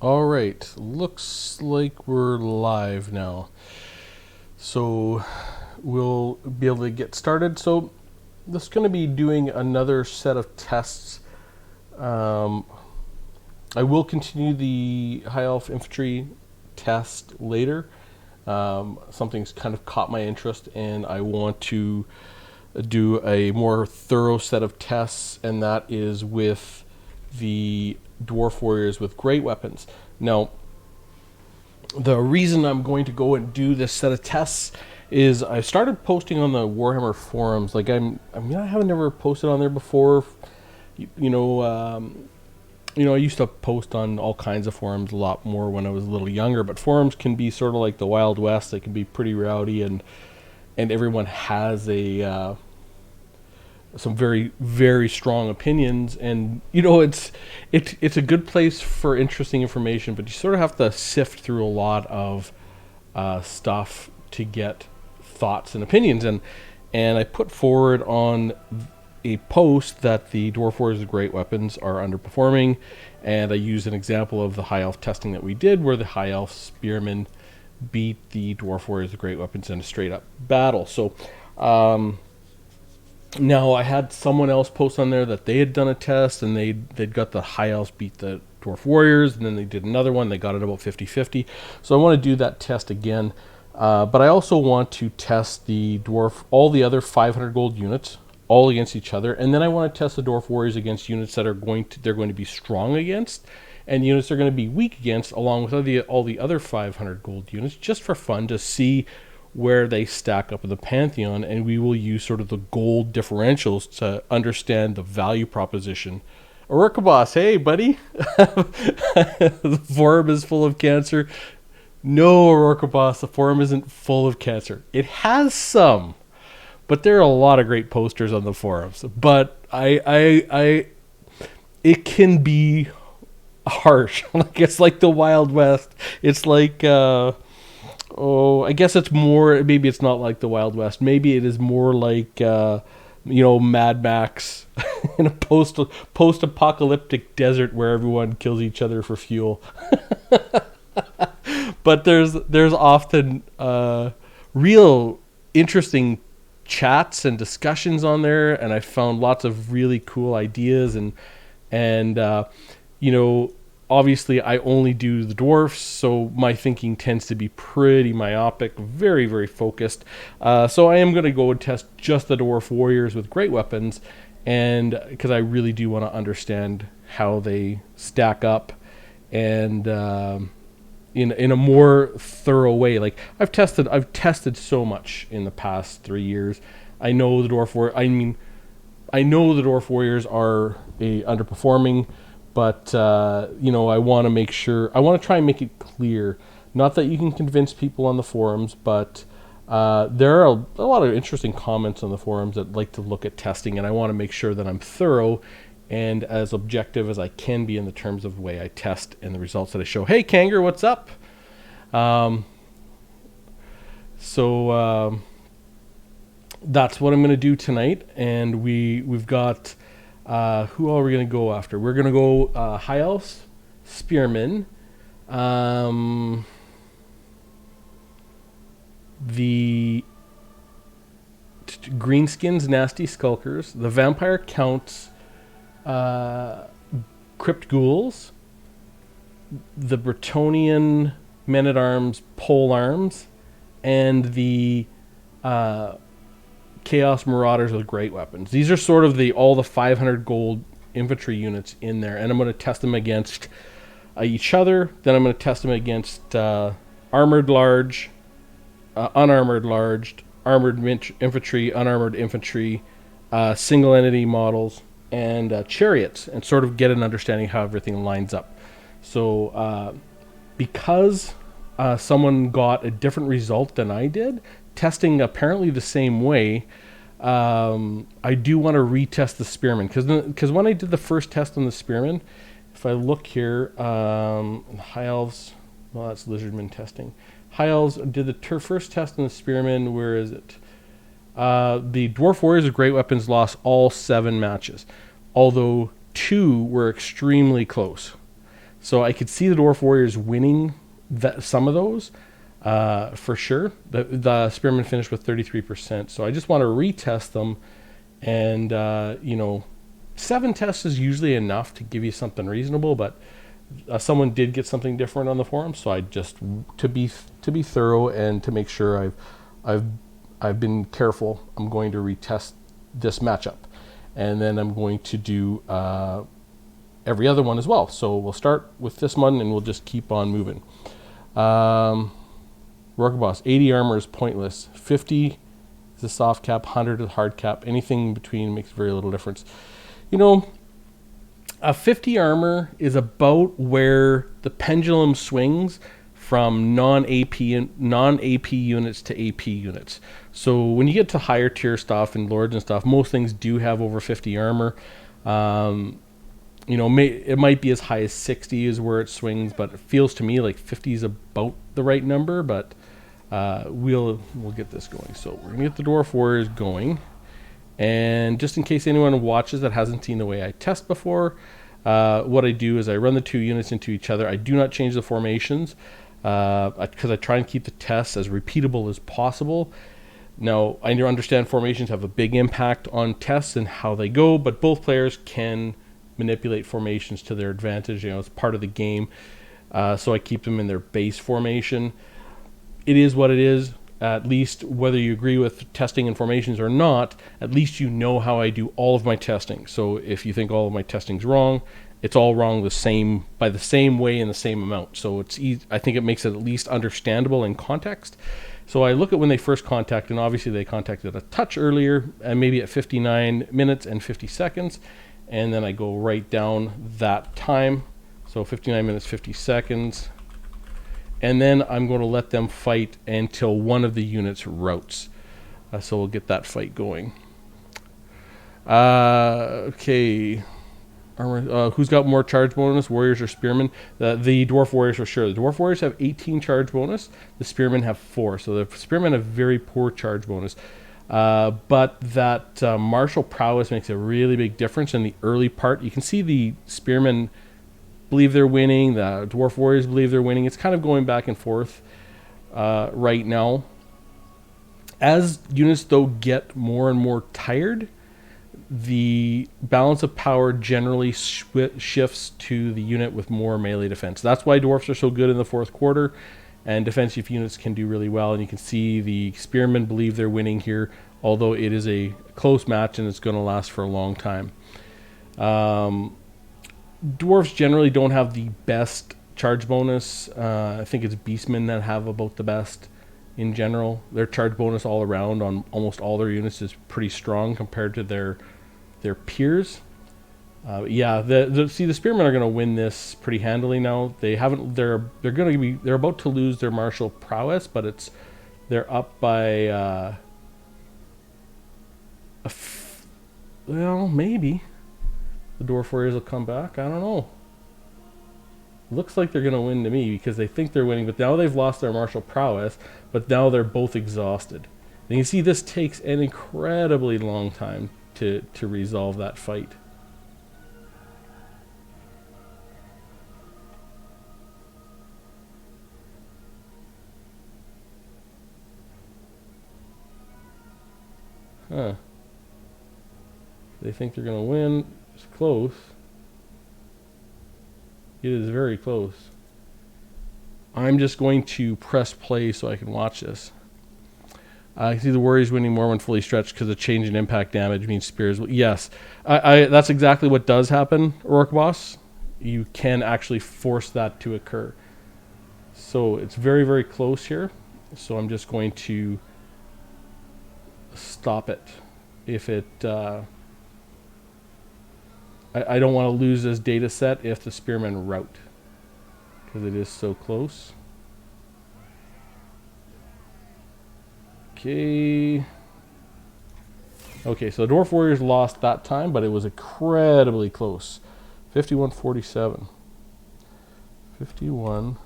All right, looks like we're live now. So we'll be able to get started. So this is going to be doing another set of tests. Um, I will continue the high elf infantry test later. Something's kind of caught my interest, and I want to do a more thorough set of tests, and that is with the dwarf warriors with great weapons. Now, the reason I'm going to go and do this set of tests is I started posting on the Warhammer forums. Like I haven't never posted on there before. You know, I used to post on all kinds of forums a lot more when I was a little younger. But forums can be sort of like the Wild West. They can be pretty rowdy, and everyone has a some very very strong opinions, and it's a good place for interesting information, but you sort of have to sift through a lot of stuff to get thoughts and opinions. And I put forward on a post that the dwarf warriors with great weapons are underperforming, and I used an example of the high elf testing that we did where the high elf spearmen beat the dwarf warriors with great weapons in a straight up battle. So now, I had someone else post on there that they had done a test, and they'd got the high elves beat the dwarf warriors, and then they did another one. They got it about 50-50. So I want to do that test again. But I also want to test the dwarf, all the other 500 gold units, all against each other. And then I want to test the dwarf warriors against units that they're going to be strong against, and units they're going to be weak against, along with all the other 500 gold units, just for fun to see where they stack up in the Pantheon. And we will use sort of the gold differentials to understand the value proposition. Orica Boss, hey buddy. The forum is full of cancer. No, Orica Boss, the forum isn't full of cancer. It has some, but there are a lot of great posters on the forums. But it can be harsh. Like, it's like the Wild West. It's like I guess it's more, maybe it's not like the Wild West. Maybe it is more like, Mad Max in a post-apocalyptic desert where everyone kills each other for fuel. But there's often real interesting chats and discussions on there, and I found lots of really cool ideas, and obviously I only do the dwarfs, so my thinking tends to be pretty myopic, very, very focused. So I am going to go and test just the dwarf warriors with great weapons, and because I really do want to understand how they stack up, and in a more thorough way. Like, I've tested so much in the past 3 years. I know the dwarf warriors are underperforming. But, I want to make sure, I want to try and make it clear, not that you can convince people on the forums, but there are a lot of interesting comments on the forums that like to look at testing, and I want to make sure that I'm thorough and as objective as I can be in the terms of the way I test and the results that I show. Hey, Kanger, what's up? So that's what I'm going to do tonight, and we've got... who are we going to go after? We're going to go high elves, spearmen, the greenskins, nasty skulkers, the vampire counts, crypt ghouls, the Bretonian men-at-arms pole arms, and the Chaos Marauders with great weapons. These are sort of all the 500 gold infantry units in there, and I'm going to test them against each other. Then I'm going to test them against armored large, unarmored large, armored infantry, unarmored infantry, single entity models, and chariots, and sort of get an understanding how everything lines up. So because someone got a different result than I did, testing apparently the same way, I do want to retest the spearmen, because when I did the first test on the spearmen, if I look here, high elves, well, that's lizardmen testing. High elves did the first test on the spearmen. Where is it? The dwarf warriors with great weapons lost all 7 matches, although 2 were extremely close. So I could see the Dwarf Warriors winning some of those for sure. The Spearmen finished with 33%. So I just want to retest them. And, 7 tests is usually enough to give you something reasonable, but someone did get something different on the forum. So I just, to be thorough and to make sure I've been careful, I'm going to retest this matchup. And then I'm going to do every other one as well. So we'll start with this one and we'll just keep on moving. Rogue Boss, 80 armor is pointless. 50 is a soft cap, 100 is a hard cap. Anything in between makes very little difference. A 50 armor is about where the pendulum swings from non-AP units to AP units. So when you get to higher tier stuff and lords and stuff, most things do have over 50 armor. It might be as high as 60 is where it swings, but it feels to me like 50 is about the right number. But we'll get this going. So we're gonna get the Dwarf Warriors going, and just in case anyone watches that hasn't seen the way I test before, what I do is I run the 2 units into each other. I do not change the formations because I try and keep the tests as repeatable as possible. Now, I understand formations have a big impact on tests and how they go, but both players can manipulate formations to their advantage. It's part of the game. So I keep them in their base formation. It is what it is. At least whether you agree with testing and formations or not, at least you know how I do all of my testing. So if you think all of my testing's wrong, it's all wrong by the same way in the same amount. So it's easy. I think it makes it at least understandable in context. So I look at when they first contact, and obviously they contacted a touch earlier, and maybe at 59 minutes and 50 seconds, and then I go right down that time. So 59 minutes, 50 seconds. And then I'm going to let them fight until one of the units routes. So we'll get that fight going. Okay. Who's got more charge bonus, Warriors or Spearmen? The Dwarf Warriors for sure. The Dwarf Warriors have 18 charge bonus. The Spearmen have 4. So the Spearmen have very poor charge bonus. But that martial prowess makes a really big difference in the early part. You can see the Spearmen believe they're winning. The Dwarf Warriors believe they're winning. It's kind of going back and forth right now. As units, though, get more and more tired, the balance of power generally shifts to the unit with more melee defense. That's why Dwarfs are so good in the 4th quarter, and defensive units can do really well. And you can see the Spearmen believe they're winning here, although it is a close match and it's going to last for a long time. Dwarves generally don't have the best charge bonus. I think it's Beastmen that have about the best in general. Their charge bonus all around on almost all their units is pretty strong compared to their peers. The Spearmen are going to win this pretty handily now. They're about to lose their martial prowess, but they're up by maybe the Dwarf Warriors will come back. I don't know. Looks like they're going to win to me because they think they're winning, but now they've lost their martial prowess, but now they're both exhausted. And you see this takes an incredibly long time to resolve that fight. Huh. They think they're going to win. It's close. It is very close. I'm just going to press play so I can watch this. I see the Warriors winning more when fully stretched because the change in impact damage means spears. Yes, that's exactly what does happen, Rourke Boss. You can actually force that to occur. So it's very, very close here. So I'm just going to stop it. If it... I don't want to lose this data set if the Spearmen route, because it is so close. Okay, so the Dwarf Warriors lost that time, but it was incredibly close. 51-47. 51-47.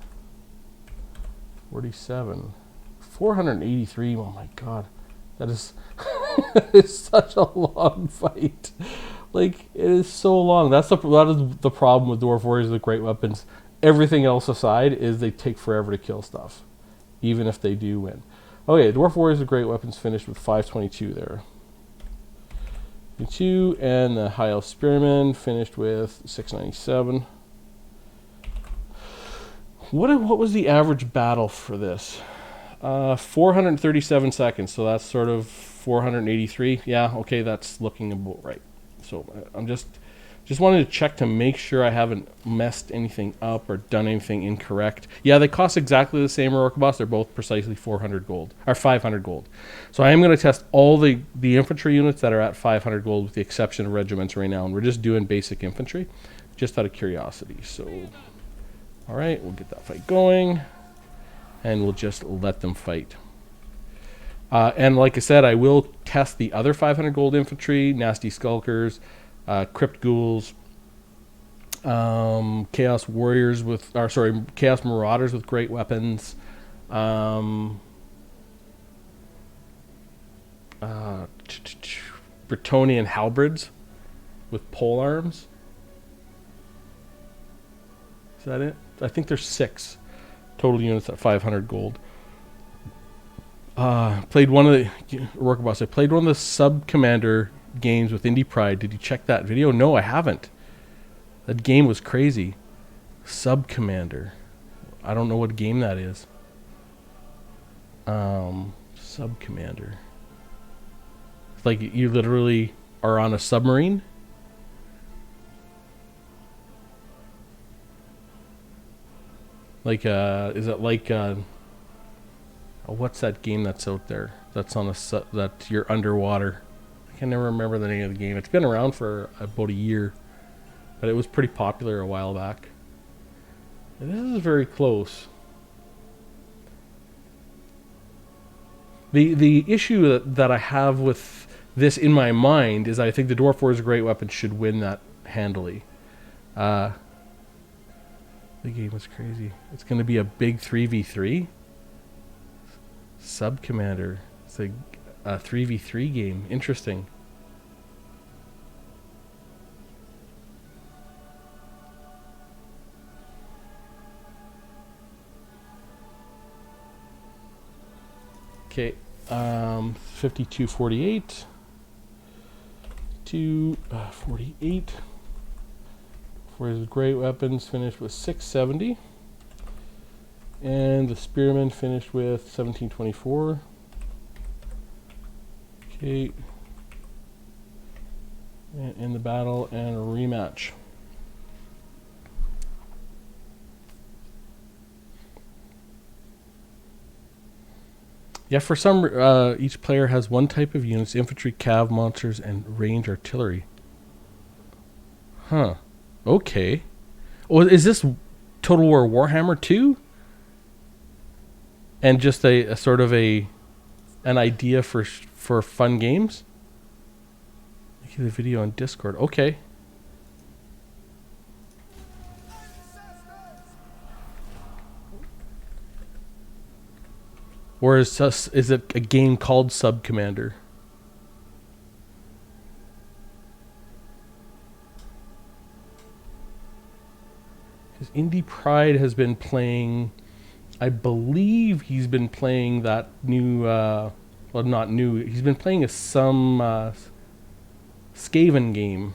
483. Oh my god. That is it's such a long fight. Like, it is so long. That is the problem with Dwarf Warriors with great weapons. everything else aside, is they take forever to kill stuff, even if they do win. Okay, Dwarf Warriors with Great Weapons finished with 522 there. 2, and the High Elf Spearman finished with 697. What was the average battle for this? 437 seconds, so that's sort of 483. Yeah, okay, that's looking about right. So I'm just wanted to check to make sure I haven't messed anything up or done anything incorrect. Yeah, they cost exactly the same Orca Boss. They're both precisely 400 gold, or 500 gold. So I am going to test all the infantry units that are at 500 gold with the exception of regiments right now, and we're just doing basic infantry, just out of curiosity. So, all right, we'll get that fight going, and we'll just let them fight. And like I said, I will test the other 500 gold infantry, Nasty Skulkers, Crypt Ghouls, Chaos Warriors with, or sorry, Chaos Marauders with great weapons, Bretonnian Halberds with pole arms. Is that it? I think there's 6 total units at 500 gold. Played one of the Orca Boss. I played one of the Sub Commander games with Indie Pride. Did you check that video? No, I haven't. That game was crazy. Sub Commander. I don't know what game that is. Sub Commander. It's like you literally are on a submarine. Like is it like what's that game that's out there? That's on that you're underwater. I can never remember the name of the game. It's been around for about a year, but it was pretty popular a while back. And this is very close. The issue that I have with this in my mind is I think the Dwarf Warriors Great Weapon should win that handily. The game was crazy. It's going to be a big 3v3. Sub Commander. It's a 3v3 game. Interesting. Okay, 52-48 to 48. For his great weapons finished with 670. And the Spearman finished with 1724. Okay. And in the battle and a rematch. Yeah, for some, each player has one type of units: infantry, cav, monsters, and range artillery. Huh. Okay. Oh, is this Total War Warhammer 2? And just a sort of an idea for fun games? Look at the video on Discord. Okay. Or is it a game called Sub Commander? Because Indie Pride has been playing, I believe he's been playing that new, well, not new, he's been playing some Skaven game.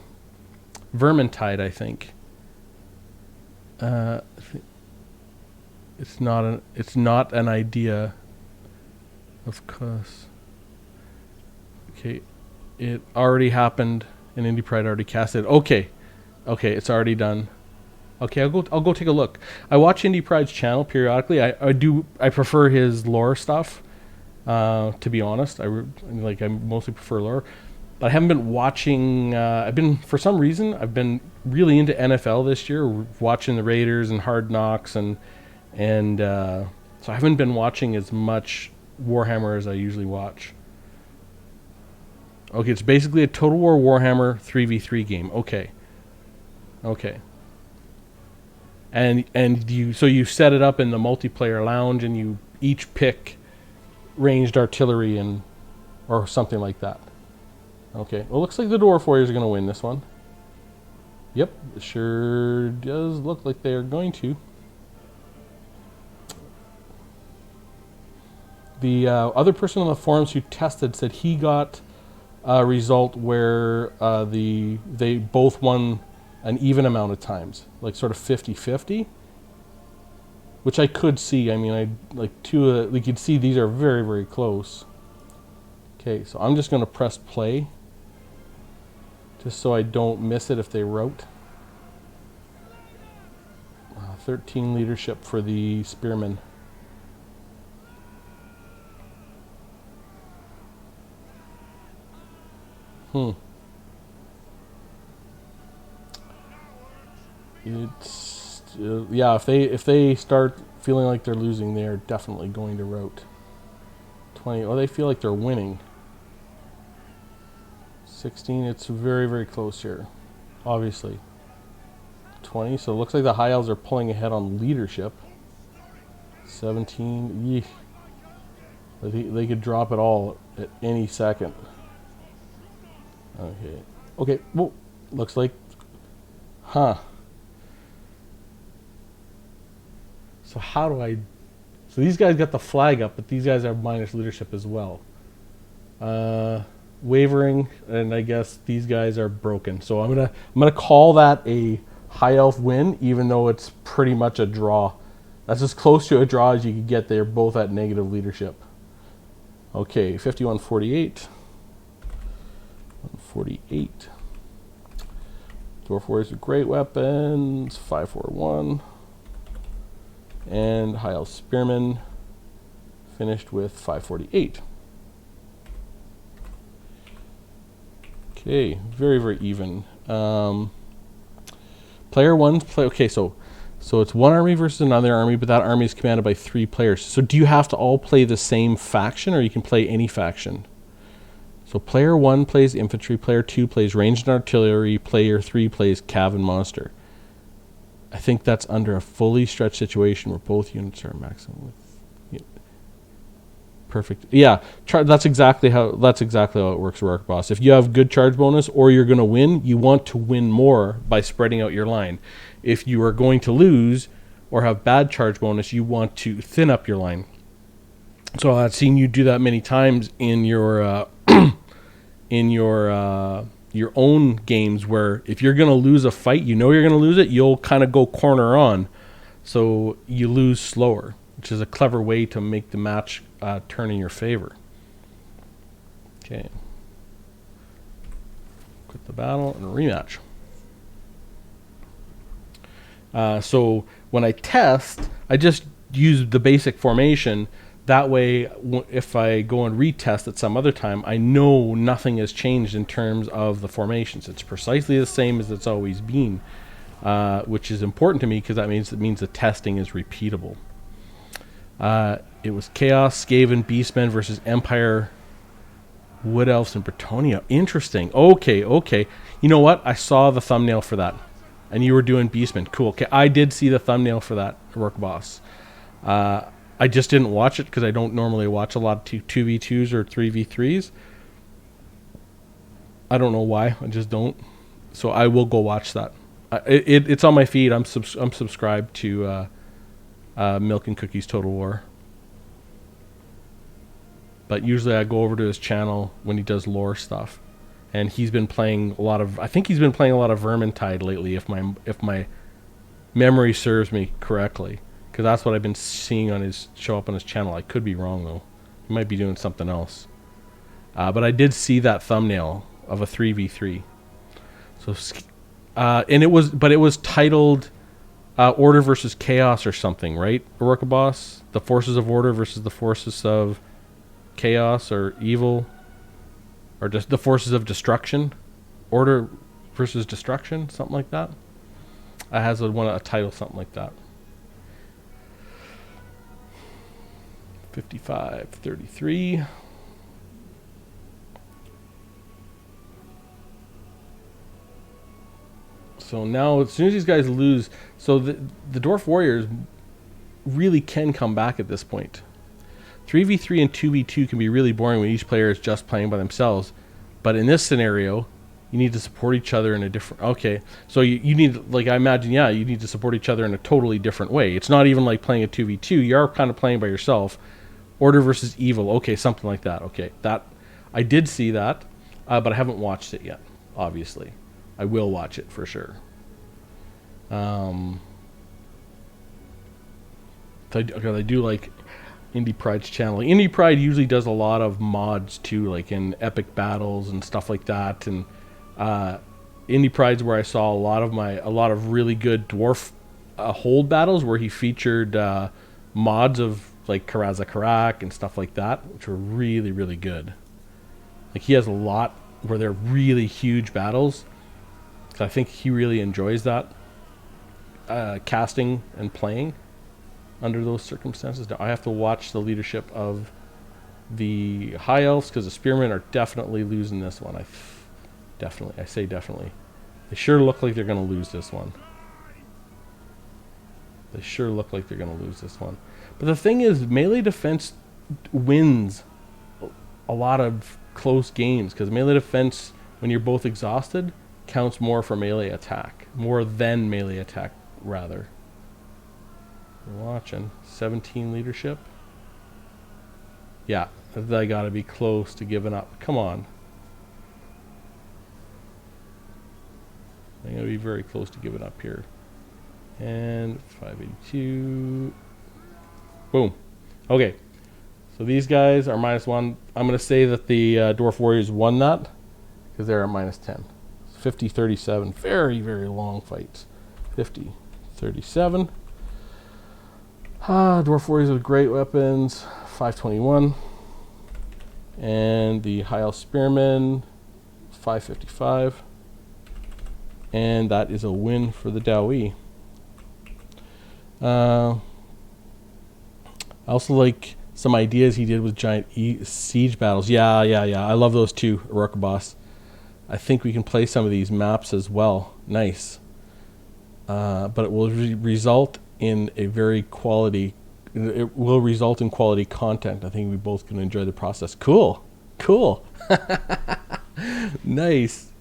Vermintide, I think. It's not an idea. Of course. Okay, it already happened, and Indie Pride already cast it. Okay, it's already done. Okay, I'll go take a look. I watch Indie Pride's channel periodically. I prefer his lore stuff. To be honest, I mostly prefer lore, but I haven't been watching. For some reason I've been really into NFL this year, watching the Raiders and Hard Knocks, and so I haven't been watching as much Warhammer as I usually watch. Okay, it's basically a Total War Warhammer 3v3 game. Okay. And you set it up in the multiplayer lounge, and you each pick ranged artillery or something like that. Okay. Well, looks like the Dwarf Warriors are going to win this one. Yep, it sure does look like they are going to. The other person on the forums who tested said he got a result where they both won an even amount of times, like sort of 50-50, which I could see. I mean, like you'd see these are very, very close. Okay, so I'm just going to press play just so I don't miss it if they route. 13 leadership for the spearmen. It's yeah. If they start feeling like they're losing, they are definitely going to rout. 20. Oh, they feel like they're winning. 16. It's very, very close here, obviously. 20. So it looks like the High Elves are pulling ahead on leadership. 17. Yeesh. They could drop it all at any second. Okay. Okay. Well, looks like, huh. So how do I? So these guys got the flag up, but these guys are minus leadership as well. Wavering, and I guess these guys are broken. So I'm gonna call that a High Elf win, even though it's pretty much a draw. That's as close to a draw as you could get. They're both at negative leadership. Okay, 51-48. 148. Dwarf Warriors with great weapons. 541. And High Elf Spearmen finished with 548. Okay, very, very even. Player one play. Okay, so it's one army versus another army, but that army is commanded by 3 players. So do you have to all play the same faction, or you can play any faction? So player 1 plays infantry, player 2 plays ranged and artillery, player 3 plays cav and monster. I think that's under a fully stretched situation where both units are maximum with. Yeah. Perfect. Yeah, that's exactly how it works, Rourke Boss. If you have good charge bonus or you're going to win, you want to win more by spreading out your line. If you are going to lose or have bad charge bonus, you want to thin up your line. So I've seen you do that many times in your your own games, where if you're going to lose a fight, you know you're going to lose it, you'll kind of go corner on, so you lose slower, which is a clever way to make the match turn in your favor. Okay. Quit the battle and rematch. So when I test, I just use the basic formation. That way, if I go and retest at some other time, I know nothing has changed in terms of the formations. It's precisely the same as it's always been, which is important to me because that means the testing is repeatable. It was Chaos, Skaven, Beastmen versus Empire, Wood Elves, and Bretonnia. Interesting. Okay. You know what? I saw the thumbnail for that, and you were doing Beastmen. Cool. Okay, I did see the thumbnail for that, Rourke Boss. I just didn't watch it because I don't normally watch a lot of 2v2s or 3v3s. I don't know why. I just don't. So I will go watch that. It's on my feed. I'm subscribed to Milk and Cookies Total War. But usually I go over to his channel when he does lore stuff. And he's been playing a lot of... I think he's been playing a lot of Vermintide lately, if my memory serves me correctly. Because that's what I've been seeing show up on his channel. I could be wrong, though. He might be doing something else. But I did see that thumbnail of a 3v3. So, and it was titled Order versus Chaos or something, right? Rourke Boss? The forces of order versus the forces of chaos or evil, or just the forces of destruction. Order versus destruction, something like that. It has a title, something like that. 55-33. So now, as soon as these guys lose, so the Dwarf Warriors really can come back at this point. 3v3 and 2v2 can be really boring when each player is just playing by themselves. But in this scenario, you need to support each other in a different... Okay, so you need, like, I imagine, yeah, you need to support each other in a totally different way. It's not even like playing a 2v2. You are kind of playing by yourself, Order versus Evil. Okay, something like that. Okay, that I did see that, but I haven't watched it yet. Obviously, I will watch it for sure. I do like Indie Pride's channel. Indie Pride usually does a lot of mods too, like in epic battles and stuff like that. And Indie Pride's where I saw a lot of really good dwarf hold battles where he featured mods of like Karaza Karak and stuff like that, which were really, really good. Like he has a lot where they're really huge battles. So I think he really enjoys that casting and playing under those circumstances. Now I have to watch the leadership of the High Elves because the Spearmen are definitely losing this one. I say definitely. They sure look like they're going to lose this one. They sure look like they're going to lose this one. But the thing is, melee defense wins a lot of close games because melee defense, when you're both exhausted, counts more for melee attack. More than melee attack, rather. We're watching. 17 leadership. Yeah, I gotta be close to giving up. Come on. I'm gonna be very close to giving up here. And 582. Boom. Okay. So these guys are -1. I'm gonna say that the Dwarf Warriors won that because they're at -10. 50-37. Very, very long fights. 50-37. Dwarf Warriors with great weapons, 521. And the High Elf Spearmen, 555. And that is a win for the Dowie. I also like some ideas he did with giant siege battles. Yeah. I love those too, Aurora Boss. I think we can play some of these maps as well. Nice. But it will result in a very quality. It will result in quality content. I think we both can enjoy the process. Cool. Nice.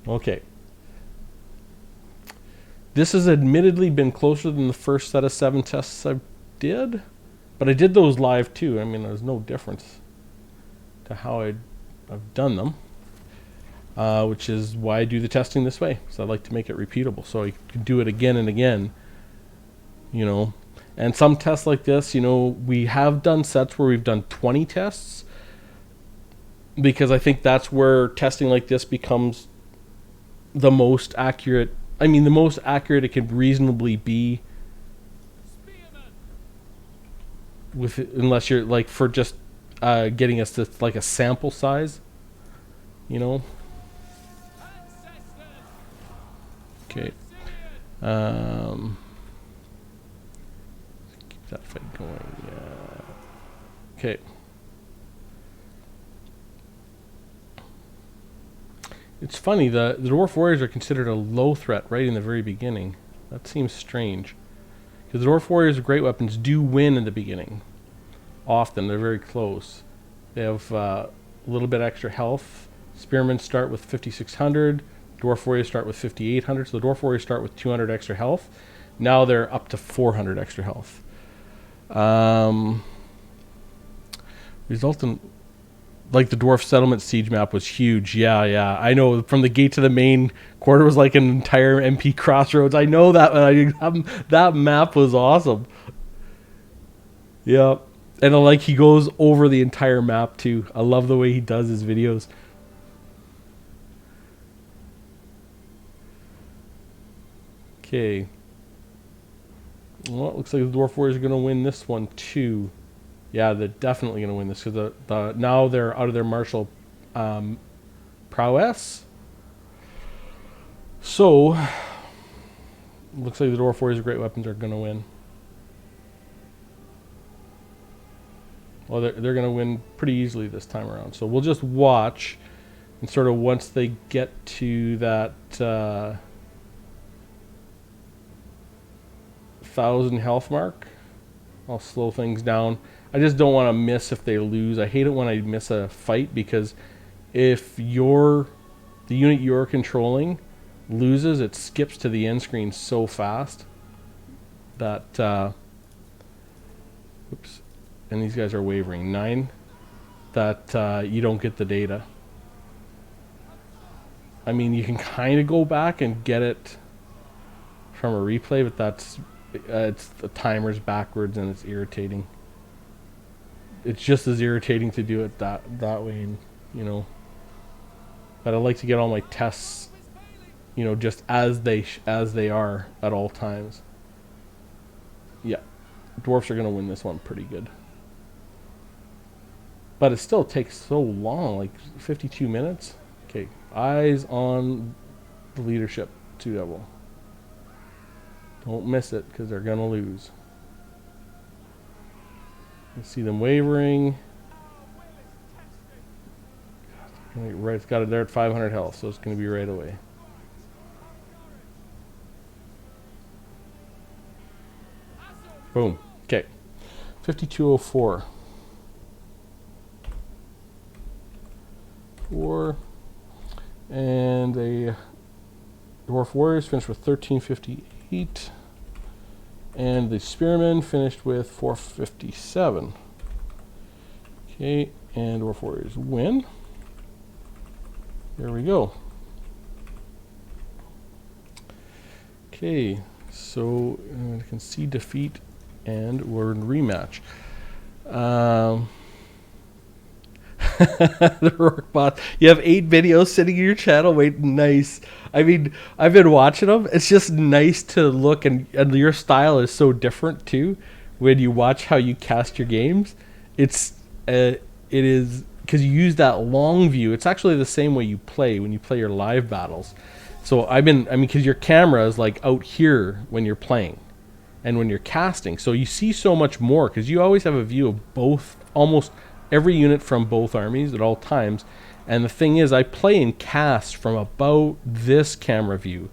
Okay. This has admittedly been closer than the first set of 7 tests I did, but I did those live too. I mean, there's no difference to how I've done them. Which is why I do the testing this way. So I like to make it repeatable so I can do it again and again, you know. And some tests like this, you know, we have done sets where we've done 20 tests because I think that's where testing like this becomes the most accurate. I mean, the most accurate it could reasonably be with, unless you're like for just getting us to like a sample size, you know. Okay. Keep that fight going. Yeah. Okay. It's funny, the Dwarf Warriors are considered a low threat right in the very beginning. That seems strange. Because the Dwarf Warriors with great weapons do win in the beginning. Often, they're very close. They have a little bit extra health. Spearmen start with 5,600. Dwarf Warriors start with 5,800. So the Dwarf Warriors start with 200 extra health. Now they're up to 400 extra health. Result in... Like the Dwarf Settlement Siege map was huge. Yeah. I know from the gate to the main quarter was like an entire MP crossroads. I know that. That map was awesome. Yeah. And like he goes over the entire map too. I love the way he does his videos. Okay. Well, it looks like the Dwarf Warriors are going to win this one too. Yeah, they're definitely going to win this because now they're out of their martial prowess. So, looks like the Dwarf Warriors with great weapons are going to win. Well, they're going to win pretty easily this time around. So we'll just watch, and sort of once they get to that 1,000 health mark, I'll slow things down. I just don't want to miss if they lose. I hate it when I miss a fight because if the unit you're controlling loses, it skips to the end screen so fast that oops, and these guys are wavering. 9, that you don't get the data. I mean, you can kind of go back and get it from a replay, but that's it's the timer's backwards and it's irritating. It's just as irritating to do it that way, and you know. But I like to get all my tests, you know, just as they are at all times. Yeah, Dwarfs are gonna win this one pretty good. But it still takes so long, like 52 minutes. Okay, eyes on the leadership 2-double. Don't miss it because they're gonna lose. You see them wavering. Right, it's got it there at 500 health, so it's going to be right away. Boom. Okay. 5204. 4. And a Dwarf Warriors finished with 1358. And the Spearmen finished with 457. Okay, and Dwarf Warriors win. There we go. Okay, so I can see defeat, and we're in rematch. The Rourke bot. You have 8 videos sitting in your channel. Wait, nice. I mean, I've been watching them. It's just nice to look, and your style is so different too. When you watch how you cast your games, it is because you use that long view. It's actually the same way you play when you play your live battles. So because your camera is like out here when you're playing, and when you're casting, so you see so much more because you always have a view of both, almost every unit from both armies at all times. And the thing is, I play and cast from about this camera view,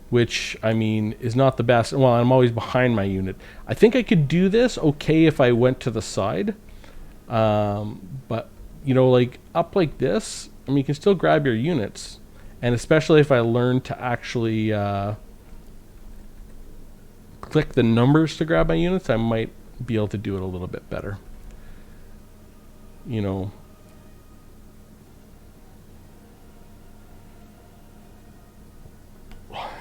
which, I mean, is not the best. Well, I'm always behind my unit. I think I could do this okay if I went to the side. But, you know, like up like this, I mean, you can still grab your units. And especially if I learn to actually click the numbers to grab my units, I might be able to do it a little bit better. You know.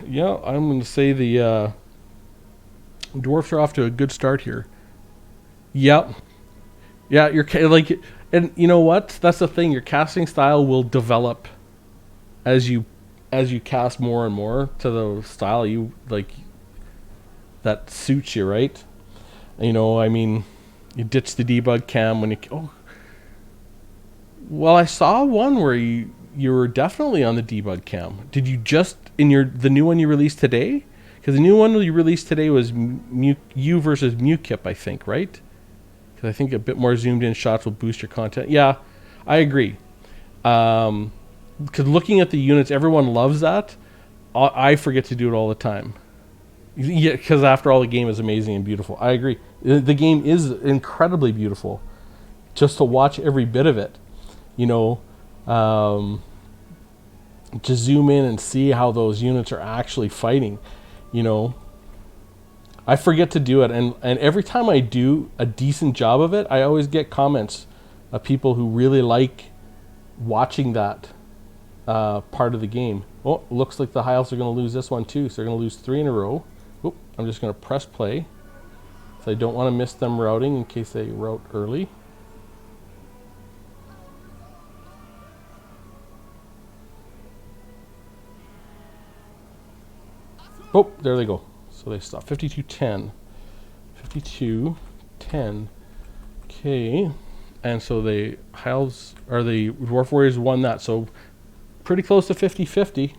Yeah, I'm going to say the Dwarfs are off to a good start here. Yep. Yeah, you're like, and you know what? That's the thing. Your casting style will develop as you cast more and more to the style you like that suits you, right? You know, I mean, you ditch the debug cam when you. Oh, well, I saw one where you were definitely on the debug cam. Did you just in the new one you released today? Because the new one you released today was you versus Mukip, I think, right? Because I think a bit more zoomed in shots will boost your content. Yeah, I agree. Because looking at the units, everyone loves that. I forget to do it all the time. Yeah, because after all, the game is amazing and beautiful. I agree. The game is incredibly beautiful. Just to watch every bit of it, you know, to zoom in and see how those units are actually fighting, you know. I forget to do it, and every time I do a decent job of it, I always get comments of people who really like watching that part of the game. Oh, looks like the High Elves are going to lose this one too, so they're going to lose 3 in a row. Oh, I'm just going to press play, so I don't want to miss them routing in case they route early. Oh, there they go. So they stop. 52-10. 52-10. Okay. And so the Hiles, or the Dwarf Warriors won that. So pretty close to 50-50.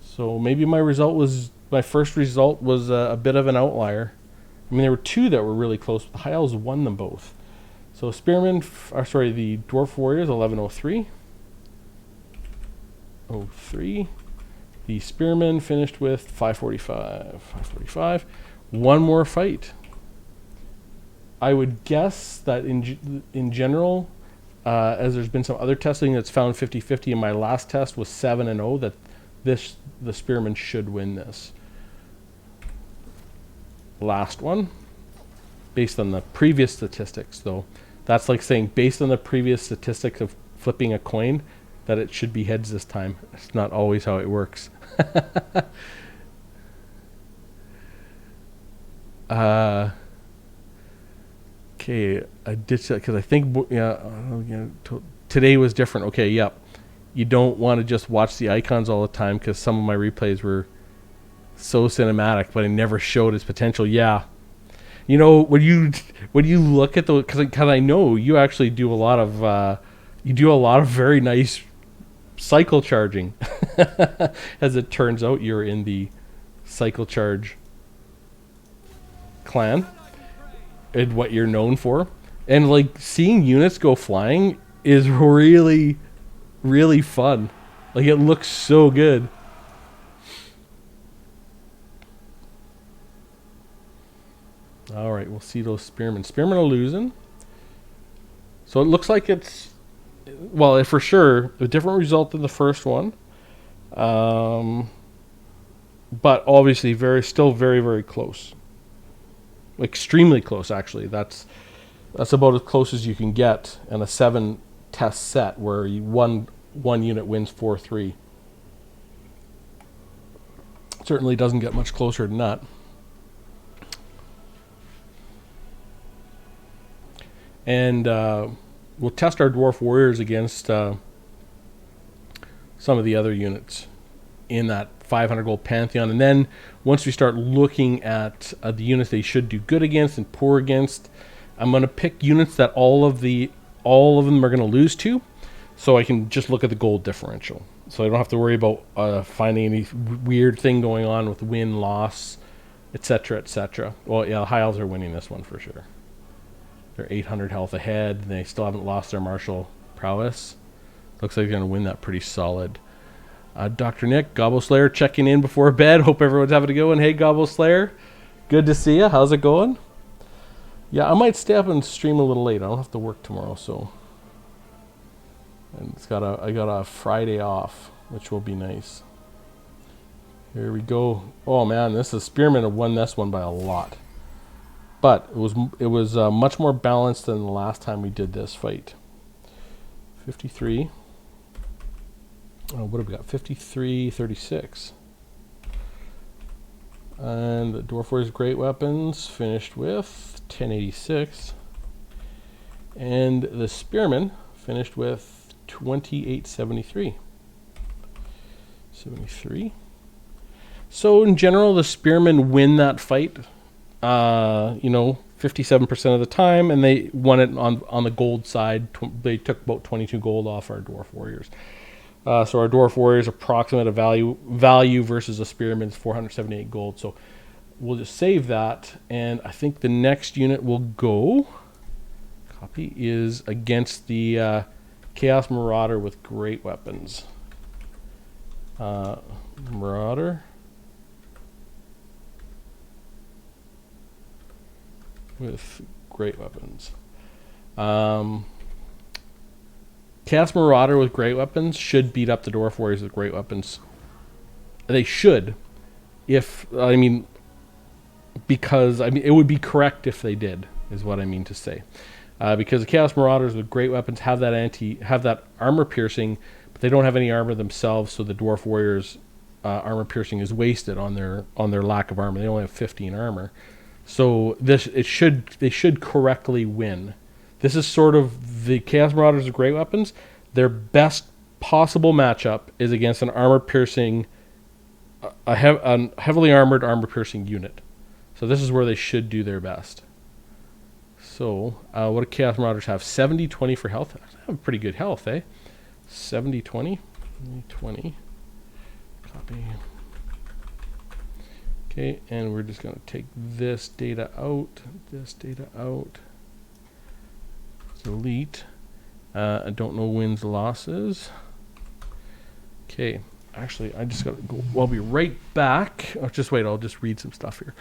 So maybe my first result was a bit of an outlier. I mean, there were 2 that were really close. The Hiles won them both. So the Dwarf Warriors, 1103. 03. The Spearmen finished with 545. 545. One more fight. I would guess that in general, as there's been some other testing that's found 50-50, and my last test was 7-0, that the Spearmen should win this. last one based on the previous statistics, though. That's like saying based on the previous statistics of flipping a coin that it should be heads this time. It's not always how it works. Okay, I ditched that because I think today was different. Okay, yep. You don't want to just watch the icons all the time because some of my replays were so cinematic, but I never showed its potential. Yeah, you know when you look at the because I know you actually do a lot of very nice cycle charging. As it turns out, you're in the cycle charge clan and what you're known for, and like seeing units go flying is really, really fun. Like it looks so good. All right, we'll see those spearmen. Spearmen are losing, so it looks like it's for sure a different result than the first one, but obviously still very, very close. Extremely close, actually. That's about as close as you can get in a 7 test set where one unit wins 4-3. Certainly doesn't get much closer than that. And we'll test our Dwarf Warriors against some of the other units in that 500 gold Pantheon. And then once we start looking at the units they should do good against and poor against, I'm going to pick units that all of them are going to lose to, so I can just look at the gold differential. So I don't have to worry about finding any weird thing going on with win, loss, etc., etc. Well, yeah, High Elves are winning this one for sure. They're 800 health ahead. They still haven't lost their martial prowess. Looks like they're going to win that pretty solid. Dr. Nick, Gobble Slayer checking in before bed. Hope everyone's having a good one. Hey, Gobble Slayer. Good to see you. How's it going? Yeah, I might stay up and stream a little late. I don't have to work tomorrow, so. And I got a Friday off, which will be nice. Here we go. Oh man, this is Spearman have won this one by a lot. But it was much more balanced than the last time we did this fight. 53. Oh, what have we got? 53-36. And the Dwarf Warriors Great Weapons finished with 1086. And the Spearmen finished with 2873. 73. So in general, the Spearmen win that fight, 57% of the time, and they won it on the gold side. They took about 22 gold off our Dwarf Warriors. So our Dwarf Warriors approximate a value versus a Spearman's 478 gold. So we'll just save that, and I think the next unit will go. Copy is against the Chaos Marauder with Great Weapons. Marauder with Great Weapons. Chaos Marauder with Great Weapons should beat up the Dwarf Warriors with Great Weapons. They should, because it would be correct if they did, is what I mean to say. Because the Chaos Marauders with Great Weapons have that armor piercing, but they don't have any armor themselves, so the Dwarf Warriors armor piercing is wasted on their lack of armor. They only have 15 armor. So they should correctly win. This is sort of the Chaos Marauders with Great Weapons. Their best possible matchup is against an armor-piercing, a heavily armored armor-piercing unit. So this is where they should do their best. So what do Chaos Marauders have? 70-20 for health. They have pretty good health, eh? 70-20. 20. Copy. Okay, and we're just going to take this data out. Delete. I don't know wins, losses. Okay, actually, I just got to go. I'll be right back. Oh, just wait. I'll just read some stuff here.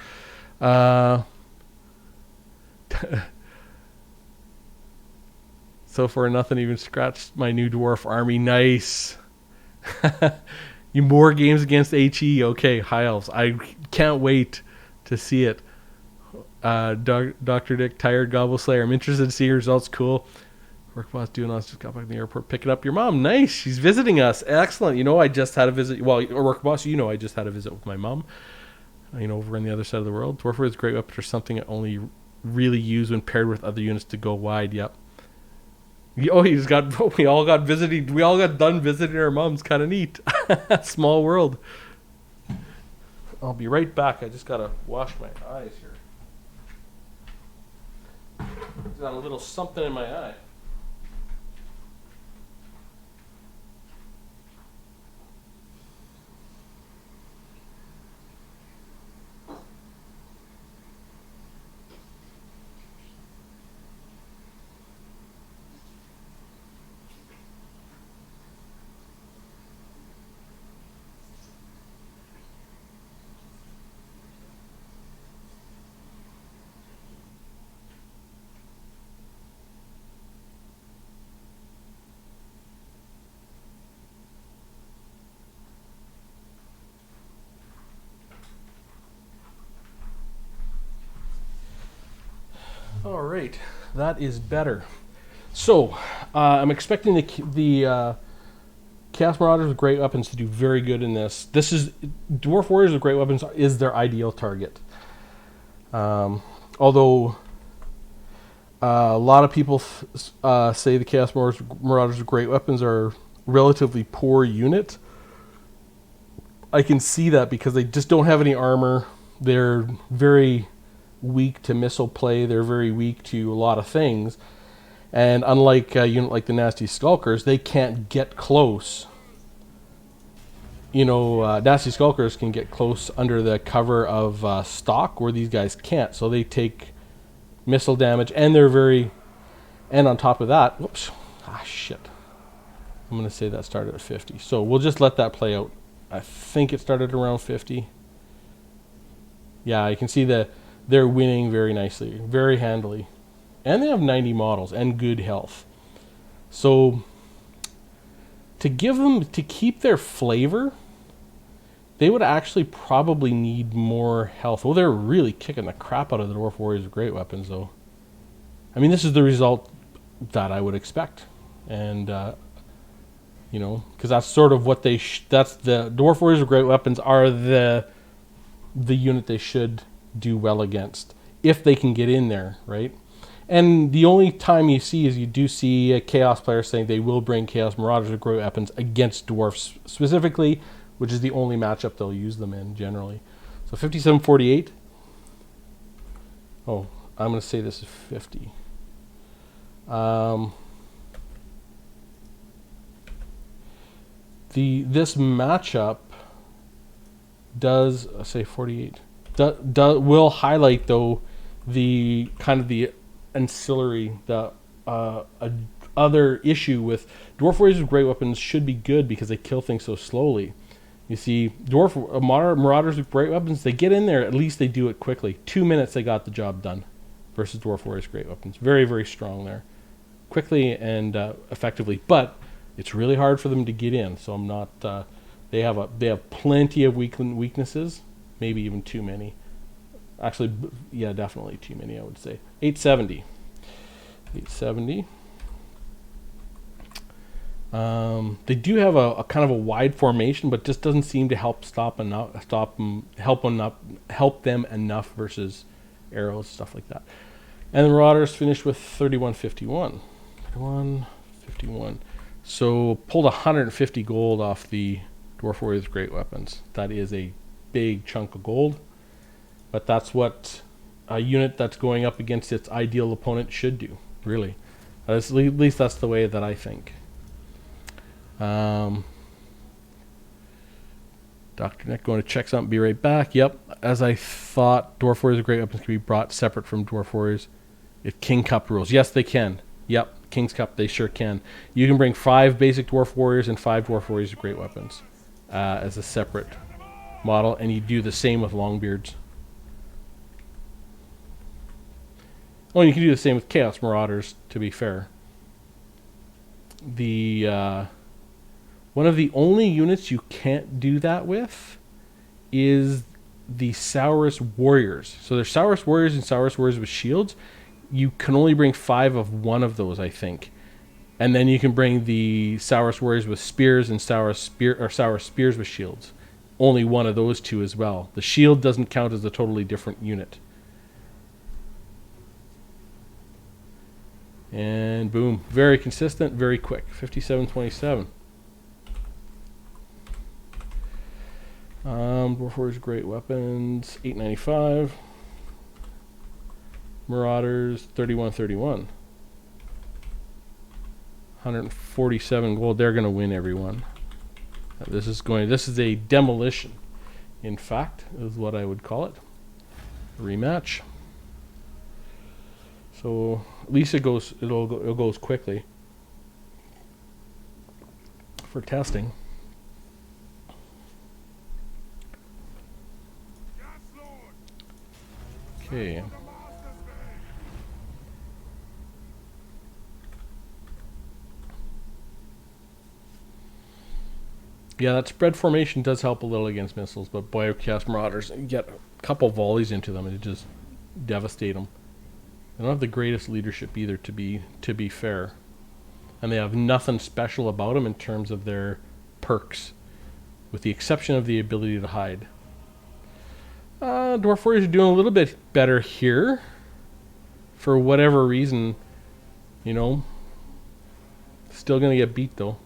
So far, nothing even scratched my new dwarf army. Nice. More games against HE. Okay, High Elves. I can't wait to see it. Dr. Dick, Tired Gobble Slayer. I'm interested to see your results. Cool. Work boss doing us. Just got back in the airport picking up your mom. Nice. She's visiting us. Excellent. You know, I just had a visit. Well, work boss, you know, I just had a visit with my mom. You know, over on the other side of the world. Dwarf is great weapon for something that only really use when paired with other units to go wide. Yep. Oh, we all got visiting. We all got done visiting our moms. Kind of neat. Small world. I'll be right back. I just gotta wash my eyes here. Got a little something in my eye. All right, that is better. So, I'm expecting the Chaos Marauders with great weapons to do very good in this. This is Dwarf Warriors with great weapons is their ideal target. Although a lot of people say the Chaos Marauders with great weapons are relatively poor unit. I can see that because they just don't have any armor. They're very weak to missile play. They're very weak to a lot of things. And unlike a unit like the Nasty Skulkers, they can't get close. You know, Nasty Skulkers can get close under the cover of stock, where these guys can't. So they take missile damage, and they're very... And on top of that... Whoops. Ah, shit. I'm going to say that started at 50. So we'll just let that play out. I think it started around 50. Yeah, you can see that they're winning very nicely, very handily. And they have 90 models and good health. So to keep their flavor, they would actually probably need more health. Well, they're really kicking the crap out of the Dwarf Warriors with great weapons, though. I mean, this is the result that I would expect. And, you know, because that's sort of what that's the Dwarf Warriors with great weapons are the unit they should do well against if they can get in there, right? And the only time you do see a Chaos player saying they will bring Chaos Marauders with great weapons against Dwarfs specifically, which is the only matchup they'll use them in generally. So 57-48. Oh, I'm going to say this is 50. This matchup does say 48. Will highlight though the kind of the ancillary, the other issue with Dwarf Warriors with great weapons should be good because they kill things so slowly. You see, Marauders with great weapons, they get in there, at least they do it quickly. 2 minutes they got the job done versus Dwarf Warriors with great weapons. Very, very strong there. Quickly and effectively, but it's really hard for them to get in. So I'm not. They have plenty of weaknesses, maybe even too many. Actually, yeah, definitely too many. I would say 870. 870. They do have a kind of a wide formation, but just doesn't seem to help help them enough versus arrows, stuff like that. And the Marauders finished with 3151. 3151. So pulled 150 gold off the Dwarf Warriors great weapons. That is a big chunk of gold, but that's what a unit that's going up against its ideal opponent should do, really. At least that's the way that I think. Dr. Nick going to check something, be right back. Yep, as I thought, Dwarf Warriors great weapons can be brought separate from Dwarf Warriors if King Cup rules. Yes, they can. Yep, King's Cup, they sure can. You can bring 5 basic Dwarf Warriors and 5 Dwarf Warriors with great weapons as a separate model, and you do the same with Longbeards. Oh, and you can do the same with Chaos Marauders, to be fair. One of the only units you can't do that with is the Saurus Warriors. So there's Saurus Warriors and Saurus Warriors with shields. You can only bring 5 of one of those, I think. And then you can bring the Saurus Warriors with spears and Saurus Spears with shields. Only one of those two as well. The shield doesn't count as a totally different unit. And boom. Very consistent, very quick. 57-27. Dwarf Warriors, great weapons. 895. Marauders, 31-31. 147 gold. They're going to win everyone. This is a demolition. In fact, is what I would call it. Rematch. So at least it goes quickly for testing. Okay. Yeah, that spread formation does help a little against missiles, but boy, Chaos Marauders, you get a couple volleys into them and it just devastate them. They don't have the greatest leadership either, to be fair, and they have nothing special about them in terms of their perks, with the exception of the ability to hide. Dwarf Warriors are doing a little bit better here, for whatever reason, you know. Still gonna get beat though.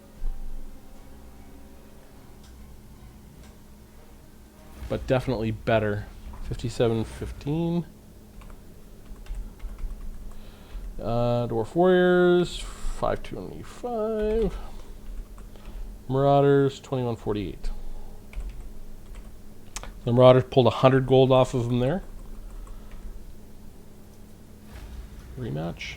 But definitely better. 57-15. Dwarf Warriors, 525. Marauders, 21-48. The Marauders pulled 100 gold off of them there. Rematch.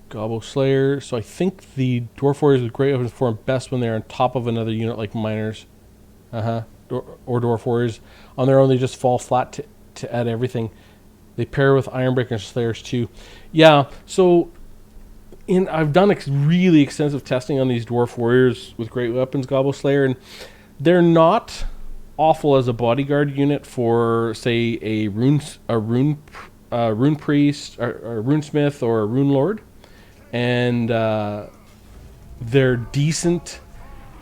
Gobbo Slayer. So I think the Dwarf Warriors with great weapons perform best when they're on top of another unit like Miners. Or Dwarf Warriors. On their own, they just fall flat to add everything. They pair with Ironbreaker and Slayers too. Yeah, so I've done really extensive testing on these Dwarf Warriors with great weapons, Gobbo Slayer, and they're not awful as a bodyguard unit for, say, a rune priest, or a runesmith, or a rune lord. And they're decent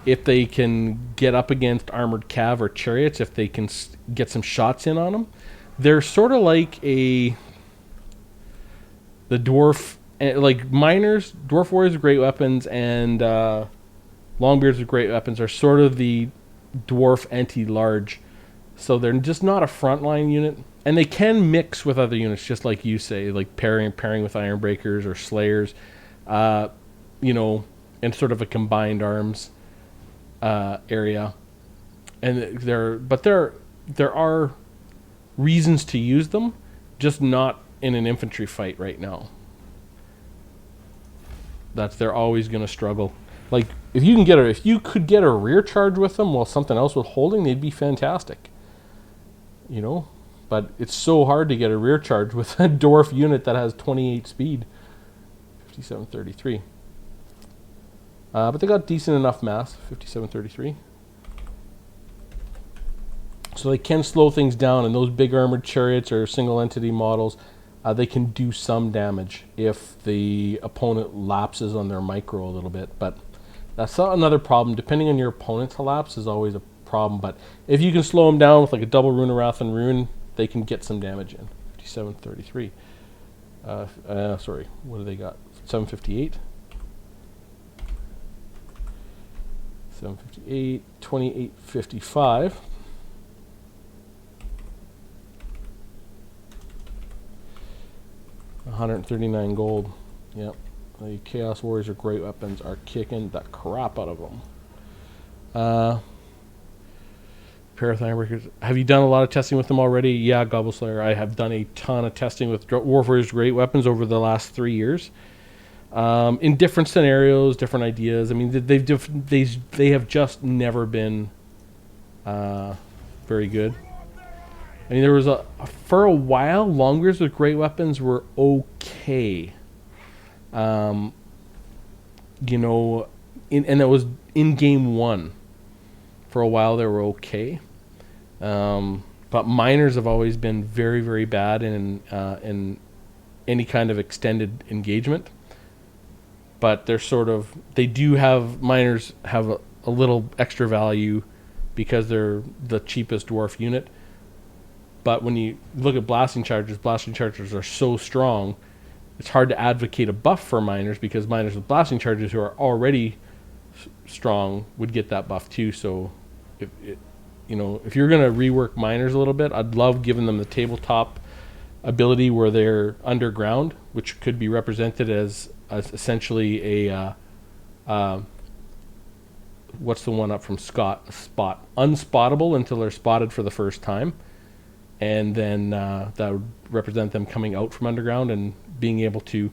if they can get up against armored cav or chariots, if they can get some shots in on them. They're sort of like the dwarf, like Miners, Dwarf Warriors with great weapons, and Longbeards with great weapons are sort of the dwarf anti-large. So they're just not a frontline unit. And they can mix with other units, just like you say, like pairing with Ironbreakers or Slayers. You know, in sort of a combined arms area, and there are reasons to use them, just not in an infantry fight right now. They're always going to struggle. Like if you could get a rear charge with them while something else was holding, they'd be fantastic. You know, but it's so hard to get a rear charge with a dwarf unit that has 28 speed. 57-33. But they got decent enough mass. 57-33. So they can slow things down, and those big armored chariots or single entity models, they can do some damage if the opponent lapses on their micro a little bit. But that's another problem. Depending on your opponent's lapse is always a problem. But if you can slow them down with like a double Rune of Wrath and Rune, they can get some damage in. 57-33. Sorry, what do they got? 758. 758. 2855. $139 gold. Yep. The Chaos Warriors or great weapons are kicking the crap out of them. Pair of Ironbreakers. Have you done a lot of testing with them already? Yeah, Gobbo Slayer. I have done a ton of testing with Dwarf Warriors great weapons over the last 3 years. In different scenarios, different ideas. I mean, they have just never been very good. I mean, there was for a while, Longbeards with great weapons were okay. You know, and that was in game one. For a while, they were okay. But miners have always been very, very bad in any kind of extended engagement. But they do have, miners have a little extra value because they're the cheapest dwarf unit. But when you look at blasting chargers are so strong, it's hard to advocate a buff for miners, because miners with blasting charges who are already strong would get that buff too. So if you're going to rework miners a little bit, I'd love giving them the tabletop ability where they're underground, which could be represented as essentially a what's the one up from Spot? Unspottable until they're spotted for the first time. And then that would represent them coming out from underground and being able to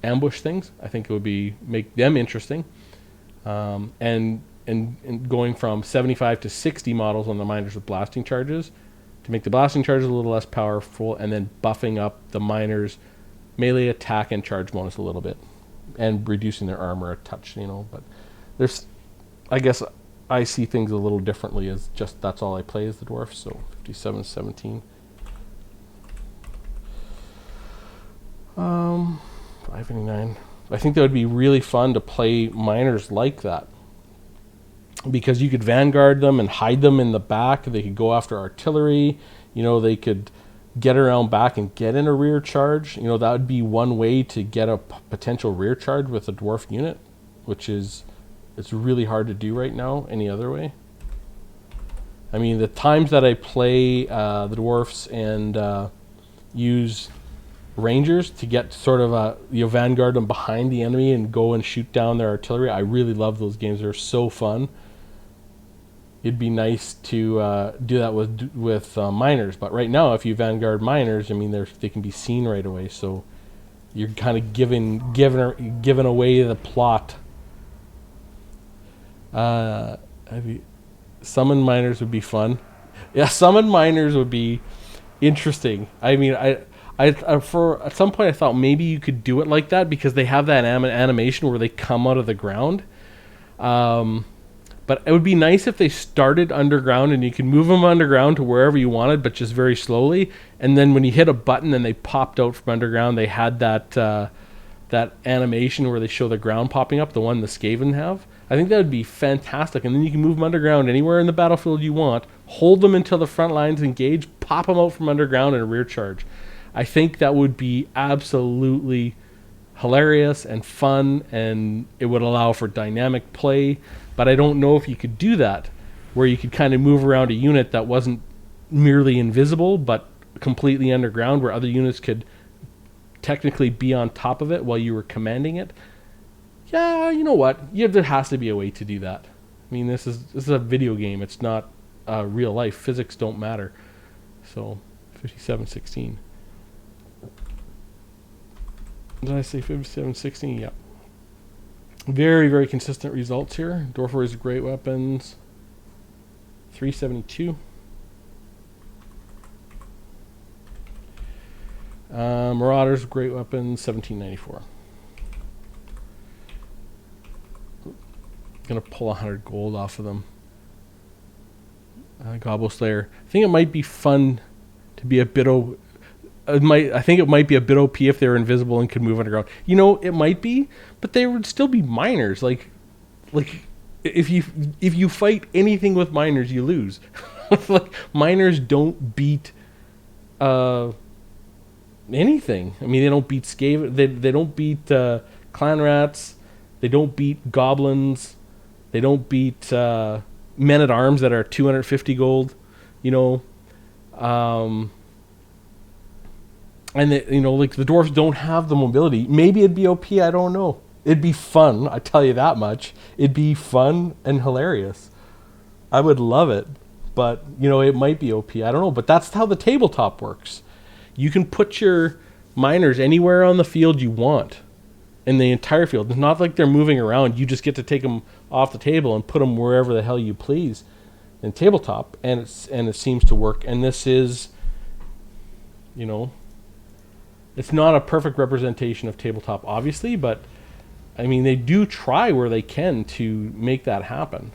ambush things. I think it would make them interesting. And going from 75 to 60 models on the miners with blasting charges to make the blasting charges a little less powerful, and then buffing up the miners' melee attack and charge bonus a little bit, and reducing their armor a touch. But I guess I see things a little differently, as just that's all I play is the dwarf. So 57-17. 589. I think that would be really fun to play miners like that, because you could vanguard them and hide them in the back. They could go after artillery. They could get around back and get in a rear charge. That would be one way to get a potential rear charge with a dwarf unit, which is, it's really hard to do right now any other way. I mean, the times that I play the dwarfs and use rangers to get sort of vanguard them behind the enemy and go and shoot down their artillery, I really love those games. They're so fun. It'd be nice to do that with miners, but right now, if you vanguard miners, I mean, they can be seen right away. So you're kind of giving away the plot. Summon miners would be fun. Yeah, summon miners would be interesting. I mean, for at some point I thought maybe you could do it like that, because they have that animation where they come out of the ground. But it would be nice if they started underground and you can move them underground to wherever you wanted, but just very slowly. And then when you hit a button and they popped out from underground, they had that animation where they show the ground popping up, the one the Skaven have. I think that would be fantastic. And then you can move them underground anywhere in the battlefield you want, hold them until the front lines engage, pop them out from underground in a rear charge. I think that would be absolutely hilarious and fun, and it would allow for dynamic play. But I don't know if you could do that, where you could kind of move around a unit that wasn't merely invisible, but completely underground, where other units could technically be on top of it while you were commanding it. Yeah, you know what? There has to be a way to do that. I mean, this is a video game. It's not real life. Physics don't matter. So, 57-16. Did I say 57-16? Yeah. Very, very consistent results here. Dwarf Warriors great weapons. 372. Marauders great weapons. 1794. Gonna pull 100 gold off of them. Gobbo Slayer. I think it might be fun to be a bit I think it might be a bit OP if they were invisible and could move underground. It might be, but they would still be miners. Like if you fight anything with miners, you lose. Like, miners don't beat anything. I mean, they don't beat Skaven. They don't beat clan rats. They don't beat goblins. They don't beat men at arms that are 250 gold. And like, the dwarves don't have the mobility. Maybe it'd be OP, I don't know. It'd be fun, I tell you that much. It'd be fun and hilarious. I would love it. But, it might be OP, I don't know. But that's how the tabletop works. You can put your miners anywhere on the field you want. In the entire field. It's not like they're moving around. You just get to take them off the table and put them wherever the hell you please in tabletop. And it seems to work. And this is, it's not a perfect representation of tabletop, obviously, but I mean, they do try where they can to make that happen.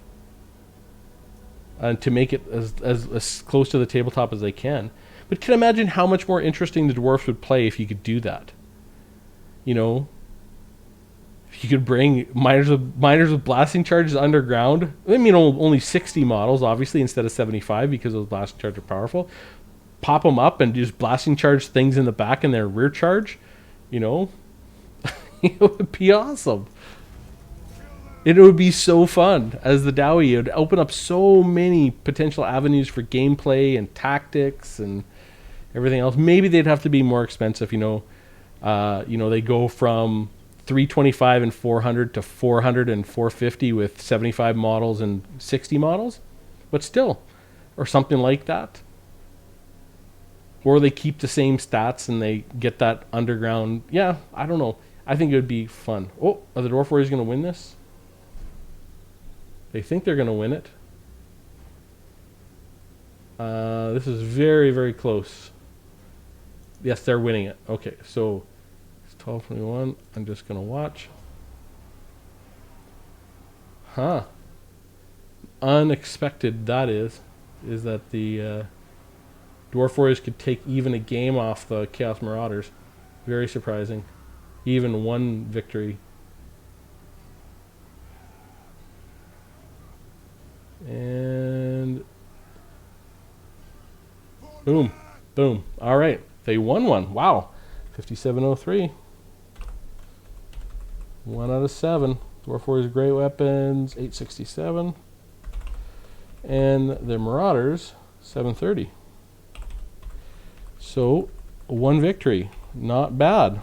and to make it as close to the tabletop as they can. But can imagine how much more interesting the dwarfs would play if you could do that. You know, if you could bring miners with blasting charges underground. I mean, only 60 models, obviously, instead of 75 because those blasting charges are powerful. Pop them up and just blasting charge things in the back and their rear charge. You know, it would be awesome. It would be so fun as the Dowie. It would open up so many potential avenues for gameplay and tactics and everything else. Maybe they'd have to be more expensive. You know, they go from 325 and 400 to 400 and 450 with 75 models and 60 models, but still, or something like that. Or they keep the same stats and they get that underground. Yeah, I don't know. I think it would be fun. Oh, are the Dwarf Warriors going to win this? They think they're going to win it. This is very, very close. Yes, they're winning it. Okay, so it's 12:21. I'm just going to watch. Huh. Unexpected that is that the Dwarf Warriors could take even a game off the Chaos Marauders. Very surprising. Even one victory. And boom, boom. All right, they won one. Wow, 5703. 1 out of 7. Dwarf Warriors Great Weapons 867, and the Marauders 730. So, one victory, not bad.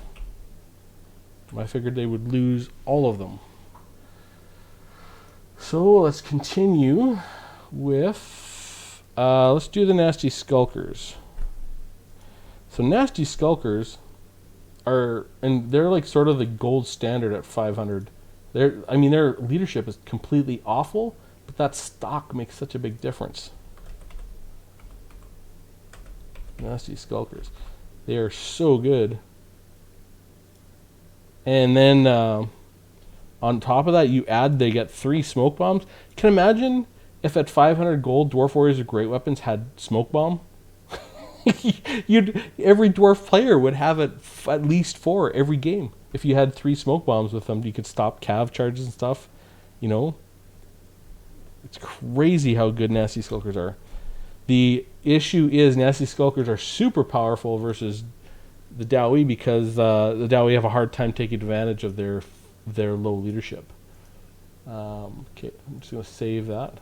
I figured they would lose all of them. So let's continue with, let's do the Nasty Skulkers. So Nasty Skulkers are, and they're like sort of the gold standard at 500. Their leadership is completely awful, but that stock makes such a big difference. Nasty Skulkers. They are so good. And then on top of that, they get 3 smoke bombs. You can imagine if at 500 gold, Dwarf Warriors of Great Weapons had smoke bomb. Every dwarf player would have at least 4 every game. If you had 3 smoke bombs with them, you could stop cav charges and stuff. You know, it's crazy how good Nasty Skulkers are. The issue is Nasty Skulkers are super powerful versus the Dowie because the Dowie have a hard time taking advantage of their low leadership. Okay, I'm just going to save that.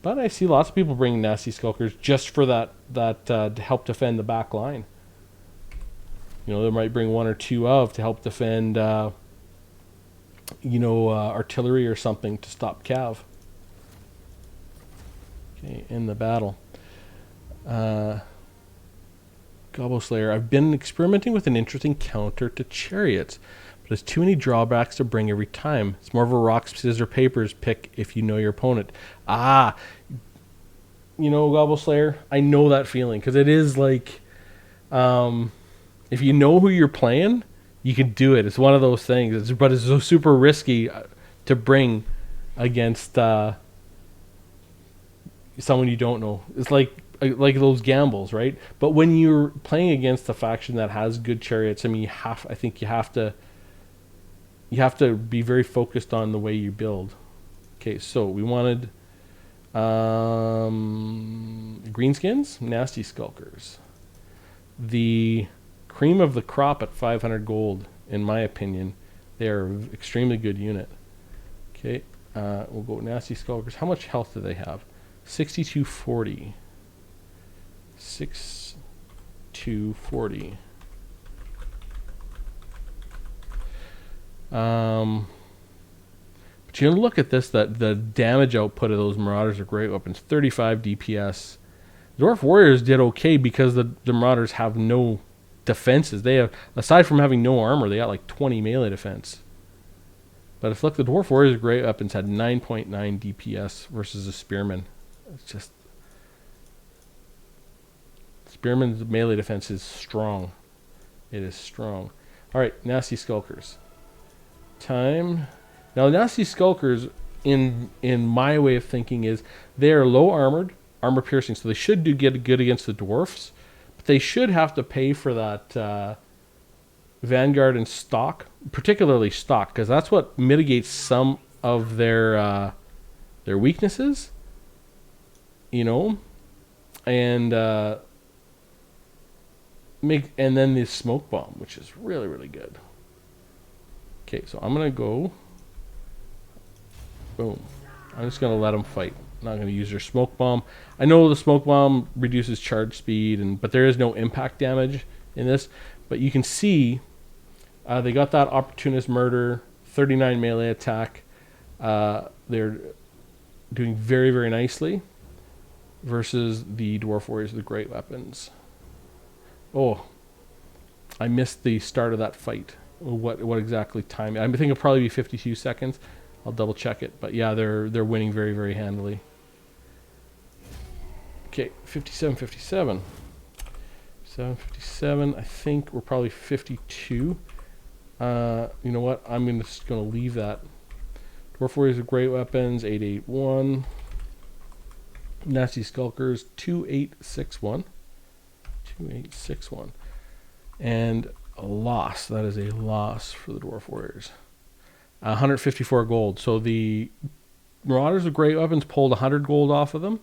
But I see lots of people bringing Nasty Skulkers just for that to help defend the back line. You know, they might bring 1 or 2 to help defend, artillery or something to stop cav. Okay, in the battle. Gobbo Slayer. I've been experimenting with an interesting counter to chariots, but there's too many drawbacks to bring every time. It's more of a rock, scissors, papers pick if you know your opponent. Gobbo Slayer, I know that feeling because it is like, if you know who you're playing, you can do it. It's one of those things. But it's so super risky to bring against someone you don't know. It's like those gambles, right? But when you're playing against a faction that has good chariots, I mean, I think you have to be very focused on the way you build. Okay, so we wanted greenskins, Nasty Skulkers. The cream of the crop at 500 gold, in my opinion. They are an extremely good unit. Okay, we'll go Nasty Skulkers. How much health do they have? 6240. 6240. But you look at this, that the damage output of those Marauders are great weapons. 35 DPS. Dwarf Warriors did okay because the Marauders have no defenses. They have, aside from having no armor, they got like 20 melee defense. But if look, the Dwarf Warriors of Great Weapons had 9.9 DPS versus the Spearman. It's just, Spearman's melee defense is strong. It is strong. All right, Nasty Skulkers. Time. Now, Nasty Skulkers in my way of thinking, is they are low armored, armor piercing, so they should do get good against the dwarfs, but they should have to pay for that Vanguard and stock, particularly stock, because that's what mitigates some of their weaknesses, you know, and and then the smoke bomb, which is really, really good. Okay, so I'm gonna go. Boom. I'm just gonna let them fight. I'm not gonna use their smoke bomb. I know the smoke bomb reduces charge speed, but there is no impact damage in this. But you can see they got that opportunist murder, 39 melee attack. They're doing very, very nicely versus the Dwarf Warriors with great weapons. Oh, I missed the start of that fight. What exactly time? I think it'll probably be 52 seconds. I'll double check it. But yeah, they're winning very, very handily. Okay, 57. 757. I think we're probably 52. You know what? I'm just going to leave that. Dwarf Warriors with great weapons, 881. Nasty Skulkers, 2861. 2861. And a loss. That is a loss for the Dwarf Warriors. 154 gold. So the Marauders with great weapons pulled 100 gold off of them.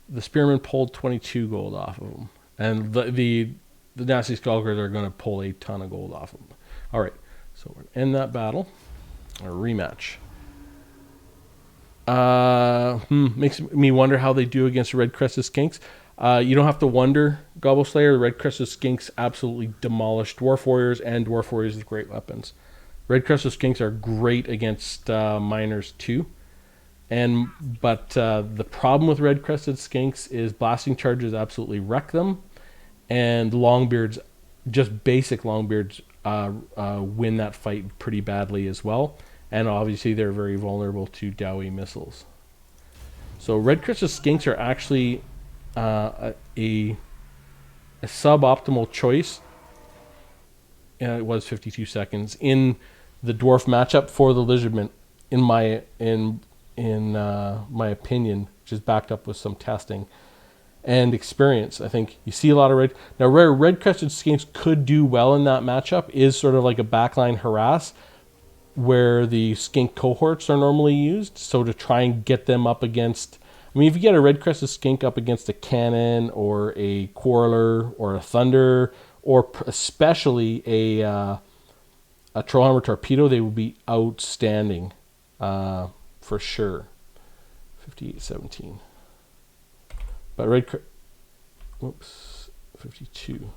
The Spearmen pulled 22 gold off of them. And the Nasty Skulkers are going to pull a ton of gold off of them. All right. So we're going to end that battle. A rematch. Makes me wonder how they do against the Red Crested Skinks. You don't have to wonder, Gobble Slayer. The Red Crested Skinks absolutely demolished Dwarf Warriors and Dwarf Warriors with great weapons. Red Crested Skinks are great against miners too. But the problem with Red Crested Skinks is blasting charges absolutely wreck them, and Longbeards, just basic Longbeards, win that fight pretty badly as well. And obviously they're very vulnerable to Dowie missiles. So Red Crested Skinks are actually a suboptimal choice. It was 52 seconds in the dwarf matchup for the Lizardmen, in my opinion, which is backed up with some testing and experience. I think you see a lot of Red Crested Skinks could do well in that matchup. Is sort of like a backline harass, where the skink cohorts are normally used. So to try and get them up against, I mean, if you get a Red Crested Skink up against a cannon or a Quarreler or a Thunder, or especially a Trollhammer Torpedo, they would be outstanding for sure. 58-17. But 52.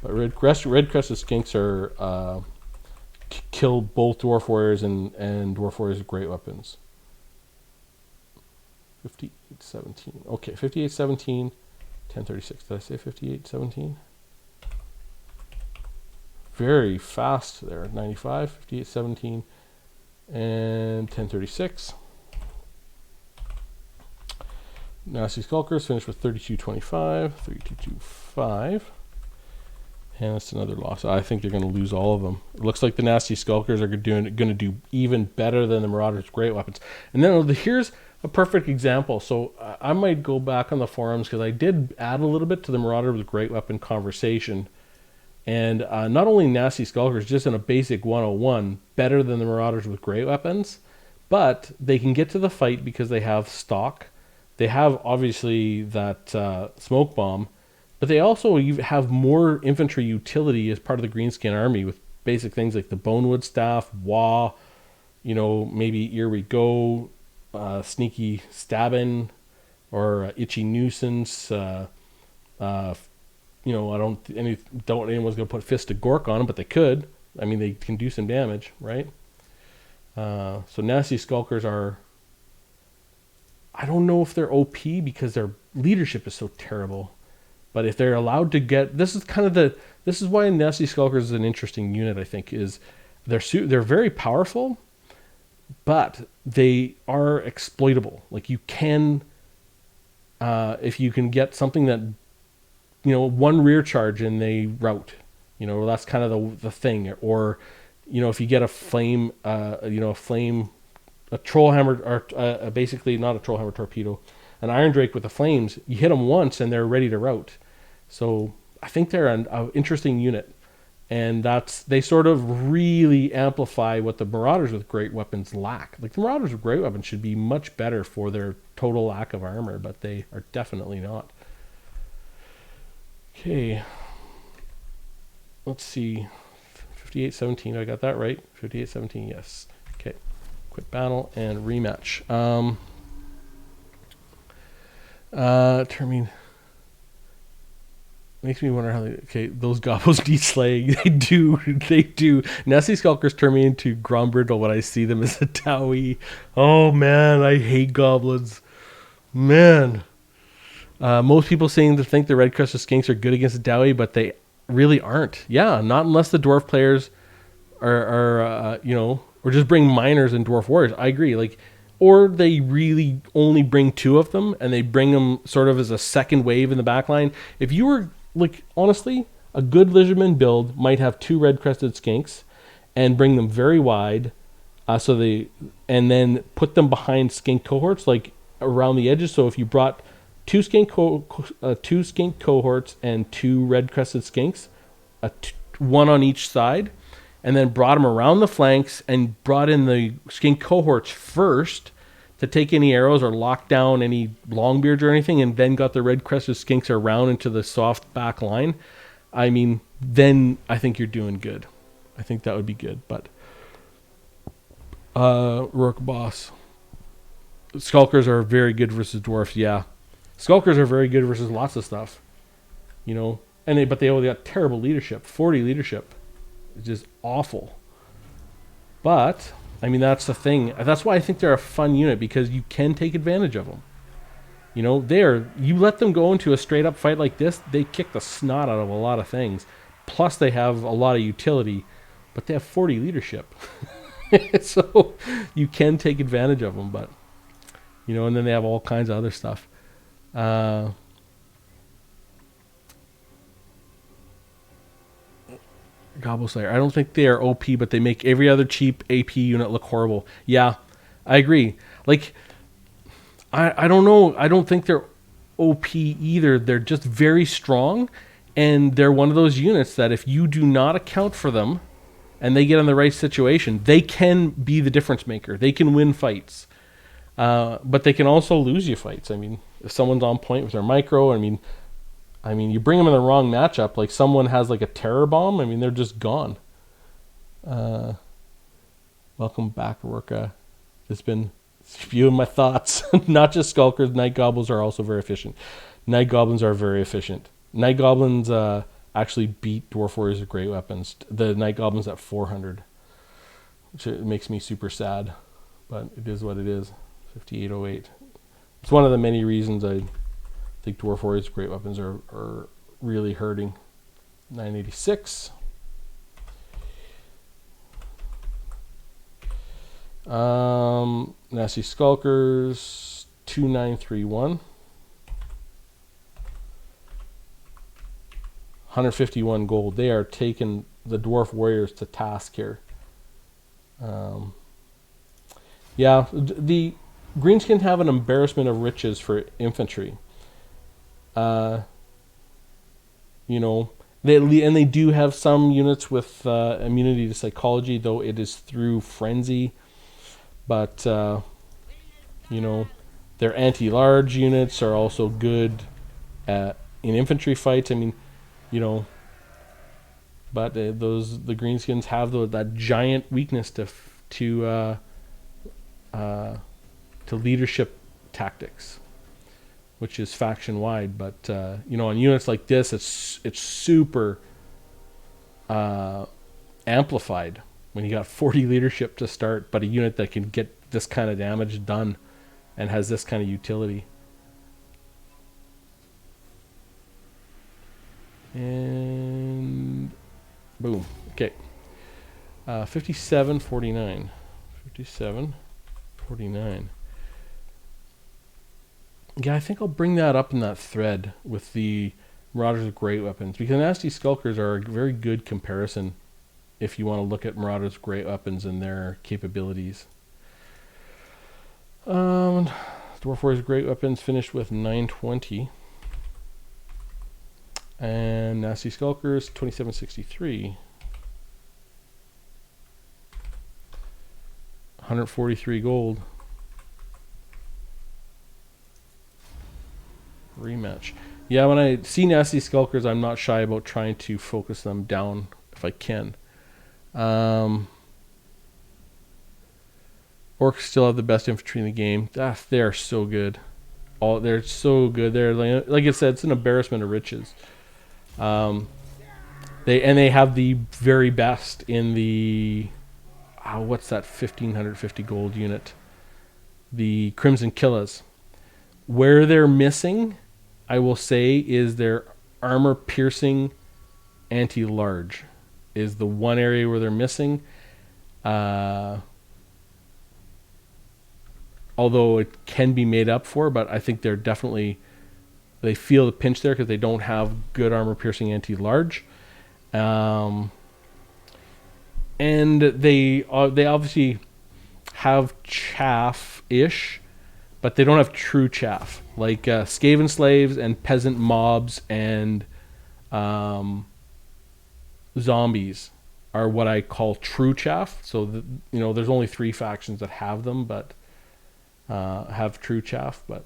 But Red Crested Skinks are kill both Dwarf Warriors and Dwarf Warriors with great weapons. 58-17. Okay, 58-17. 10:36. Did I say 58-17? Very fast there. 95, 58-17, and 10:36. Nasty Skulkers finished with 32-25, 32-25. And that's another loss. I think they're going to lose all of them. It looks like the Nasty Skulkers are going to do even better than the Marauders with great weapons. And then here's a perfect example. So I might go back on the forums, because I did add a little bit to the Marauder with great weapon conversation. And not only Nasty Skulkers, just in a basic 101, better than the Marauders with great weapons, but they can get to the fight because they have stock. They have obviously that smoke bomb, but they also have more infantry utility as part of the Greenskin army, with basic things like the Bonewood Staff, Wah, maybe Here We Go, Sneaky Stabbin', or Itchy Nuisance. I don't anyone's going to put Fist of Gork on them, but they could. I mean, they can do some damage, right? So Nasty Skulkers are, I don't know if they're OP because their leadership is so terrible. But if they're allowed to get, this is why Nasty Skulkers is an interesting unit, I think, is they're very powerful, but they are exploitable. Like, you can, if you can get something that, one rear charge and they rout, that's kind of the thing. Or, if you get a flame, a troll hammer, or basically not a troll hammer torpedo, an iron drake with the flames. You hit them once and they're ready to rout. So I think they're an interesting unit, and they sort of really amplify what the Marauders with great weapons lack. Like the Marauders with great weapons should be much better for their total lack of armor, but they are definitely not. Okay, let's see. 58-17, I got that right. 58-17, yes. Okay, quit battle and rematch. Termine. Makes me wonder how those gobbles need slaying. They do. Nasty Skulkers turn me into Grombrindle when I see them as a Dowie. Oh man, I hate goblins. Man. Most people seem to think the Red Crested Skinks are good against the Dowie, but they really aren't. Yeah, not unless the Dwarf players are or just bring miners and Dwarf Warriors. I agree. Or they really only bring 2 of them, and they bring them sort of as a second wave in the back line. If you were, honestly, a good Lizardman build might have 2 Red-Crested Skinks and bring them very wide, and then put them behind Skink cohorts, around the edges. So if you brought 2 Skink cohorts and 2 Red-Crested Skinks, one on each side, and then brought them around the flanks and brought in the Skink cohorts first to take any arrows or lock down any Longbeards or anything, and then got the Red-Crested Skinks around into the soft back line, I mean, then I think you're doing good. I think that would be good. But Rourke Boss. Skulkers are very good versus Dwarfs, yeah. Skulkers are very good versus lots of stuff. But they only got terrible leadership. 40 leadership. It's just awful. But I mean, that's the thing. That's why I think they're a fun unit, because you can take advantage of them. You let them go into a straight up fight like this, they kick the snot out of a lot of things. Plus they have a lot of utility, but they have 40 leadership. So you can take advantage of them, but and then they have all kinds of other stuff. Gobble Slayer. I don't think they are OP, but they make every other cheap AP unit look horrible. Yeah, I agree. I don't know. I don't think they're OP either. They're just very strong, and they're one of those units that if you do not account for them and they get in the right situation, they can be the difference maker. They can win fights. But they can also lose you fights. I mean, if someone's on point with their micro, I mean, you bring them in the wrong matchup, like someone has a terror bomb, I mean, they're just gone. Welcome back, Rorka. It's been spewing my thoughts. Not just Skulkers, Night Goblins are also very efficient. Night Goblins are very efficient. Night Goblins actually beat Dwarf Warriors with great weapons. The Night Goblins at 400, which makes me super sad, but it is what it is. 5808. It's one of the many reasons I think Dwarf Warriors great weapons are really hurting. 986. Nasty Skulkers 2931. 151 gold. They are taking the Dwarf Warriors to task here. Yeah, the Greenskin have an embarrassment of riches for infantry. They do have some units with immunity to psychology, though it is through frenzy. But their anti-large units are also good in infantry fights. I mean, but the Greenskins have that giant weakness to leadership tactics, which is faction wide. But on units like this, it's super amplified when you got 40 leadership to start, but a unit that can get this kind of damage done and has this kind of utility. And boom. Okay. 5749. 5749. Yeah, I think I'll bring that up in that thread with the Marauders with great weapons, because Nasty Skulkers are a very good comparison if you want to look at Marauders with great weapons and their capabilities. Um, Dwarf Warriors Great Weapons finished with 920. And Nasty Skulkers 2763. 143 gold. Rematch. Yeah, when I see Nasty Skulkers, I'm not shy about trying to focus them down if I can. Orcs still have the best infantry in the game. They're so good. They're so good. They're like I said, it's an embarrassment of riches. They have the very best in the what's that 1550 gold unit? The Crimson Killas. Where they're missing, I will say, is their armor piercing anti-large is the one area where they're missing. Although it can be made up for, but I think they feel the pinch there because they don't have good armor piercing anti-large. And they obviously have chaff-ish, but they don't have true chaff. Like Skaven slaves and peasant mobs and zombies are what I call true chaff. So there's only 3 factions that have them, but have true chaff. But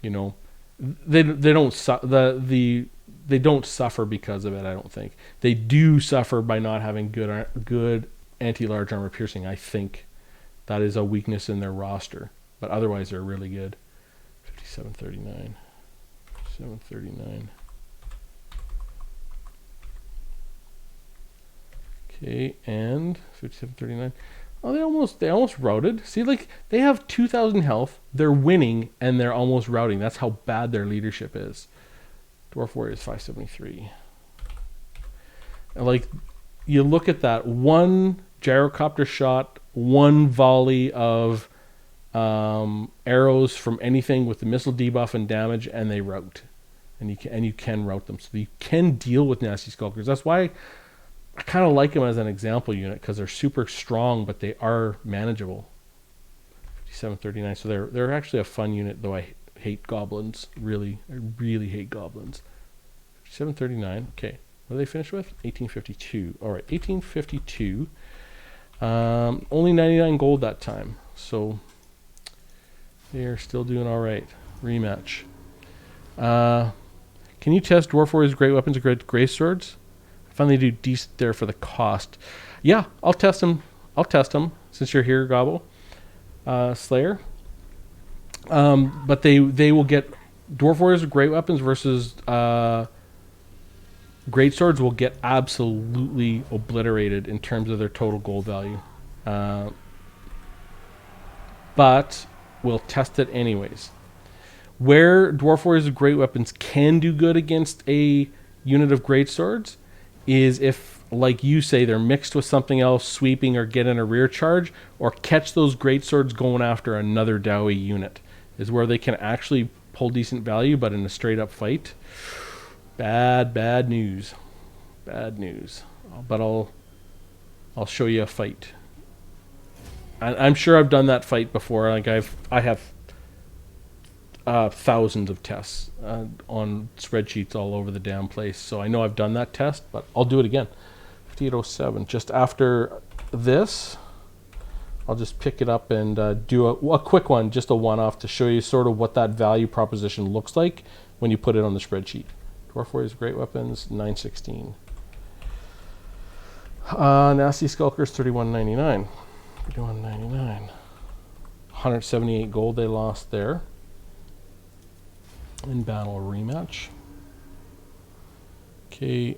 they don't they don't suffer because of it. I don't think they do suffer by not having good anti-large armor piercing. I think that is a weakness in their roster, but otherwise they're really good. 5739. 739. Okay, and 5739. Oh, they almost routed. See, like they have 2,000 health. They're winning and they're almost routing. That's how bad their leadership is. Dwarf Warriors 573. And like you look at that, one gyrocopter shot, one volley of arrows from anything with the missile debuff and damage, and they rout. And you can rout them. So you can deal with Nasty Skulkers. That's why I kind of like them as an example unit, because they're super strong, but they are manageable. 5739. So they're actually a fun unit, though I hate goblins. I really hate goblins. 5739. Okay. What did they finish with? 1852. All right. 1852. Only 99 gold that time. So they're still doing all right. Rematch. Can you test Dwarf Warriors Great Weapons or Great Grey Swords? I finally do decent there for the cost. Yeah, I'll test them. Since you're here, Gobble. Slayer. But they will get Dwarf Warriors Great Weapons versus Great Swords will get absolutely obliterated in terms of their total gold value. But we'll test it anyways. Where Dwarf Warriors Great Weapons can do good against a unit of Great Swords is if, like you say, they're mixed with something else, sweeping or getting a rear charge, or catch those Great Swords going after another Dowie unit, is where they can actually pull decent value, but in a straight up fight, bad news. But I'll show you a fight. I'm sure I've done that fight before. Like I have thousands of tests on spreadsheets all over the damn place, so I know I've done that test, but I'll do it again. 5807. Just after this, I'll just pick it up and do a quick one, just a one-off, to show you sort of what that value proposition looks like when you put it on the spreadsheet. Dwarf Warriors Great Weapons 916. Nasty Skulkers 3199. 3199. 178 gold they lost there. In battle rematch. Okay,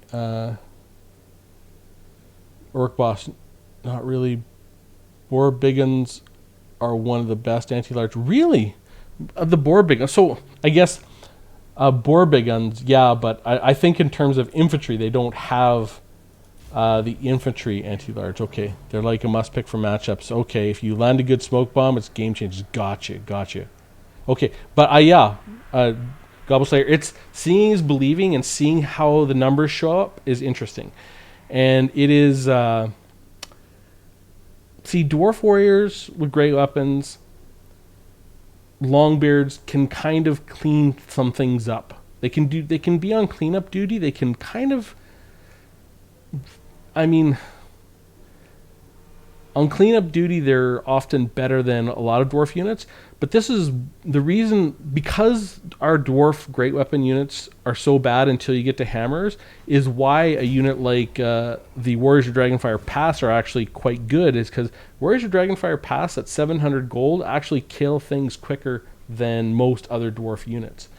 Orc Boss, not really. Boar Biggins are one of the best anti-large. Really? The Boar Biggins. So I guess Boar Biggins, yeah, but I think in terms of infantry, they don't have the infantry anti-large. Okay, they're like a must-pick for matchups. Okay, if you land a good smoke bomb, it's game changers. Gotcha. Okay, but Gobble Slayer, it's seeing is believing, and seeing how the numbers show up is interesting. And it is, see, Dwarf Warriors with great weapons, Longbeards can kind of clean some things up. They can be on cleanup duty. They can kind of, I mean, on cleanup duty, they're often better than a lot of dwarf units. But this is the reason, because our dwarf great weapon units are so bad until you get to hammers, is why a unit like the Warriors of Dragonfire Pass are actually quite good, is because Warriors of Dragonfire Pass at 700 gold actually kill things quicker than most other dwarf units.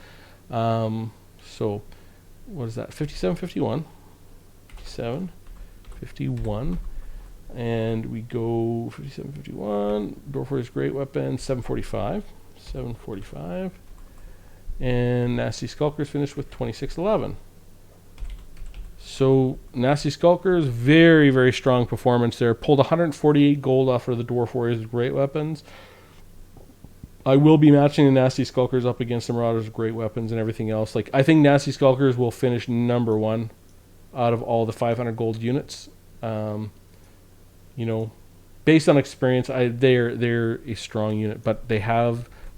So, what is that? 5751. 5751. And we go 5751, Dwarf Warrior's Great Weapon, 745. 745. And Nasty Skulkers finished with 2611. So, Nasty Skulkers, very, very strong performance there. Pulled 148 gold off of the Dwarf Warrior's Great Weapons. I will be matching the Nasty Skulkers up against the Marauders' Great Weapons and everything else. Like, I think Nasty Skulkers will finish number one out of all the 500 gold units. You know, based on experience, they're a strong unit, but they're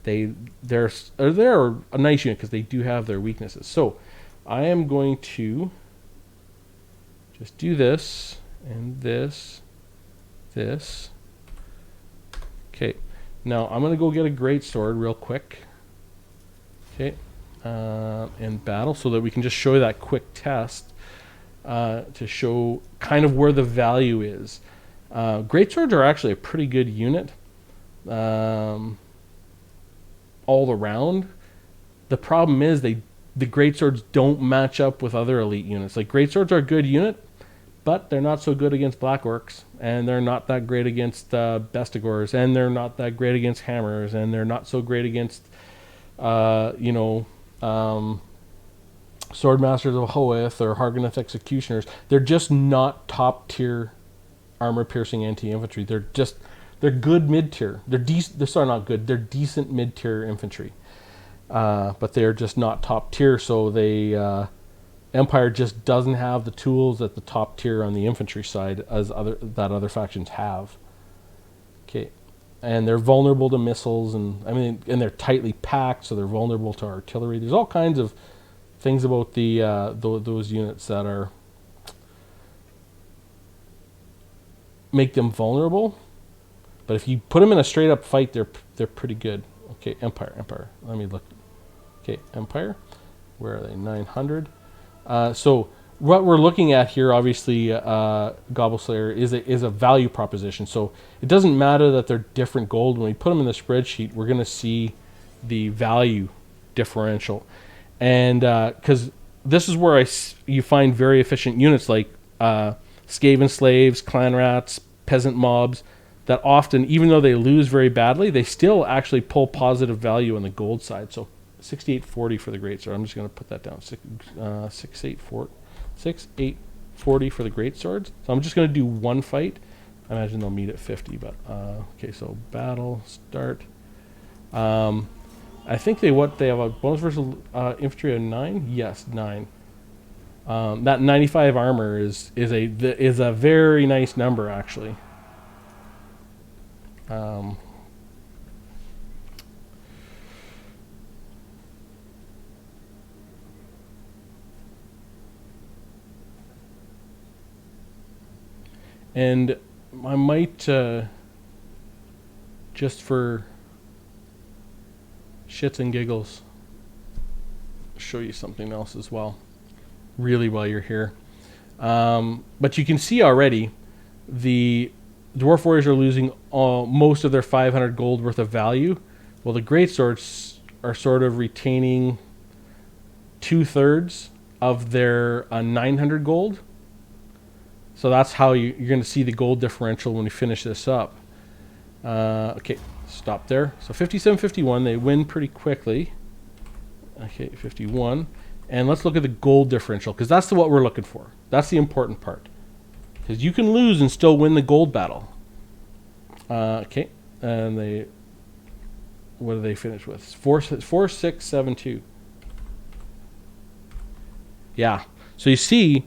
a nice unit because they do have their weaknesses. So I am going to just do this and this. Okay, now I'm gonna go get a great sword real quick. Okay, in battle, so that we can just show you that quick test to show kind of where the value is. Greatswords are actually a pretty good unit all around. The problem is the greatswords don't match up with other elite units. Like, greatswords are a good unit, but they're not so good against black orcs, and they're not that great against bestigors, and they're not that great against hammers, and they're not so great against Swordmasters of Hoeth or Hargoneth Executioners. They're just not top tier armor-piercing anti-infantry. They're good mid-tier. They're not good. They're decent mid-tier infantry, but they're just not top tier. So Empire just doesn't have the tools at the top tier on the infantry side as other factions have. Okay, and they're vulnerable to missiles, and they're tightly packed, so they're vulnerable to artillery. There's all kinds of things about those units that are make them vulnerable, but if you put them in a straight up fight, they're pretty good. Okay, Empire. Let me look. Okay, Empire. Where are they? 900. So what we're looking at here, obviously, Gobbleslayer is a value proposition. So it doesn't matter that they're different gold. When we put them in the spreadsheet, we're going to see the value differential, and because this is where you find very efficient units like Skaven slaves, clan rats, peasant mobs, that often, even though they lose very badly, they still actually pull positive value on the gold side. So 6840 for the greatsword. I'm just going to put that down. 6840 for the greatswords. So I'm just going to do one fight. I imagine they'll meet at 50, but okay. So battle start. I think they have a bonus versus infantry of 9. Yes, 9. That 95 armor is a very nice number, actually. And I might just for shits and giggles show you something else as well. Really, while you're here, but you can see already the Dwarf Warriors are losing most of their 500 gold worth of value. Well, the greatswords are sort of retaining 2/3 of their 900 gold. So that's how you're going to see the gold differential when we finish this up. Okay, stop there. So 57-51, they win pretty quickly. Okay, 51. And let's look at the gold differential, because that's what we're looking for. That's the important part. Because you can lose and still win the gold battle. Okay, and what do they finish with? 4-6-7-2. Yeah, so you see,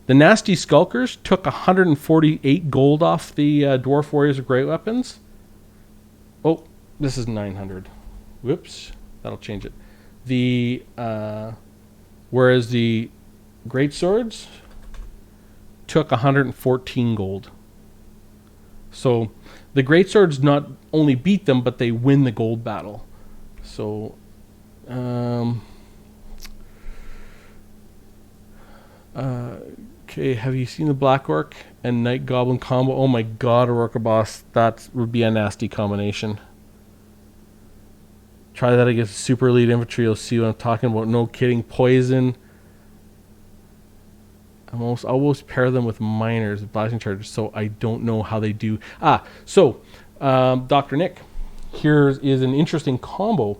the Nasty Skulkers took 148 gold off the Dwarf Warriors of Great Weapons. Oh, this is 900. Whoops, that'll change it. The whereas the great swords took 114 gold. So the great swords not only beat them, but they win the gold battle. So okay, have you seen the Black Orc and Night Goblin combo? Oh my god, Orca Boss, that would be a nasty combination. Try that against super elite infantry, you'll see what I'm talking about. No kidding, poison. I almost pair them with miners, blasting charges, so I don't know how they do. Dr. Nick, here is an interesting combo.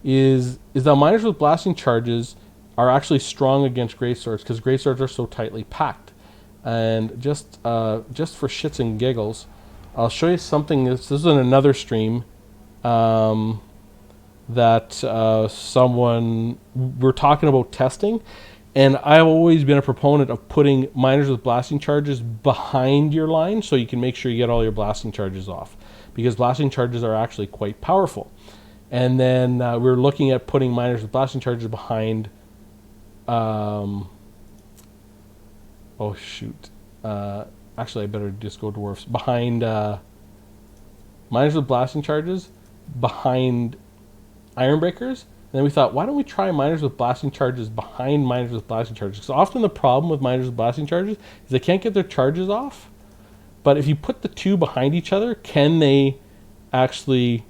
Is that miners with blasting charges are actually strong against greatswords because greatswords are so tightly packed. And just for shits and giggles, I'll show you something. This is in another stream that someone we're talking about testing, and I've always been a proponent of putting miners with blasting charges behind your line so you can make sure you get all your blasting charges off, because blasting charges are actually quite powerful. And then we're looking at putting miners with blasting charges behind. Oh shoot! Actually, I better just go dwarfs behind miners with blasting charges behind Ironbreakers. And then we thought, why don't we try miners with blasting charges behind miners with blasting charges? Because often the problem with miners with blasting charges is they can't get their charges off. But if you put the two behind each other, can they actually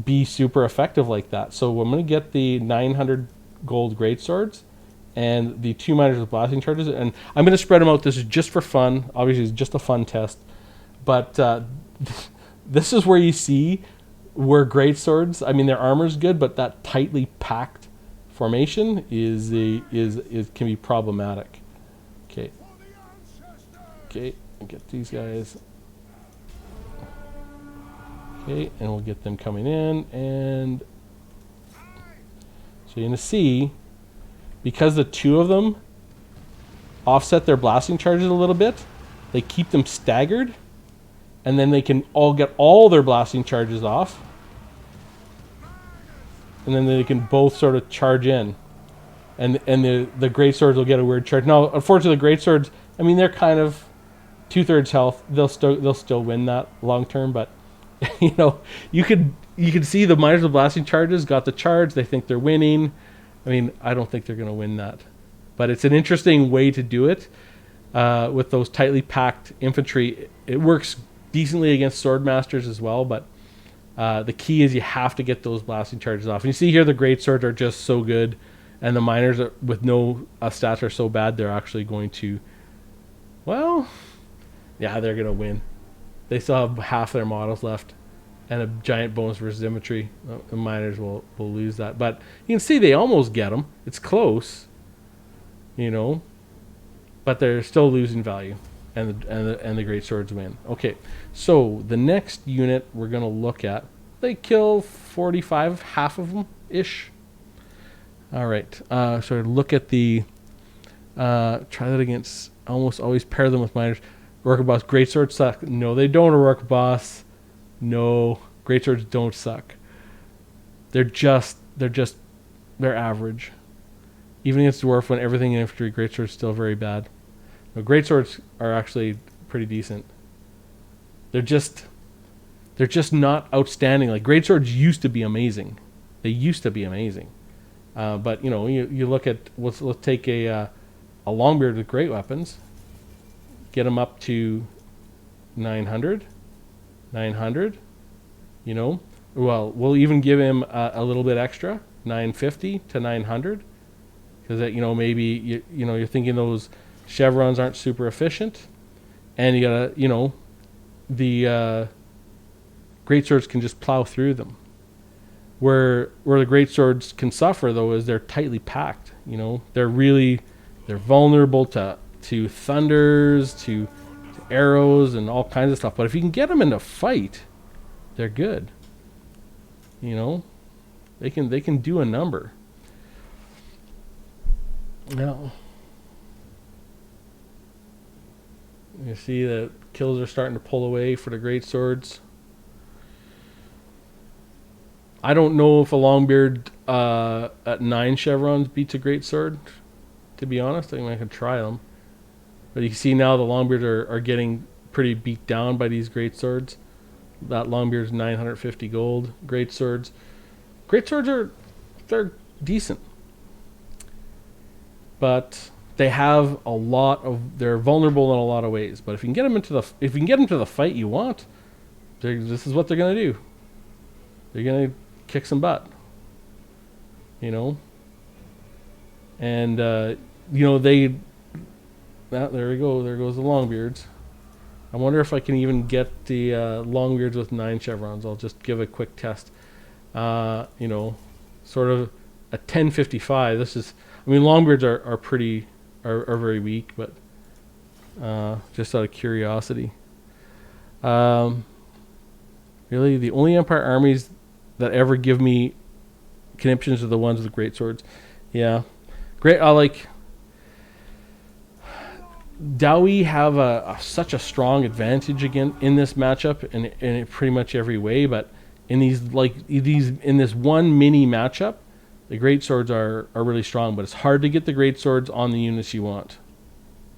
be super effective like that? So I'm going to get the 900 gold greatswords and the two miners with blasting charges, and I'm going to spread them out. This is just for fun. Obviously, it's just a fun test. But this is where you see where greatswords, I mean, their armor's good, but that tightly packed formation is can be problematic. Okay, I'll get these guys. Okay, and we'll get them coming in, and so you're gonna see, because the two of them offset their blasting charges a little bit, they keep them staggered, and then they can all get all their blasting charges off, and then they can both sort of charge in, and the great swords will get a weird charge. Now, unfortunately, the great swords, I mean, they're kind of 2/3 health. They'll still win that long term, but you know, you can see the miners with blasting charges got the charge. They think they're winning. I mean, I don't think they're going to win that, but it's an interesting way to do it with those tightly packed infantry. It works decently against sword masters as well, but the key is you have to get those blasting charges off. And you see here the great swords are just so good, and the miners with no stats are so bad they're actually going to, well, yeah, they're going to win. They still have half their models left and a giant bonus versus infantry. The miners will lose that. But you can see they almost get them. It's close, you know, but they're still losing value, and the great swords win. Okay, so the next unit we're going to look at, they kill 45, half of them ish. All right, so look at the try that against, almost always pair them with miners. Orca Boss, great swords suck. No, they don't, Orca Boss. No, great swords don't suck. They're average. Even against Dwarf, when everything in infantry, great swords still very bad. No, great swords are actually pretty decent. They're just not outstanding. Like, great swords used to be amazing. They used to be amazing. But you know, you look at let's take a longbeard with great weapons. Get them up to 900, you know. Well, we'll even give him a little bit extra, 950 to 900, because you know, maybe you're thinking those chevrons aren't super efficient, and you gotta, you know, the great swords can just plow through them. Where the great swords can suffer though is they're tightly packed. You know, they're vulnerable to thunders, to arrows, and all kinds of stuff. But if you can get them in a fight, they're good. You know, they can do a number. Now, you see the kills are starting to pull away for the great swords. I don't know if a Longbeard at 9 chevrons beats a greatsword. To be honest, I think I could try them. But you can see now the Longbeards are getting pretty beat down by these greatswords. That Longbeard's 950 gold. Greatswords they're decent, but they have a lot of they're vulnerable in a lot of ways. But if you can get them to the fight you want, this is what they're gonna do. They're gonna kick some butt, you know. And you know there we go. There goes the Longbeards. I wonder if I can even get the Longbeards with 9 chevrons. I'll just give a quick test. You know, sort of a 1055. This is, I mean, Longbeards are very weak, but just out of curiosity. Really, the only Empire armies that ever give me conniptions are the ones with great swords. Yeah, great. I like. Dowie have such a strong advantage again in this matchup, in pretty much every way. But in this one mini matchup, the great swords are really strong. But it's hard to get the great swords on the units you want.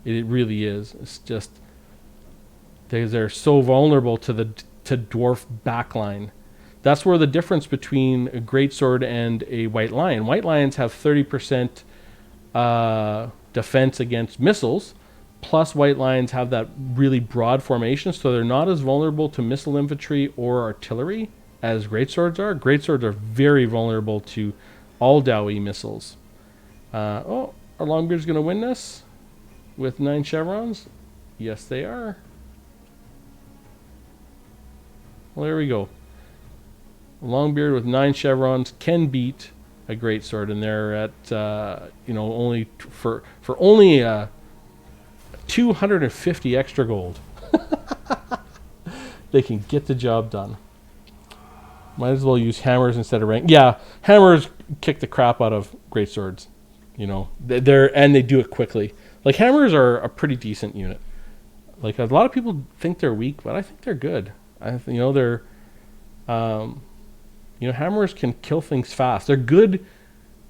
It really is. It's just they're so vulnerable to dwarf backline. That's where the difference between a greatsword and a white lion. White lions have 30% defense against missiles. Plus, white lions have that really broad formation, so they're not as vulnerable to missile infantry or artillery as greatswords are. Greatswords are very vulnerable to all Dowie missiles. Are Longbeards going to win this with 9 chevrons? Yes, they are. Well, there we go. Longbeard with 9 chevrons can beat a greatsword, and they're at only for only 250 extra gold. They can get the job done. Might as well use hammers instead of rank. Yeah, hammers kick the crap out of greatswords. You know, they do it quickly. Like, hammers are a pretty decent unit. Like, a lot of people think they're weak, but I think they're good. Hammers can kill things fast. They're good.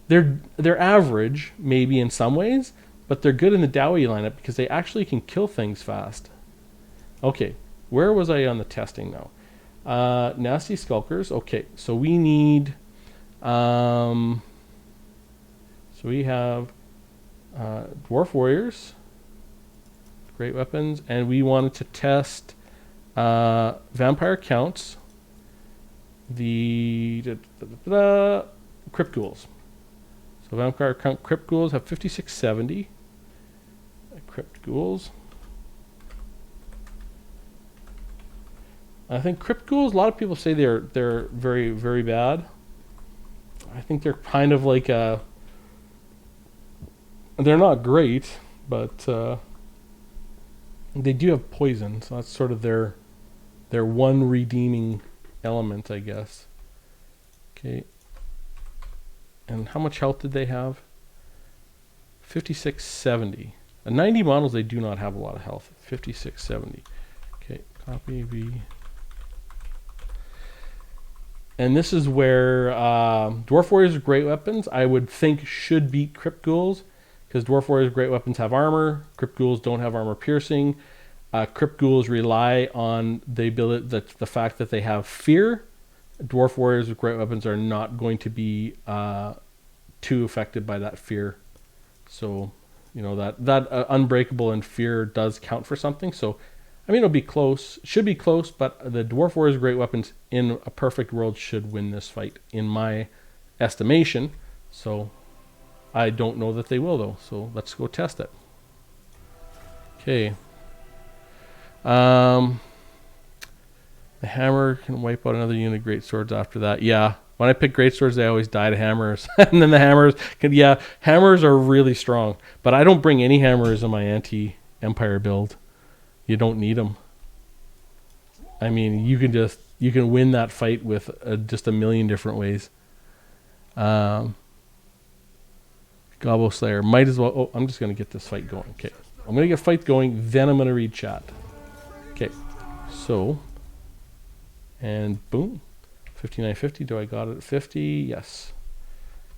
They're average maybe in some ways, but they're good in the Dowie lineup because they actually can kill things fast. Okay, where was I on the testing now? Nasty Skulkers. Okay, so we need... so we have Dwarf Warriors, great weapons, and we wanted to test Vampire Counts, the Crypt Ghouls. So Vampire Count Crypt Ghouls have 5670. Crypt Ghouls. I think Crypt Ghouls, a lot of people say they're very, very bad. I think they're kind of like they're not great, but they do have poison, so that's sort of their one redeeming element, I guess. Okay. And how much health did they have? 5670. At 90 models, they do not have a lot of health. 5670. Okay, copy V. And this is where Dwarf Warriors are great weapons. I would think should beat Crypt Ghouls, because Dwarf Warriors great weapons have armor. Crypt Ghouls don't have armor piercing. Crypt Ghouls rely on the ability, the fact that they have fear. Dwarf Warriors with great weapons are not going to be too affected by that fear. So, you know, that unbreakable and fear does count for something. So, I mean, it'll be close. Should be close, but the Dwarf Warriors great weapons in a perfect world should win this fight, in my estimation. So, I don't know that they will, though. So, let's go test it. Okay. The hammer can wipe out another unit of great swords after that. Yeah, when I pick great swords, they always die to hammers. And then the hammers hammers are really strong. But I don't bring any hammers in my anti-Empire build. You don't need them. I mean, you can win that fight with just a million different ways. Gobbo Slayer might as well. Oh, I'm just gonna get this fight going. Okay, I'm gonna get fight going. Then I'm gonna read chat. Okay, so. And boom, 5950. Do I got it at 50? Yes.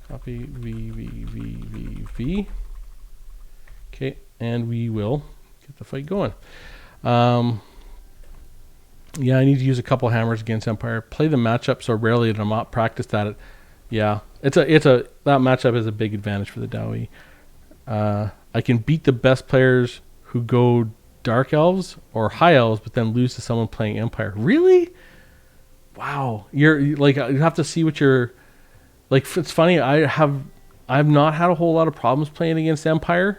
Copy V. Okay, and we will get the fight going. Yeah, I need to use a couple hammers against Empire. Play the matchup so rarely that I'm not practiced at it. Yeah, that matchup is a big advantage for the Dowie. I can beat the best players who go Dark Elves or High Elves, but then lose to someone playing Empire. Really? Wow. You have to see what you're like. It's funny. I've not had a whole lot of problems playing against Empire,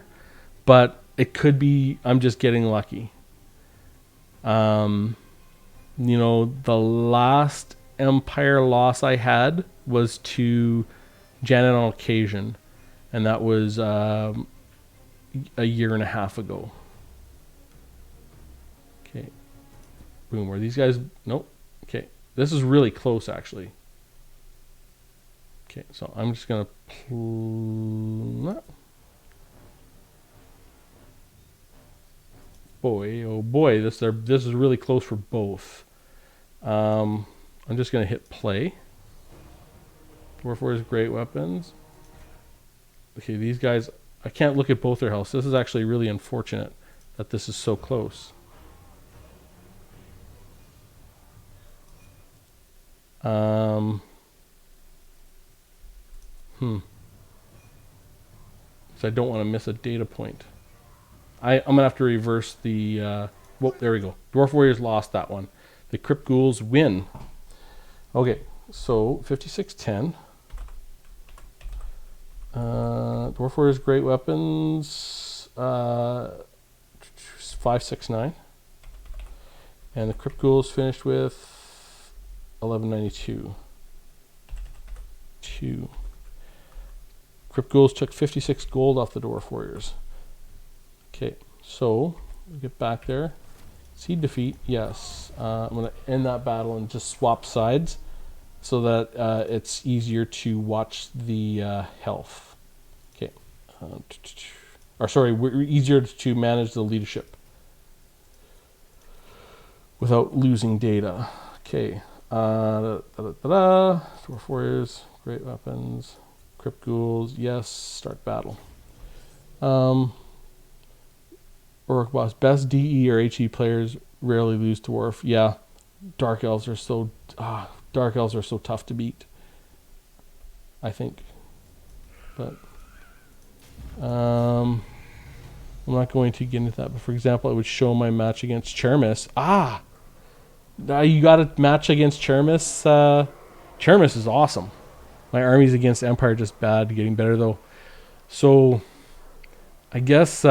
but it could be I'm just getting lucky. The last Empire loss I had was to Janet on Occasion, and that was a year and a half ago. Okay. Boom. Are these guys? Nope. Okay. This is really close, actually. Okay, so I'm just going to boy, oh boy, this is really close for both. I'm just going to hit play. Dwarf Warriors, great weapons. Okay, these guys, I can't look at both their health. This is actually really unfortunate that this is so close. So I don't want to miss a data point. I'm going to have to reverse the... well, there we go. Dwarf Warriors lost that one. The Crypt Ghouls win. Okay, so 5610. Dwarf Warriors, great weapons. 569. And the Crypt Ghouls finished with 1192. 2. Crypt Ghouls took 56 gold off the Dwarf Warriors. Okay, so we get back there. Seed defeat, yes. I'm going to end that battle and just swap sides so that it's easier to watch the health. Okay. Easier to manage the leadership without losing data. Okay. Dwarf Warriors, great weapons. Crypt Ghouls, yes. Start battle. Orc Boss, best DE or HE players rarely lose to Dwarf. Yeah, Dark Elves are so tough to beat, I think. But I'm not going to get into that. But for example, I would show my match against Chermis. You got a match against Chermis. Chermis is awesome. My armies against Empire just bad, getting better though. So I guess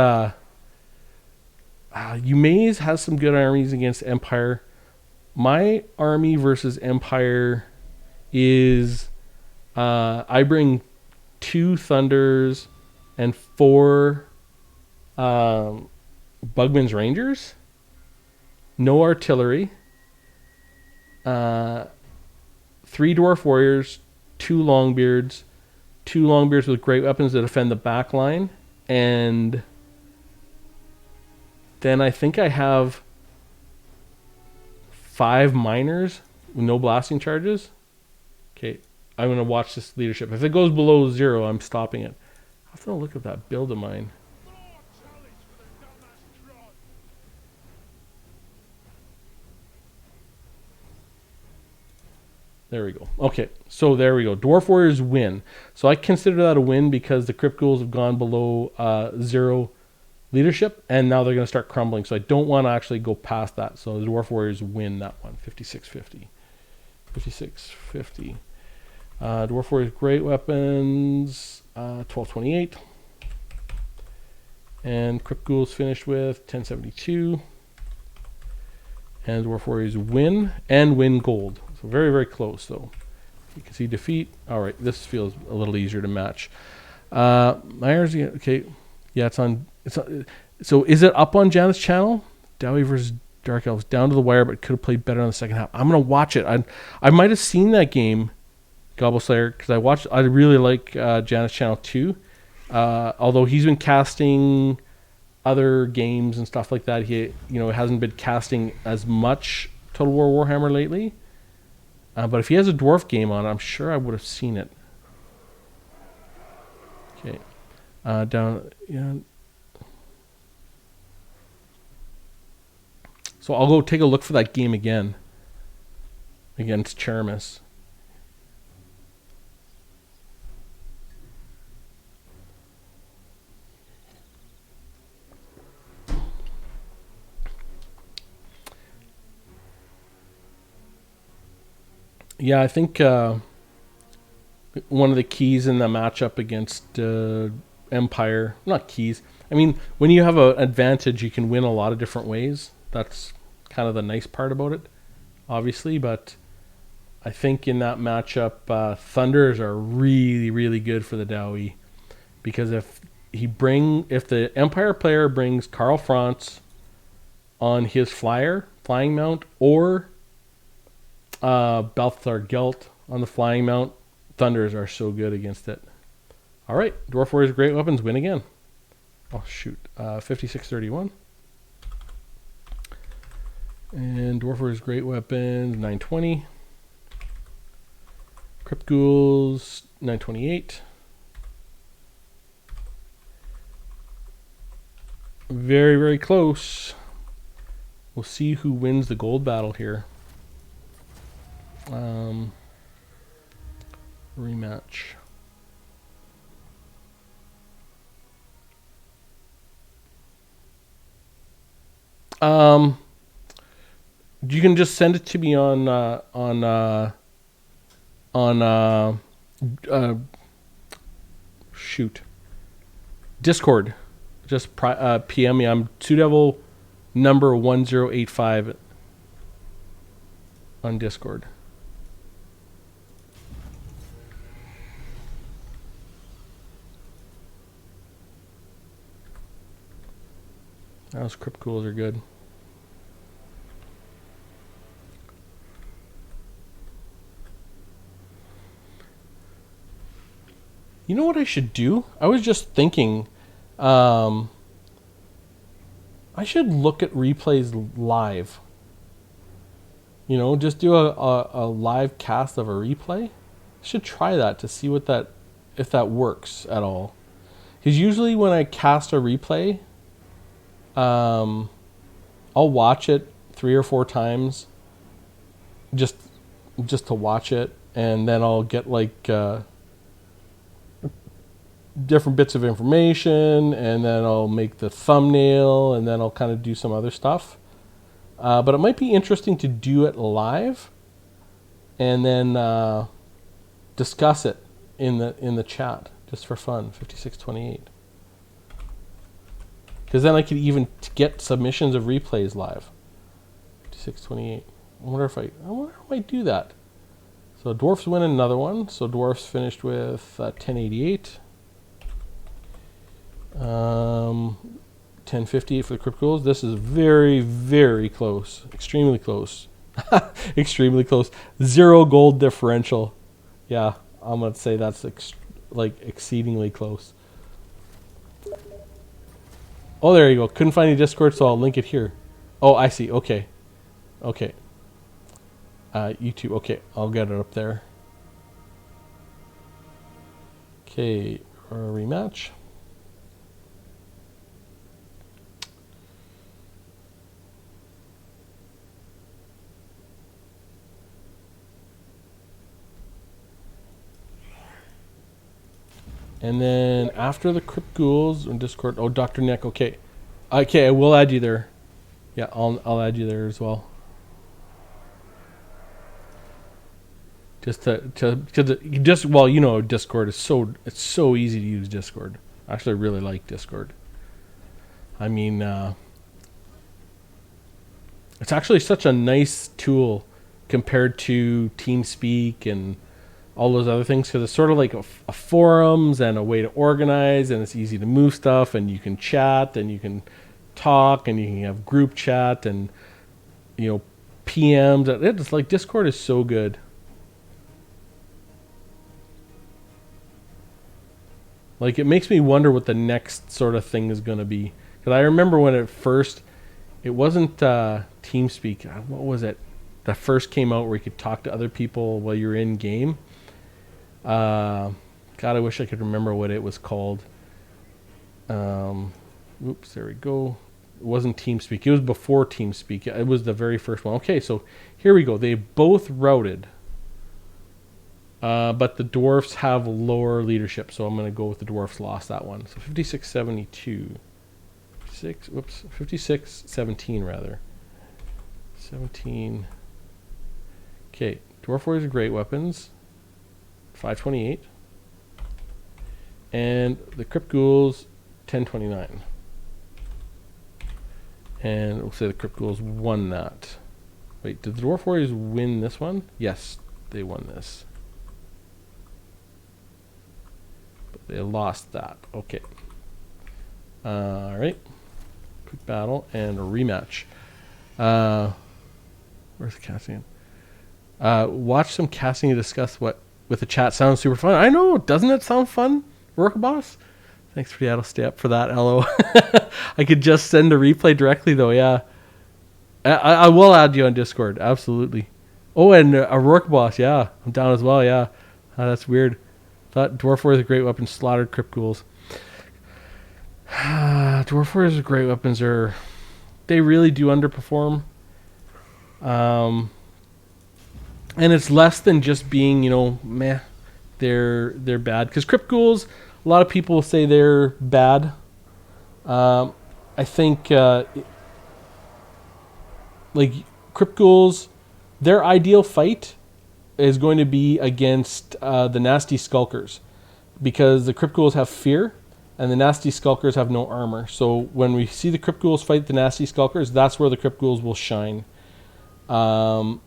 Umaze has some good armies against Empire. My army versus Empire is I bring 2 Thunders and 4 Bugman's Rangers. No artillery. 3 Dwarf Warriors, 2 Longbeards, 2 Longbeards with great weapons to defend the back line, and then I think I have 5 miners with no blasting charges. Okay, I'm going to watch this leadership. If it goes below 0, I'm stopping it. I have to look at that build of mine. There we go. Okay, so there we go. Dwarf Warriors win. So I consider that a win because the Crypt Ghouls have gone below 0 leadership, and now they're going to start crumbling. So I don't want to actually go past that. So the Dwarf Warriors win that one, 5650. 5650. Dwarf Warriors, great weapons, 1228. And Crypt Ghouls finished with 1072. And Dwarf Warriors win and win gold. So very, very close though. You can see defeat. All right, this feels a little easier to match. Myers, okay, yeah, it's on. So is it up on Janet's channel? Dowie versus Dark Elves, down to the wire, but could have played better on the second half. I'm gonna watch it. I might have seen that game, Gobble Slayer, because I really like Janet's channel too. Although he's been casting other games and stuff like that, he hasn't been casting as much Total War Warhammer lately. But if he has a dwarf game on, I'm sure I would have seen it. Okay. Down. Yeah. So I'll go take a look for that game again against Charamis. Yeah, I think one of the keys in the matchup against Empire, not keys. I mean, when you have an advantage, you can win a lot of different ways. That's kind of the nice part about it, obviously. But I think in that matchup, Thunders are really, really good for the Dowie, because if the Empire player brings Karl Franz on his flying mount, or Balthazar Gelt on the flying mount, Thunders are so good against it. All right, Dwarf Warriors Great Weapons win again. Oh shoot, 56-31. And Dwarf Warriors Great Weapons 920. Crypt Ghouls 928. Very, very close. We'll see who wins the gold battle here. Rematch. You can just send it to me on shoot, Discord. Just PM me. I'm Sudevil number 1085 on Discord. Those Crypt Ghouls are good. You know what I should do? I was just thinking, I should look at replays live. You know, just do a live cast of a replay. I should try that to see if that works at all. Because usually when I cast a replay, I'll watch it 3 or 4 times, just to watch it, and then I'll get like different bits of information, and then I'll make the thumbnail, and then I'll kind of do some other stuff. But it might be interesting to do it live, and then discuss it in the chat just for fun. 5628. Because then I could even get submissions of replays live. 5628. I wonder if I might do that. So Dwarfs win another one. So Dwarfs finished with 1088. 1058 for the Crypt Ghouls. This is very, very close. Extremely close. Extremely close. 0 gold differential. Yeah, I'm going to say that's exceedingly close. Oh, there you go. Couldn't find any Discord, so I'll link it here. Oh, I see. Okay. Okay. YouTube. Okay, I'll get it up there. Okay, rematch. And then after the Crypt Ghouls on Discord, oh, Dr. Nick, okay. Okay, I will add you there. Yeah, I'll add you there as well. Well, you know, Discord is it's so easy to use Discord. I actually really like Discord. I mean, it's actually such a nice tool compared to TeamSpeak and all those other things, because it's sort of like a forums and a way to organize, and it's easy to move stuff, and you can chat, and you can talk, and you can have group chat, and you know, PMs. It's like Discord is so good. Like, it makes me wonder what the next sort of thing is going to be, because I remember when it wasn't TeamSpeak. What was it? that first came out where you could talk to other people while you're in game. God, I wish I could remember what it was called. Oops, there we go. It wasn't TeamSpeak. It was before TeamSpeak. It was the very first one. Okay, so here we go. They both routed. But the Dwarfs have lower leadership, so I'm going to go with the Dwarfs lost that one. So 56-72. 56-17 rather. 17. Okay, Dwarf Warriors are great weapons. 528. And the Crypt Ghouls, 1029. And we'll say the Crypt Ghouls won that. Wait, did the Dwarf Warriors win this one? Yes, they won this. But they lost that. Okay. Alright. Quick battle and a rematch. Where's the casting? Watch some casting and discuss what with the chat. Sounds super fun. I know, doesn't it sound fun? Work boss? Thanks for the I'll stay up for that, LO. I could just send a replay directly though, yeah. I will add you on Discord, absolutely. Oh, and a Rourke boss, yeah. I'm down as well, yeah. That's weird. Thought Dwarf Warriors are great weapons, slaughtered Crypt Ghouls. Dwarf Warriors are great weapons they really do underperform. And it's less than just being, meh, they're bad. Because Crypt Ghouls, a lot of people say they're bad. I think, like, Crypt Ghouls, their ideal fight is going to be against the Nasty Skulkers. Because the Crypt Ghouls have fear, and the Nasty Skulkers have no armor. So when we see the Crypt Ghouls fight the Nasty Skulkers, that's where the Crypt Ghouls will shine. And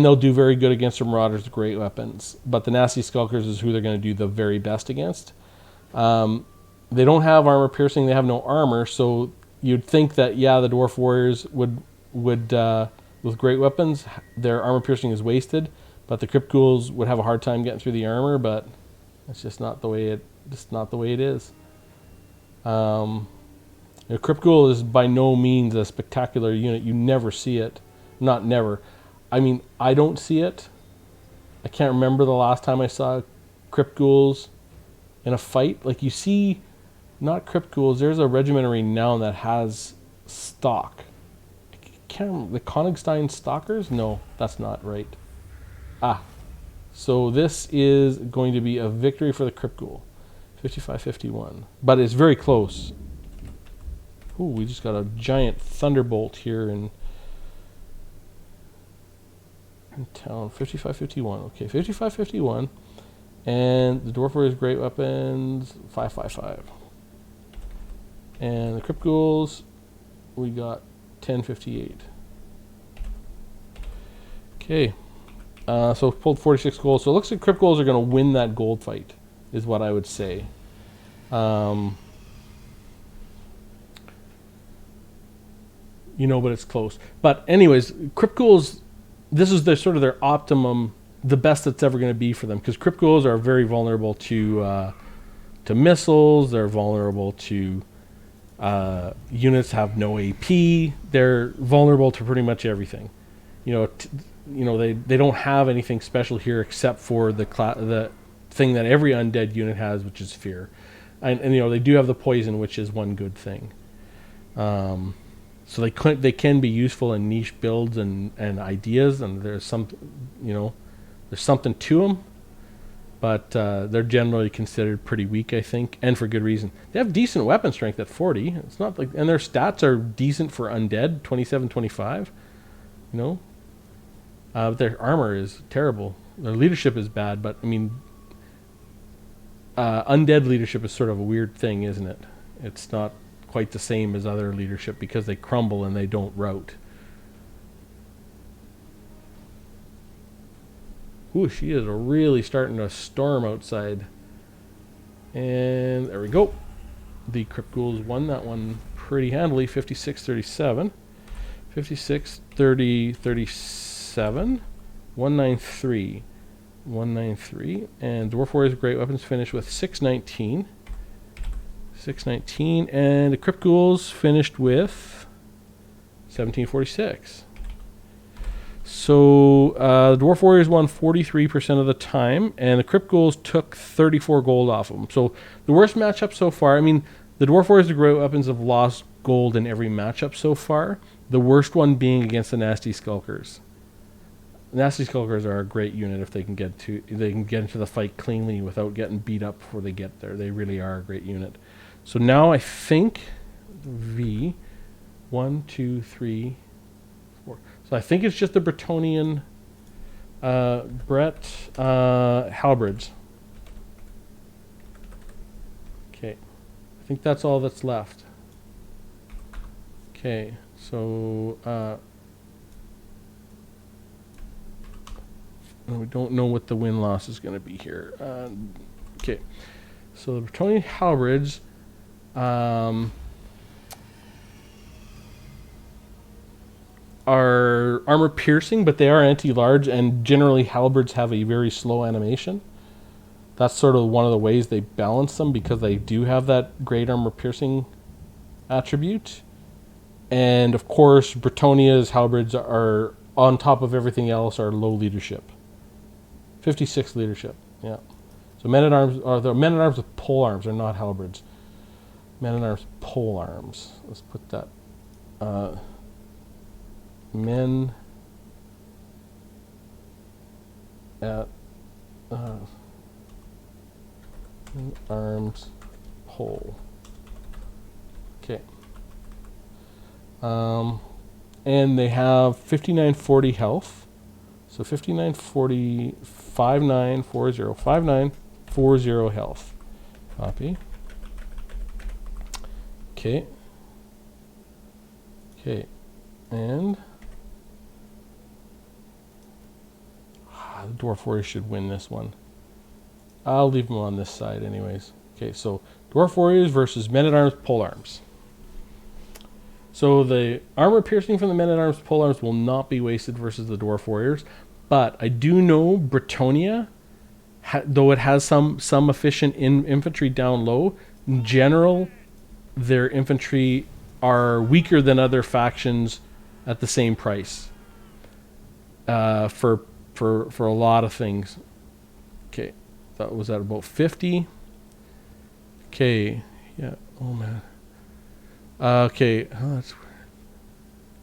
they'll do very good against the Marauders with great weapons. But the Nasty Skulkers is who they're going to do the very best against. They don't have armor piercing. They have no armor. So you'd think that, yeah, the Dwarf Warriors would with great weapons, their armor piercing is wasted. But the Crypt Ghouls would have a hard time getting through the armor. But it's just not the way it is. Crypt Ghoul is by no means a spectacular unit. You never see it. Not never. I mean, I don't see it. I can't remember the last time I saw Crypt Ghouls in a fight. Like, you see, not Crypt Ghouls, there's a regiment of renown that has stock. The Konigstein Stalkers? No, that's not right. So this is going to be a victory for the Crypt Ghoul. 55-51. But it's very close. Ooh, we just got a giant thunderbolt here in town. 55-51. Okay, 55-51. And the Dwarf Warriors great weapons, 555. And the Crypt Ghouls, we got 1058. Okay. So pulled 46 gold. So it looks like Crypt Ghouls are going to win that gold fight, is what I would say. But it's close. But anyways, Crypt Ghouls, this is sort of their optimum, the best that's ever going to be for them, because Crypt Ghouls are very vulnerable to missiles. They're vulnerable to units have no AP. They're vulnerable to pretty much everything. They don't have anything special here except for the thing that every undead unit has, which is fear, and they do have the poison, which is one good thing. So they can be useful in niche builds and ideas, and there's something to them, but they're generally considered pretty weak, I think, and for good reason. They have decent weapon strength at 40. It's not like, and their stats are decent for undead, 27-25. But their armor is terrible. Their leadership is bad, but I mean, undead leadership is sort of a weird thing, isn't it? It's not quite the same as other leadership because they crumble and they don't rout. Ooh, she is really starting to storm outside. And there we go. The Crypt Ghouls won that one pretty handily, 56-37. 56-37. 193. 193. And Dwarf Warriors Great Weapons finished with 619. 619. And the Crypt Ghouls finished with 1746. So the Dwarf Warriors won 43% of the time, and the Crypt Ghouls took 34 gold off of them. So the worst matchup so far, I mean, the Dwarf Warriors and Great Weapons have lost gold in every matchup so far. The worst one being against the Nasty Skulkers. Nasty Skulkers are a great unit if they can get into the fight cleanly without getting beat up before they get there. They really are a great unit. So now I think V 1, 2, 3, 4. So I think it's just the Bretonnian Brett halberds. Okay, I think that's all that's left. Okay, so we don't know what the win-loss is going to be here. Okay, so the Bretonnian halberds are armor piercing, but they are anti-large, and generally halberds have a very slow animation. That's sort of one of the ways they balance them, because they do have that great armor piercing attribute. And of course, Bretonnia's halberds are, on top of everything else, are low leadership. 56 leadership, yeah. So men-at-arms are the men-at-arms with pole arms are not halberds. Men-at-arms pole arms. Let's put that. Men at arms pole. Okay. And they have 5940 health. So 5940, 5940, 5940 health. Copy. Okay. Okay. And the Dwarf Warriors should win this one. I'll leave them on this side anyways. Okay, so Dwarf Warriors versus Men-at-Arms Polearms. So the armor piercing from the Men-at-Arms Polearms will not be wasted versus the Dwarf Warriors. But I do know Bretonnia, though it has some efficient infantry down low, in general, their infantry are weaker than other factions at the same price. For a lot of things. Okay, that was at about 50. Okay, yeah. Oh man. Okay, oh, that's weird.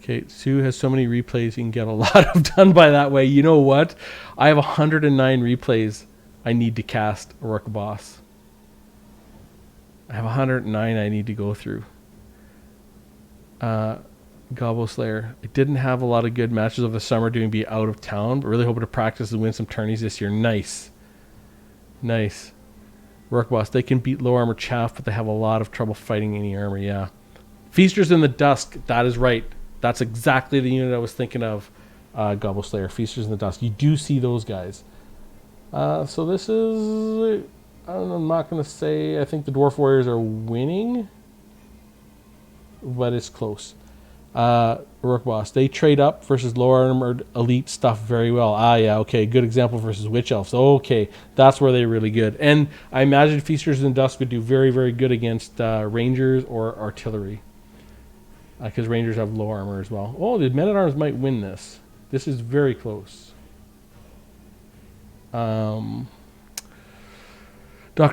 Okay, Sue has so many replays, you can get a lot of done by that way. You know what? I have 109 replays I need to cast Orc Boss. I have 109 I need to go through. Gobbo Slayer. I didn't have a lot of good matches over the summer doing be out of town, but really hoping to practice and win some tourneys this year. Nice. Nice. Orc Boss. They can beat low armor chaff, but they have a lot of trouble fighting any armor, yeah. Feasters in the Dusk. That is right. That's exactly the unit I was thinking of, Gobbo Slayer. Feasters in the Dusk. You do see those guys. So this is... I'm not going to say... I think the Dwarf Warriors are winning, but it's close. Rook Boss. They trade up versus lower armored elite stuff very well. Ah, yeah, okay. Good example versus Witch Elves. Okay, that's where they're really good. And I imagine Feasters in the Dusk would do very, very good against Rangers or Artillery. Because Rangers have low armor as well. Oh, the Men-at-Arms might win this. This is very close. Dr.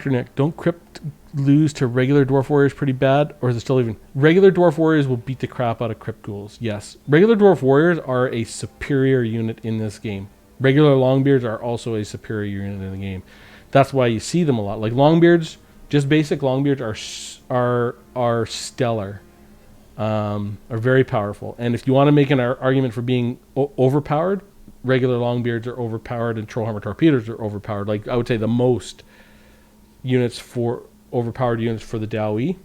Nick, don't Crypt lose to regular Dwarf Warriors pretty bad? Or is it still even? Regular Dwarf Warriors will beat the crap out of Crypt Ghouls. Yes. Regular Dwarf Warriors are a superior unit in this game. Regular Longbeards are also a superior unit in the game. That's why you see them a lot. Like Longbeards, just basic Longbeards are stellar. Are very powerful. And if you want to make an argument for being overpowered, regular Longbeards are overpowered and Trollhammer Torpedoes are overpowered. Like I would say the most units for overpowered units for the Dowie.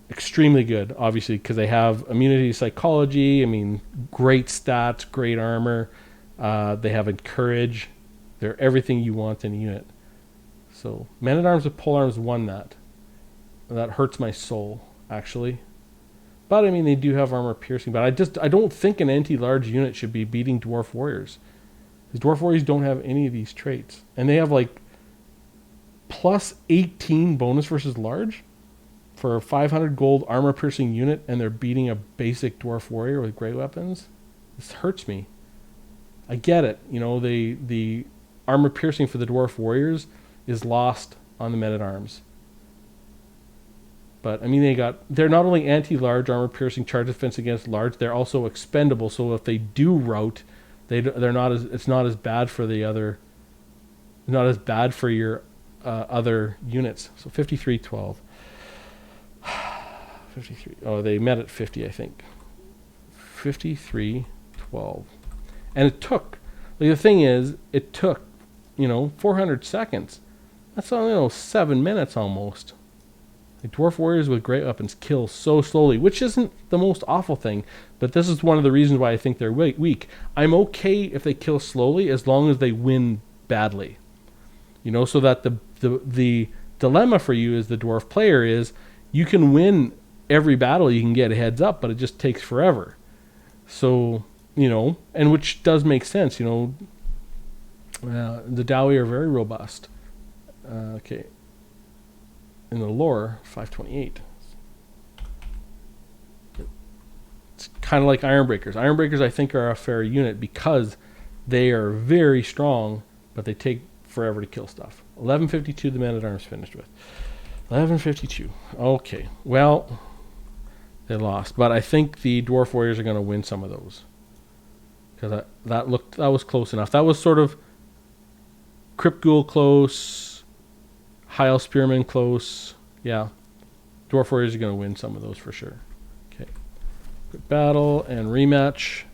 Extremely good, obviously, because they have immunity to psychology. I mean, great stats, great armor. They have encourage. They're everything you want in a unit. So Men-at-Arms with Polearms won that. That hurts my soul, actually. But I mean, they do have armor piercing. But I don't think an anti-large unit should be beating Dwarf Warriors. Because Dwarf Warriors don't have any of these traits, and they have like plus 18 bonus versus large for a 500 gold armor piercing unit, and they're beating a basic Dwarf Warrior with great weapons. This hurts me. I get it. You know, the armor piercing for the dwarf warriors is lost on the men-at-arms. But I mean, they're not only anti-large armor piercing charge defense against large, they're also expendable. So if they do rout, they're not as it's not as bad for the other, not as bad for your other units. So 53-12. 53. Oh, they met at 50, I think. 53-12. And it took, like, the thing is, it took, 400 seconds. That's only, 7 minutes almost. Like, dwarf warriors with great weapons kill so slowly, which isn't the most awful thing, but this is one of the reasons why I think they're weak. I'm okay if they kill slowly as long as they win badly. So that the dilemma for you as the dwarf player is you can win every battle, you can get a heads up, but it just takes forever. So, and which does make sense, the Dawi are very robust. Okay. In the lore, 528. It's kind of like Ironbreakers. Ironbreakers, I think, are a fair unit because they are very strong, but they take forever to kill stuff. 1152, the men-at-arms finished with. 1152. Okay. Well, they lost, but I think the dwarf warriors are going to win some of those because that was close enough. That was sort of Crypt Ghoul close, High Elf Spearman close. Yeah, dwarf warriors are going to win some of those for sure. Okay, good battle and rematch.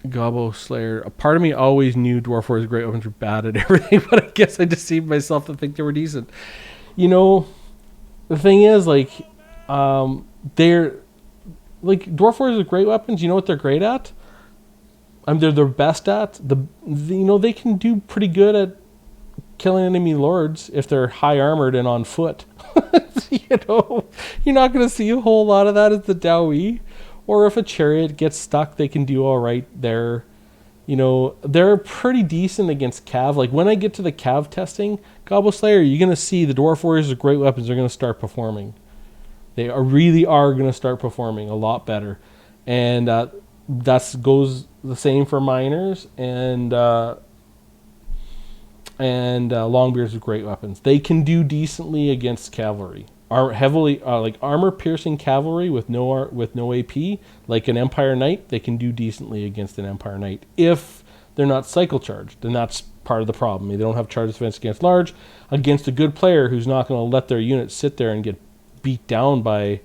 Gobbo Slayer. A part of me always knew dwarf warriors' great weapons were bad at everything, but I guess I deceived myself to think they were decent. The thing is, they're like dwarf warriors with great weapons. You know what they're great at? They're the best at they can do pretty good at killing enemy lords if they're high armored and on foot. You're not going to see a whole lot of that as the Dawi. Or if a chariot gets stuck, they can do all right there. They're pretty decent against Cav. Like, when I get to the Cav testing, Gobbo Slayer, you're going to see the Dwarf Warriors with great weapons are going to start performing. They really are going to start performing a lot better. And that goes the same for Miners and Longbeards with great weapons. They can do decently against cavalry. Armor piercing cavalry with no AP, like an Empire Knight, they can do decently against an Empire Knight if they're not cycle charged, and that's part of the problem. They don't have charge defense against large. Against a good player who's not going to let their unit sit there and get beat down by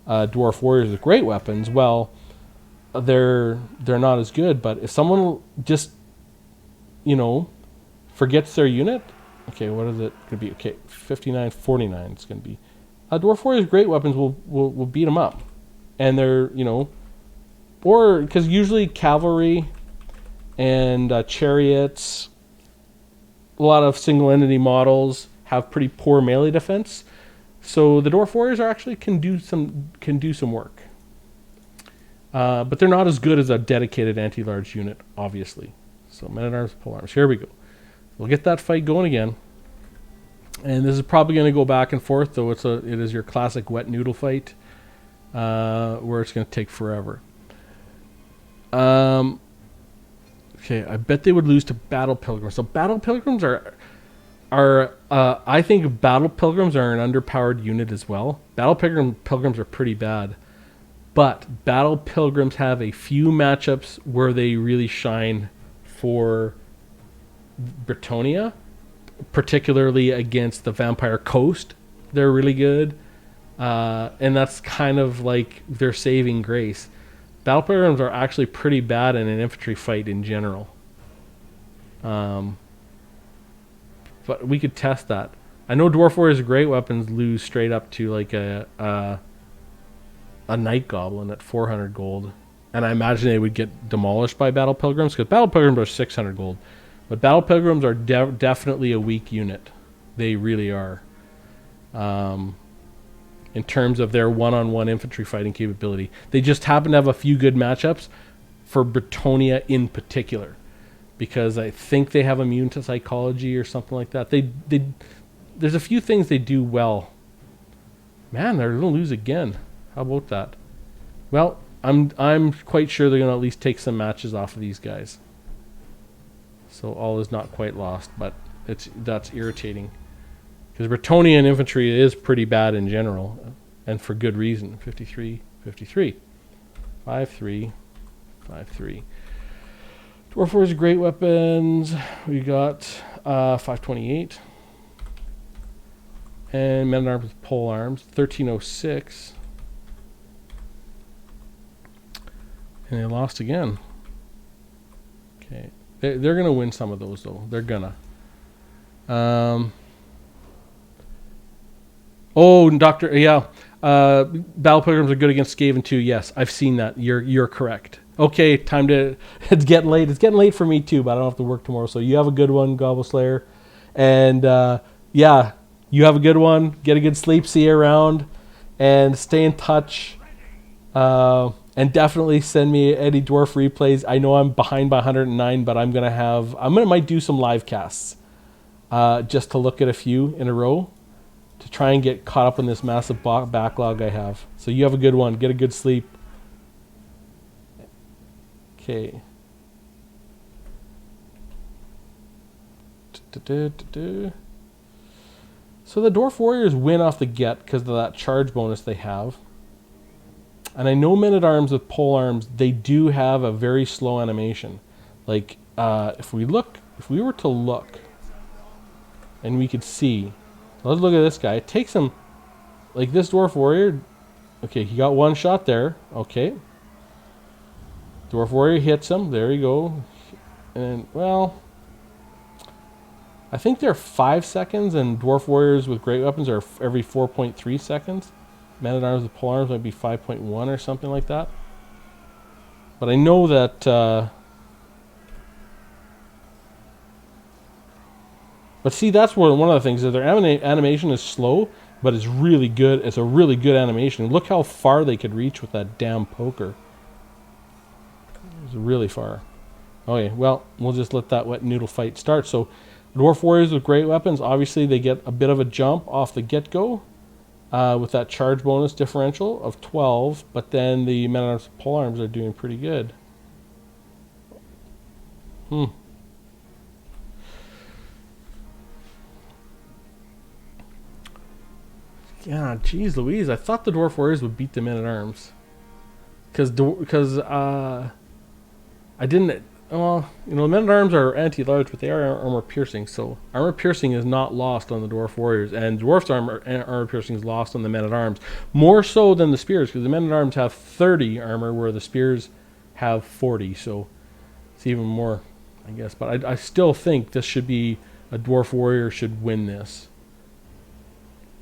dwarf warriors with great weapons, well, they're not as good. But if someone just forgets their unit, okay, what is it going to be? Okay, 59-49 it's going to be. Dwarf warriors' great weapons will beat them up, and they're or because usually cavalry and chariots, a lot of single entity models have pretty poor melee defense, so the dwarf warriors actually can do some work, but they're not as good as a dedicated anti-large unit, obviously. So men-at-arms, polearms. Here we go. We'll get that fight going again. And this is probably going to go back and forth, though it is your classic wet noodle fight, where it's going to take forever. Okay, I bet they would lose to Battle Pilgrims. So Battle Pilgrims are I think Battle Pilgrims are an underpowered unit as well. Battle Pilgrims are pretty bad, but Battle Pilgrims have a few matchups where they really shine for Bretonnia. Particularly against the Vampire Coast, they're really good, and that's kind of like their saving grace. Battle Pilgrims are actually pretty bad in an infantry fight in general, but we could test that. I know Dwarf Warriors' great weapons lose straight up to like a Night Goblin at 400 gold, and I imagine they would get demolished by Battle Pilgrims because Battle Pilgrims are 600 gold. But Battle Pilgrims are definitely a weak unit. They really are. In terms of their one-on-one infantry fighting capability. They just happen to have a few good matchups for Bretonnia in particular. Because I think they have immune to psychology or something like that. There's a few things they do well. Man, they're going to lose again. How about that? Well, I'm quite sure they're going to at least take some matches off of these guys. So all is not quite lost, but that's irritating. Because Bretonnian infantry is pretty bad in general, and for good reason. 53, 53. 5-3, 5-3. Dwarf Warriors, great weapons. We got 528. And men at arms with pole arms, 1306. And they lost again. Okay. They're going to win some of those, though. They're going to. Oh, Doctor, yeah. Battle pilgrims are good against Skaven too. Yes, I've seen that. You're correct. Okay, time to. It's getting late. It's getting late for me too, but I don't have to work tomorrow. So you have a good one, Gobble Slayer, and yeah, you have a good one. Get a good sleep. See you around, and stay in touch. And definitely send me any Dwarf replays. I know I'm behind by 109, but might do some live casts, just to look at a few in a row, to try and get caught up in this massive backlog I have. So you have a good one. Get a good sleep. Okay. So the Dwarf Warriors win off the get because of that charge bonus they have. And I know men-at-arms with pole arms, they do have a very slow animation. Like, if we were to look, and we could see, let's look at this guy. It takes him, like this Dwarf Warrior, okay, he got one shot there, okay. Dwarf Warrior hits him, there you go. And, well, I think they're 5 seconds, and Dwarf Warriors with great weapons are every 4.3 seconds. Man-at-arms with pole arms might be 5.1 or something like that. But I know that... but see, that's one of the things, is their animation is slow, but it's really good. It's a really good animation. Look how far they could reach with that damn poker. It's really far. Okay, well, we'll just let that wet noodle fight start. So, Dwarf Warriors with great weapons, obviously they get a bit of a jump off the get-go. With that charge bonus differential of 12, but then the men-at-arms pole arms are doing pretty good. Yeah, geez Louise, I thought the Dwarf Warriors would beat the men-at-arms. Because I didn't... Well, you know, the men-at-arms are anti-large, but they are armor-piercing, so armor-piercing is not lost on the Dwarf Warriors, and Dwarf's armor-piercing is lost on the men-at-arms. More so than the spears, because the men-at-arms have 30 armor, where the spears have 40, so it's even more, I guess. But I still think this should be... A Dwarf Warrior should win this.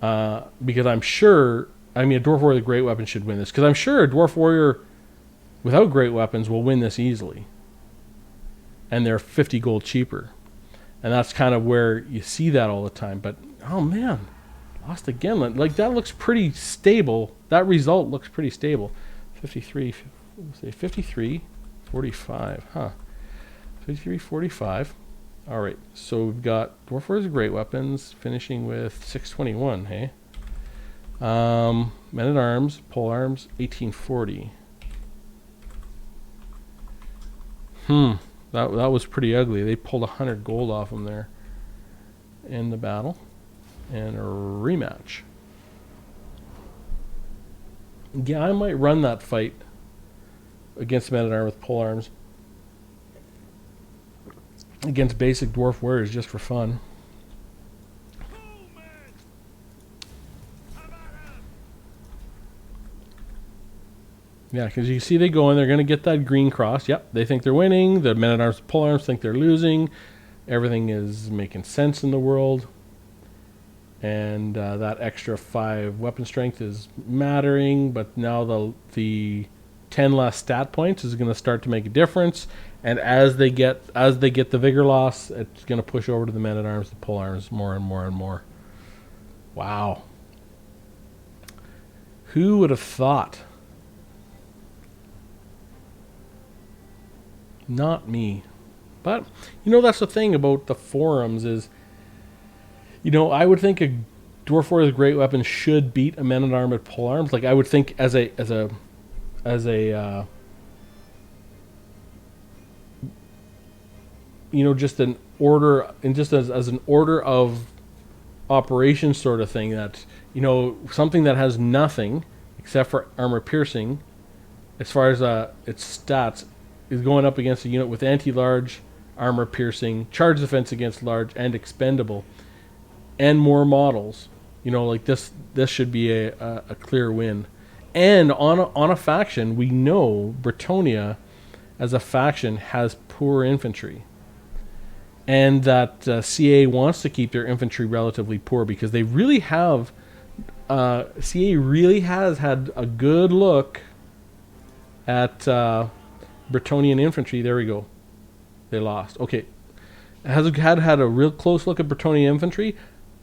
Because I'm sure... I mean, a Dwarf Warrior with great weapons should win this, because I'm sure a Dwarf Warrior without great weapons will win this easily. And they're 50 gold cheaper. And that's kind of where you see that all the time. But, oh man, lost again. Like, that looks pretty stable. That result looks pretty stable. 53, say 53, 45, huh. 53, 45. All right, so we've got Dwarf Warriors with great weapons, finishing with 621, hey? Men-at-arms, pole arms, 1840. That was pretty ugly. They pulled 100 gold off them there in the battle. And a rematch. Yeah, I might run that fight against men-at-arms with pole arms. Against basic Dwarf Warriors just for fun. Yeah, because you see they go in, they're going to get that green cross. Yep, they think they're winning. The men-at-arms with pole arms think they're losing. Everything is making sense in the world. And that extra 5 weapon strength is mattering, but now the 10 less stat points is going to start to make a difference. And as they get the vigor loss, it's going to push over to the men-at-arms, the pole arms, more and more and more. Wow. Who would have thought? Not me. But, you know, that's the thing about the forums is, you know, I would think Dwarf Warrior's great weapon should beat a men-at-arms with polearms. Like I would think as a just an order and just as an order of operation sort of thing, that something that has nothing except for armor piercing as far as its stats is going up against a unit with anti-large, armor piercing, charge defense against large, and expendable, and more models. Like this should be a clear win. And on a faction, we know Bretonnia as a faction has poor infantry, and that CA wants to keep their infantry relatively poor because they really have. CA really has had a good look at Bretonian infantry. There we go. They lost. Okay. Has had a real close look at Bretonian infantry,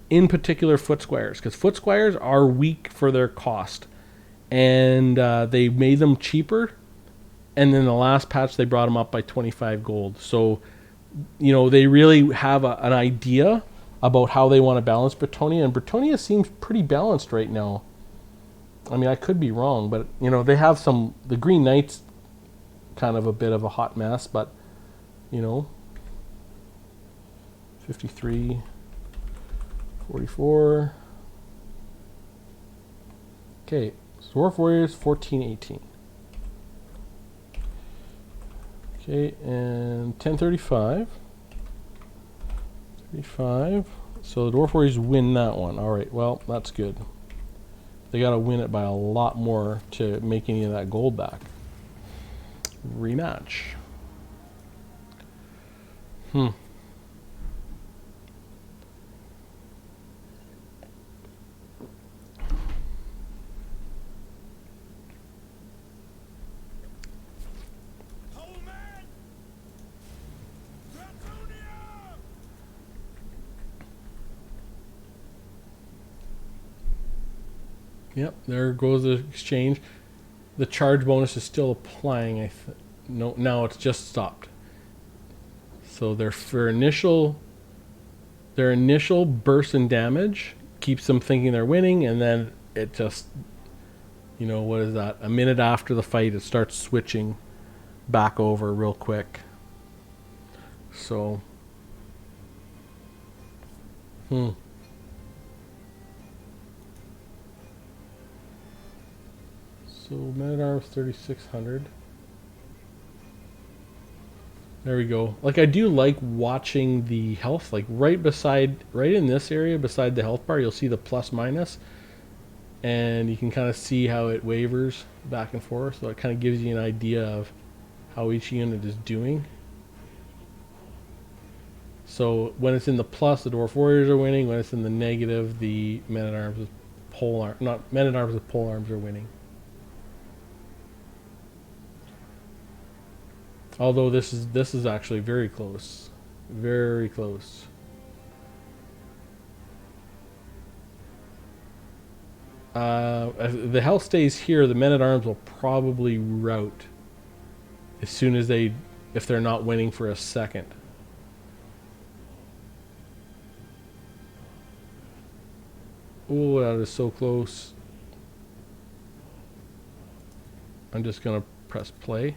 in particular foot squires, because foot squires are weak for their cost. And they made them cheaper, and then the last patch they brought them up by 25 gold. So, they really have an idea about how they want to balance Bretonnia, and Bretonnia seems pretty balanced right now. I mean, I could be wrong, but they have the Green Knights kind of a bit of a hot mess, but 53, 44. Okay, Dwarf Warriors 14-18. Okay, and 1035. 35. So the Dwarf Warriors win that one. Alright, well, that's good. They got to win it by a lot more to make any of that gold back. Rematch. Yep, there goes the exchange. The charge bonus is still applying. No, now it's just stopped. So their initial burst in damage keeps them thinking they're winning, and then it just, what is that? A minute after the fight, it starts switching back over real quick. So, So Man-at-Arms 3600. There we go. Like, I do like watching the health, like right in this area beside the health bar, you'll see the plus minus, and you can kind of see how it wavers back and forth. So it kind of gives you an idea of how each unit is doing. So when it's in the plus, the Dwarf Warriors are winning. When it's in the negative, the Men-at-Arms with Men-at-Arms with polearms are winning. Although this is actually very close. Very close. If the health stays here, the Men-at-Arms will probably rout as soon as if they're not winning for a second. Oh, that is so close. I'm just gonna press play,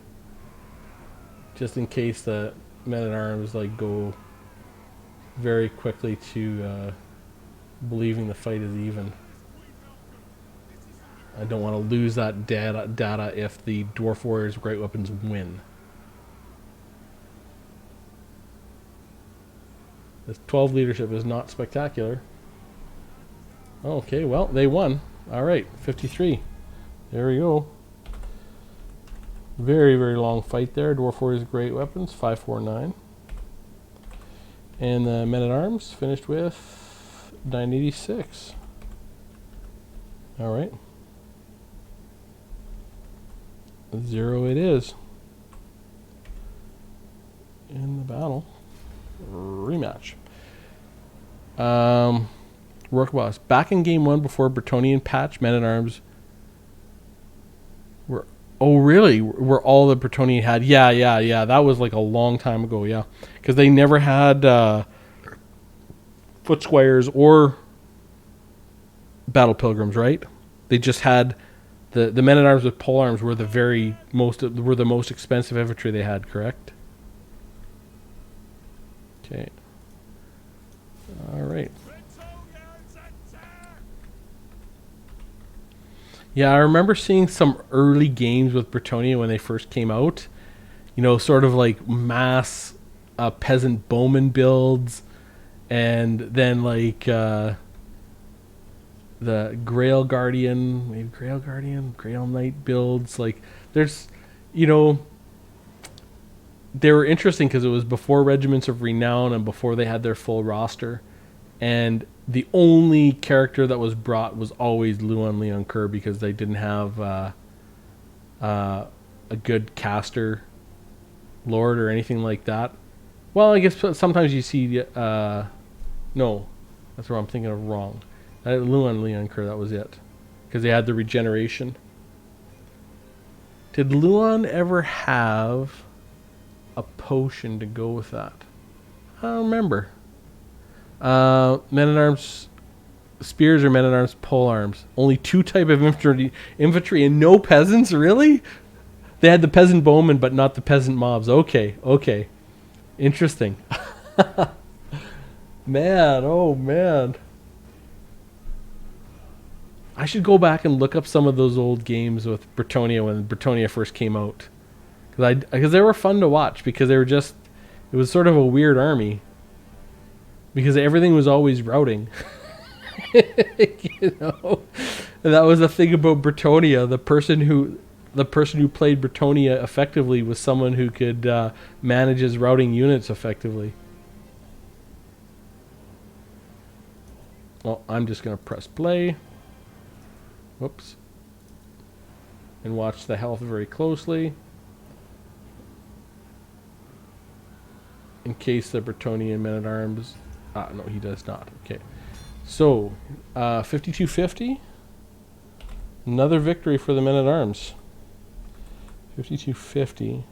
just in case the Men-at-Arms go very quickly to believing the fight is even. I don't want to lose that data if the Dwarf Warriors Great Weapons win. This 12 leadership is not spectacular. Okay, well, they won. Alright, 53. There we go. Very, very long fight there. Dwarf Warriors Great Weapons, 549. And the Men-at-Arms finished with 986. Alright. 0 it is. In the battle. Rematch. Work Boss. Back in game 1 before Bretonian patch, Men-at-Arms were... Oh, really? Were all the Bretonian had? Yeah. That was like a long time ago, yeah. Because they never had foot squires or battle pilgrims, right? They just had the men at arms with pole arms were the most expensive infantry they had, correct? Okay. All right. Yeah, I remember seeing some early games with Bretonia when they first came out. You know, sort of like mass peasant bowman builds, and then like the Grail Guardian, Grail Knight builds. Like, there's, you know, they were interesting because it was before Regiments of Renown and before they had their full roster. And the only character that was brought was always Luan Leon Kerr because they didn't have a good caster lord or anything like that. Well, I guess sometimes you see... no, that's where I'm thinking of wrong. Luan Leon Kerr, that was it. Because they had the regeneration. Did Luan ever have a potion to go with that? I don't remember. Men at arms spears or men at arms pole arms. Only 2 type of infantry and no peasants, really? They had the peasant bowmen but not the peasant mobs. Okay. Interesting. Man, oh man. I should go back and look up some of those old games with Bretonia when Bretonia first came out. Because they were fun to watch because they were just... It was sort of a weird army. Because everything was always routing. You know? And that was the thing about Bretonia. The person who played Bretonia effectively was someone who could manage his routing units effectively. Well, I'm just going to press play. Whoops. And watch the health very closely. In case the Bretonian men-at-arms... no, he does not. Okay. So, 5250. Another victory for the men-at-arms. 5250.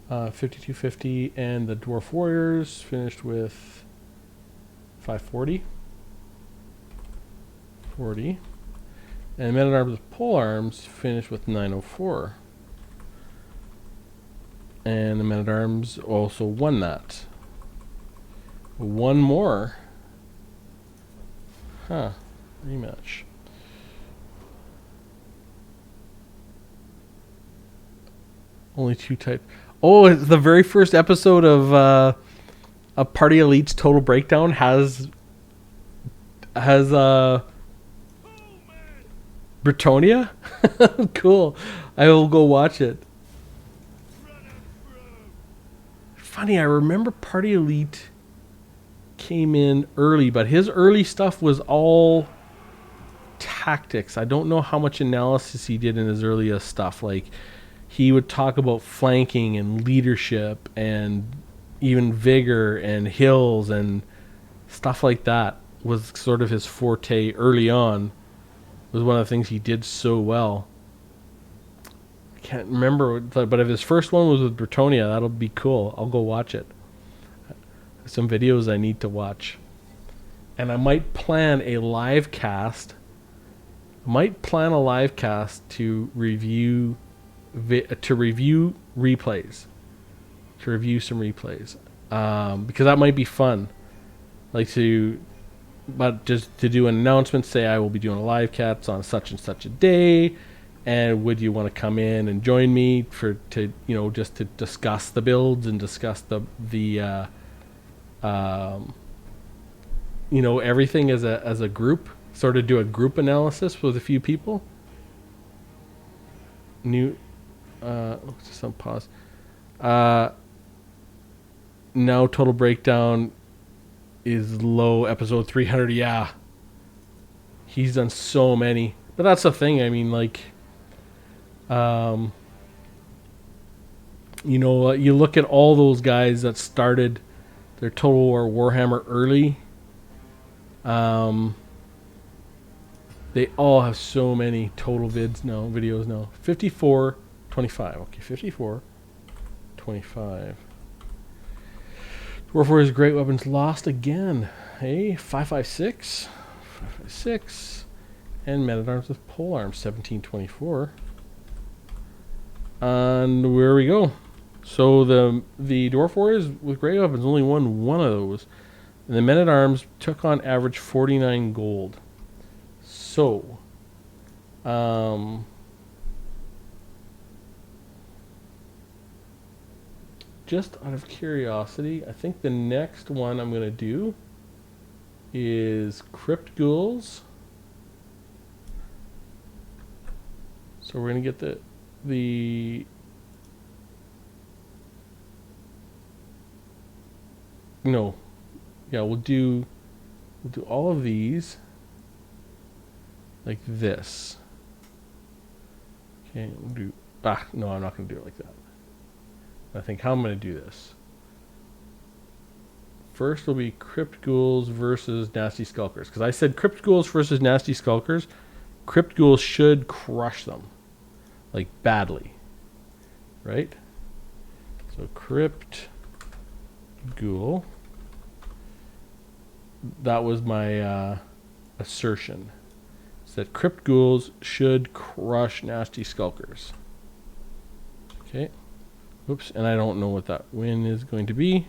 Uh, 5250, and the Dwarf Warriors finished with 540. 40. And men-at-arms with pole arms finished with 904. And the men-at-arms also won that. One more. Huh. Rematch. Only 2 type. Oh, it's the very first episode of a Party Elite's Total Breakdown has Bretonia? Cool. I will go watch it. Funny, I remember Party Elite came in early, but his early stuff was all tactics. I don't know how much analysis he did in his earliest stuff. Like, he would talk about flanking and leadership and even vigor and hills and stuff like that was sort of his forte early on. It was one of the things he did so well. I can't remember, but if his first one was with Bretonia, that'll be cool. I'll go watch it. Some videos I need to watch. And I might plan a live cast. To review replays. To review some replays. Because that might be fun. But just to do an announcement, say I will be doing a live cast on such and such a day, and would you want to come in and join me just to discuss the builds and discuss everything as a group, sort of do a group analysis with a few people. Just on pause. Now Total Breakdown is low, episode 300. Yeah, he's done so many, but that's the thing. I mean, you look at all those guys that started their Total War Warhammer early. They all have so many total videos now. 54, 25. Okay, 54, 25. Dwarf Warrior's great weapons lost again. Hey, 556. 556. And Men at Arms with Pole Arms, 1724. And where we go. So the Dwarf Warriors with great weapons only won one of those. And the Men at Arms took on average 49 gold. So, just out of curiosity, I think the next one I'm going to do is Crypt Ghouls. So we're going to get the no, yeah, we'll do all of these like this. Okay, we'll do no, I'm not going to do it like that. I think how I'm going to do this. First will be Crypt Ghouls versus Nasty Skulkers, because I said Crypt Ghouls versus Nasty Skulkers. Crypt Ghouls should crush them, like badly, right? So Crypt Ghoul. That was my assertion. It's that Crypt Ghouls should crush Nasty Skulkers. Okay. Oops, and I don't know what that win is going to be.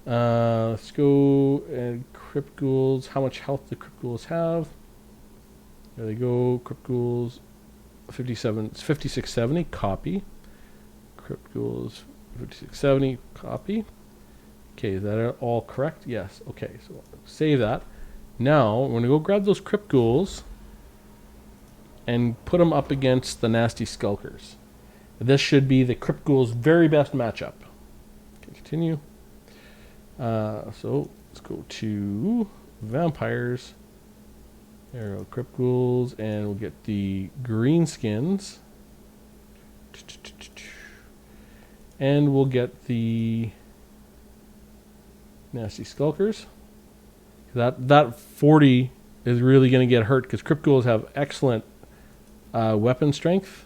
Let's go and Crypt Ghouls. How much health do Crypt Ghouls have? There they go. Crypt Ghouls 57. It's 5670. Copy. Crypt Ghouls 5670. Copy. Okay, is that all correct? Yes. Okay, so save that. Now we're gonna go grab those Crypt Ghouls and put them up against the Nasty Skulkers. This should be the Crypt Ghouls' very best matchup. Okay, continue. So let's go to Vampires. There we go, Crypt Ghouls, and we'll get the green skins. And we'll get the Nasty Skulkers. That 40 is really going to get hurt because Crypt Ghouls have excellent weapon strength.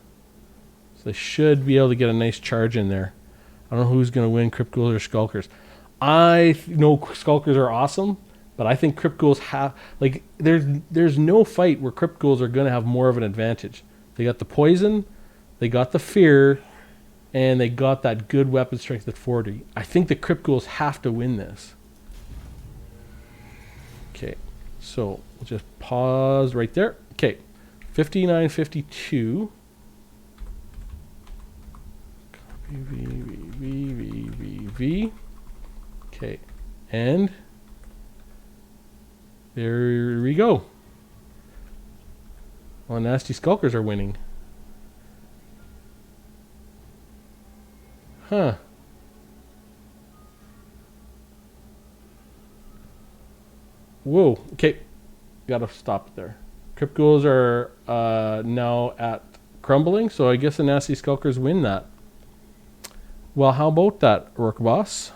So they should be able to get a nice charge in there. I don't know who's going to win, Crypt Ghouls or Skulkers. I know Skulkers are awesome, but I think Crypt Ghouls have, like, there's no fight where Crypt Ghouls are going to have more of an advantage. They got the poison, they got the fear, and they got that good weapon strength at 40. I think the Crypt Ghouls have to win this. Okay, so we'll just pause right there. Okay, 5952. Copy V. Okay, and there we go. Well, Nasty Skulkers are winning. Huh. Whoa. Okay. Gotta stop there. Crypt Ghouls are now at crumbling, so I guess the Nasty Skulkers win that. Well, how about that, Rook Boss?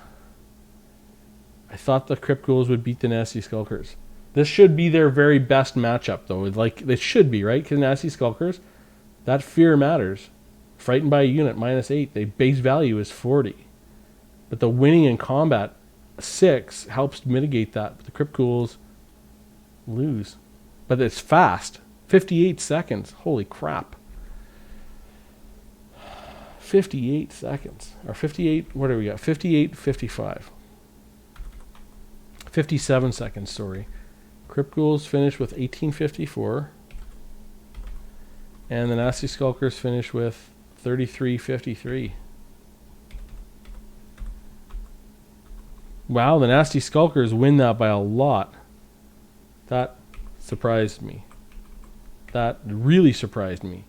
I thought the Crypt Ghouls would beat the Nasty Skulkers. This should be their very best matchup, though. Like, it should be, right? Because Nasty Skulkers, that fear matters. Frightened by a unit, -8. The base value is 40. But the winning in combat, 6, helps mitigate that. But the Crypt Ghouls lose. But it's fast. 58 seconds. Holy crap. 58 seconds. Or 58, what do we got? 58, 55. 57 seconds, sorry. Crypt Ghouls finish with 1854. And the Nasty Skulkers finish with 3353. Wow, the Nasty Skulkers win that by a lot. That surprised me. That really surprised me.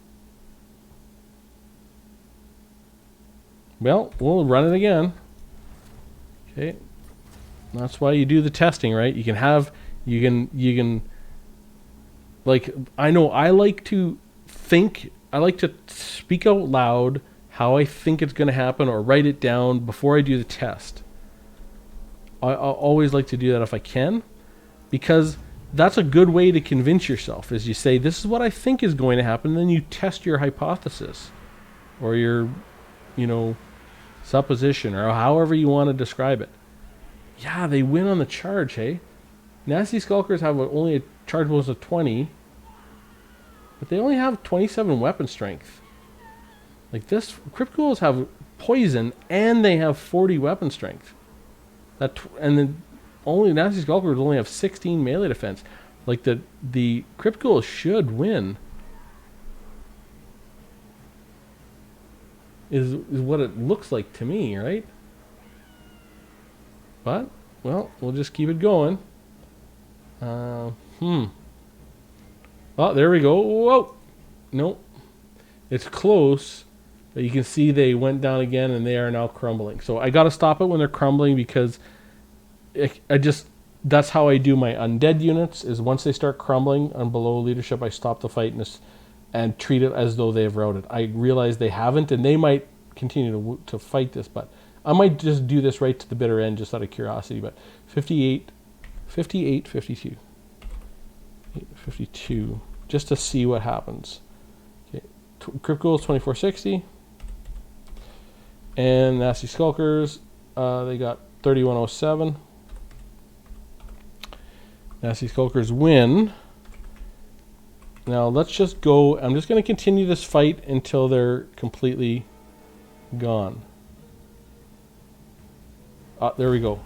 Well, we'll run it again. Okay. That's why you do the testing, right? You can like, I know I like to think, I like to speak out loud how I think it's going to happen or write it down before I do the test. I'll always like to do that if I can, because that's a good way to convince yourself, is you say, this is what I think is going to happen, and then you test your hypothesis or your, supposition, or however you want to describe it. Yeah, they win on the charge, hey? Nasty Skulkers have only a charge bonus of 20, but they only have 27 weapon strength. Like this, Crypt Ghouls have poison and they have 40 weapon strength. And then only Nasty Skulkers only have 16 melee defense. Like the Crypt Ghouls should win. Is what it looks like to me, right? But well, we'll just keep it going. Oh, there we go. Whoa, nope, it's close. But you can see they went down again, and they are now crumbling. So I got to stop it when they're crumbling because that's how I do my undead units. Is once they start crumbling and below leadership, I stop the fight and treat it as though they've routed. I realize they haven't, and they might continue to fight this, but I might just do this right to the bitter end just out of curiosity. But 58, 58, 52, 52, just to see what happens. Okay, Crypt Ghouls 2460, and Nasty Skulkers, they got 3107. Nasty Skulkers win. Now let's just go. I'm just going to continue this fight until they're completely gone. There we go.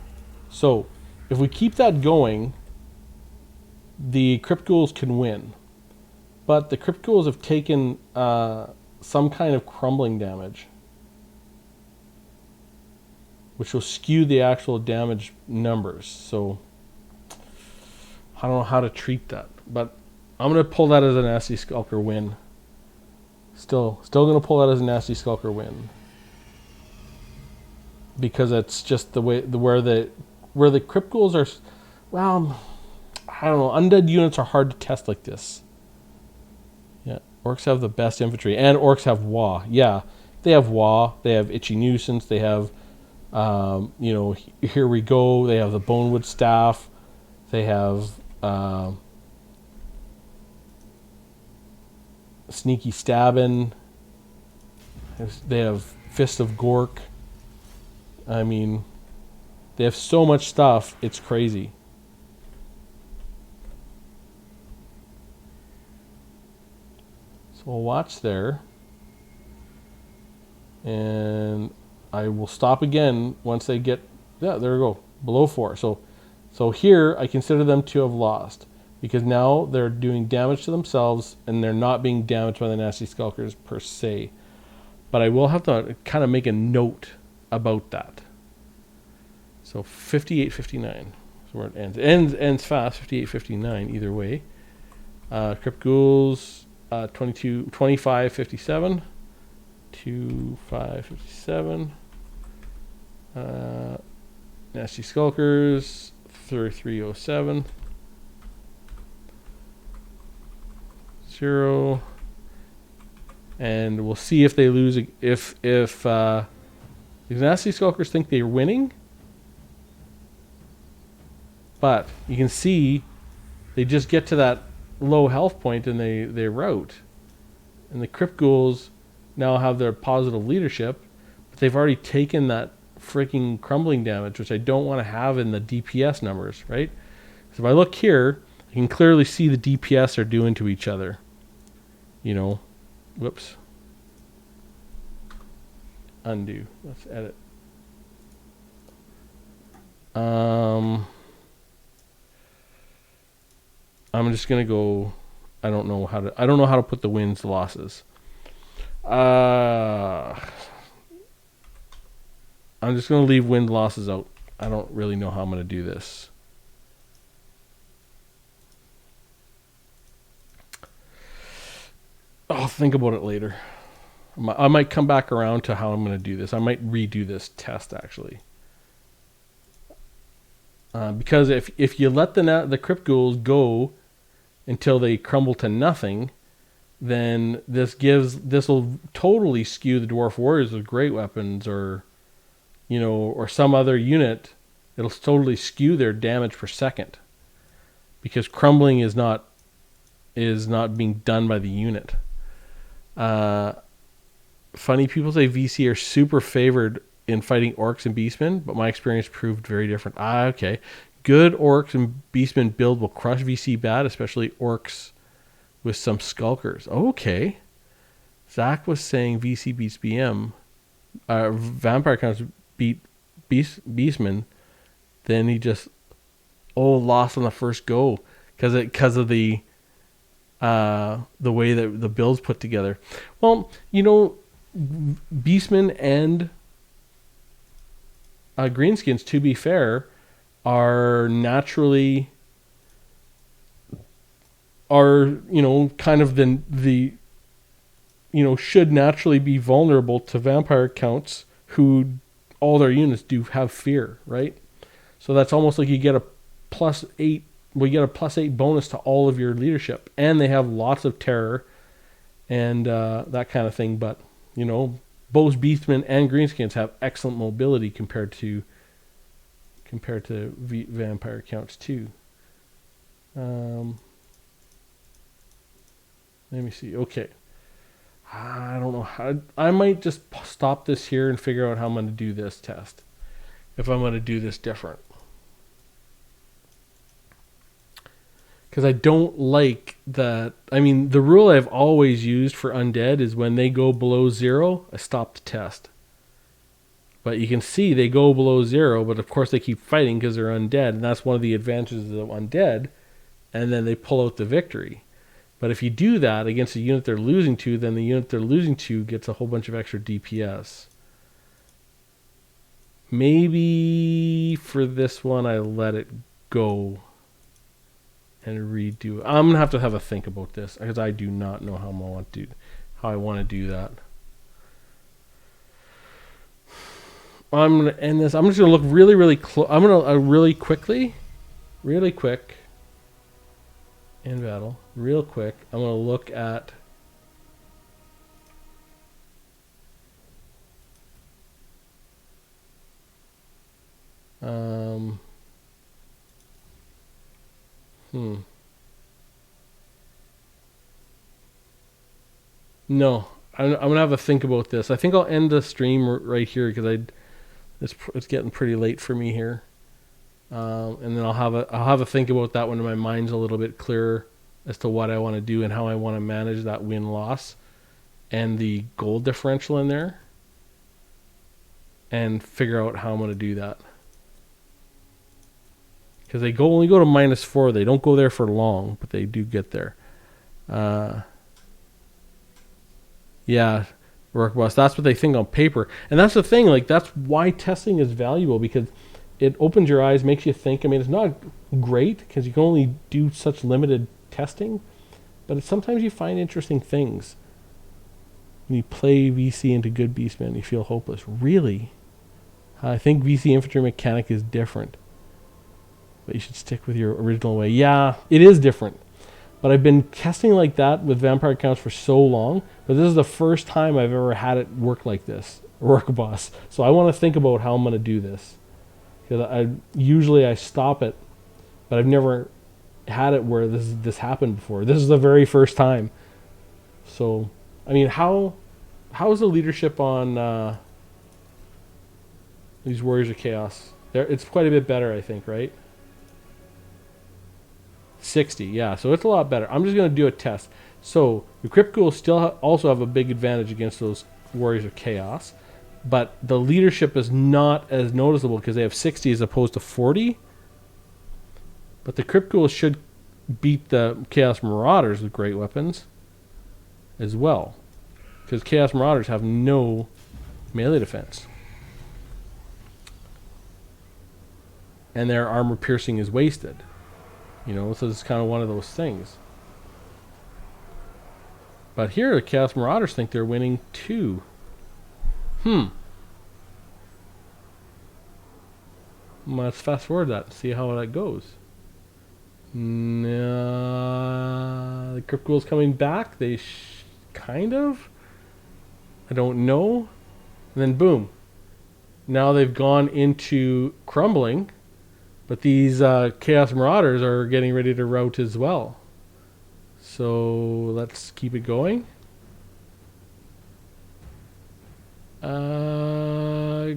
So if we keep that going, the Crypt Ghouls can win. But the Crypt Ghouls have taken some kind of crumbling damage, which will skew the actual damage numbers. So I don't know how to treat that, but I'm going to pull that as a Nasty Skulker win. Still going to pull that as a Nasty Skulker win. Because it's just the way where the Crypt Ghouls are. Well, I don't know. Undead units are hard to test like this. Yeah, orcs have the best infantry, and orcs have Wa. Yeah, they have Wa. They have Itchy Nuisance. They have, Here We Go. They have the Bonewood Staff. They have Sneaky Stabbin'. They have Fist of Gork. I mean, they have so much stuff, it's crazy. So we'll watch there. And I will stop again once they get, yeah, there we go, below 4. So here, I consider them to have lost. Because now they're doing damage to themselves, and they're not being damaged by the Nasty Skulkers per se. But I will have to kind of make a note about that. So 58-59 is where it ends. Ends fast, 58-59 either way. Crypt Ghouls, 25-57. 25-57. Nasty Skulkers, 33-07. 0. And we'll see if they lose. If the Nasty Skulkers think they're winning, but you can see they just get to that low health point and they rout. And the Crypt Ghouls now have their positive leadership, but they've already taken that freaking crumbling damage, which I don't want to have in the DPS numbers, right? So if I look here, I can clearly see the DPS are doing to each other. Whoops. Undo. Let's edit. I'm just gonna go. I don't know how to put the wins losses. I'm just gonna leave win losses out. I don't really know how I'm gonna do this. I'll think about it later. I might come back around to how I'm going to do this. I might redo this test actually, because if you let the Crypt Ghouls go until they crumble to nothing, then this will totally skew the Dwarf Warriors with great weapons, or some other unit. It'll totally skew their damage per second, because crumbling is not being done by the unit. Funny, people say VC are super favored in fighting orcs and beastmen, but my experience proved very different. Okay. Good orcs and beastmen build will crush VC bad, especially orcs with some skulkers. Okay. Zach was saying VC beats BM. Vampire counts beat beastmen. Then he just lost on the first go because of the way that the build's put together. Well, beastmen and greenskins, to be fair, are naturally kind of the should naturally be vulnerable to vampire counts who all their units do have fear, right? So that's almost like you get a +8. Well, you get a +8 bonus to all of your leadership, and they have lots of terror and that kind of thing. But both beastmen and greenskins have excellent mobility compared to vampire counts too. Let me see. Okay. I don't know how. I might just stop this here and figure out how I'm going to do this test. If I'm going to do this different. Because I don't like that. I mean, the rule I've always used for undead is when they go below 0, I stop the test. But you can see they go below 0, but of course they keep fighting because they're undead. And that's one of the advantages of undead. And then they pull out the victory. But if you do that against a unit they're losing to, then the unit they're losing to gets a whole bunch of extra DPS. Maybe for this one I let it go and redo it. I'm going to have a think about this because I do not know how I want to do that. I'm going to end this. I'm just going to look really, really close. I'm going to really quick in battle, real quick. I'm going to look at No, I'm going to have a think about this. I think I'll end the stream right here because it's getting pretty late for me here. And then I'll have a think about that when my mind's a little bit clearer as to what I want to do and how I want to manage that win-loss and the goal differential in there, and figure out how I'm going to do that. Because they only go to -4. They don't go there for long, but they do get there. Yeah, work boss. That's what they think on paper, and that's the thing. Like, that's why testing is valuable, because it opens your eyes, makes you think. I mean, it's not great because you can only do such limited testing, but sometimes you find interesting things. When you play VC into good beastmen, you feel hopeless. Really? I think VC infantry mechanic is different, but you should stick with your original way. Yeah, it is different. But I've been testing like that with vampire counts for so long, but this is the first time I've ever had it work like this, work boss. So I want to think about how I'm going to do this. Because usually I stop it, but I've never had it where this happened before. This is the very first time. So, I mean, how is the leadership on these Warriors of Chaos? It's quite a bit better, I think, right? 60, yeah, so it's a lot better. I'm just going to do a test. So the Crypt Ghouls still also have a big advantage against those Warriors of Chaos, but the leadership is not as noticeable because they have 60 as opposed to 40. But the Crypt Ghouls should beat the Chaos Marauders with great weapons as well, because Chaos Marauders have no melee defense. And their armor piercing is wasted. So it's kind of one of those things. But here, the Chaos Marauders think they're winning too. Let's fast forward that and see how that goes. The Crypt Ghouls coming back. They kind of. I don't know. And then boom. Now they've gone into crumbling. But these Chaos Marauders are getting ready to rout as well. So let's keep it going.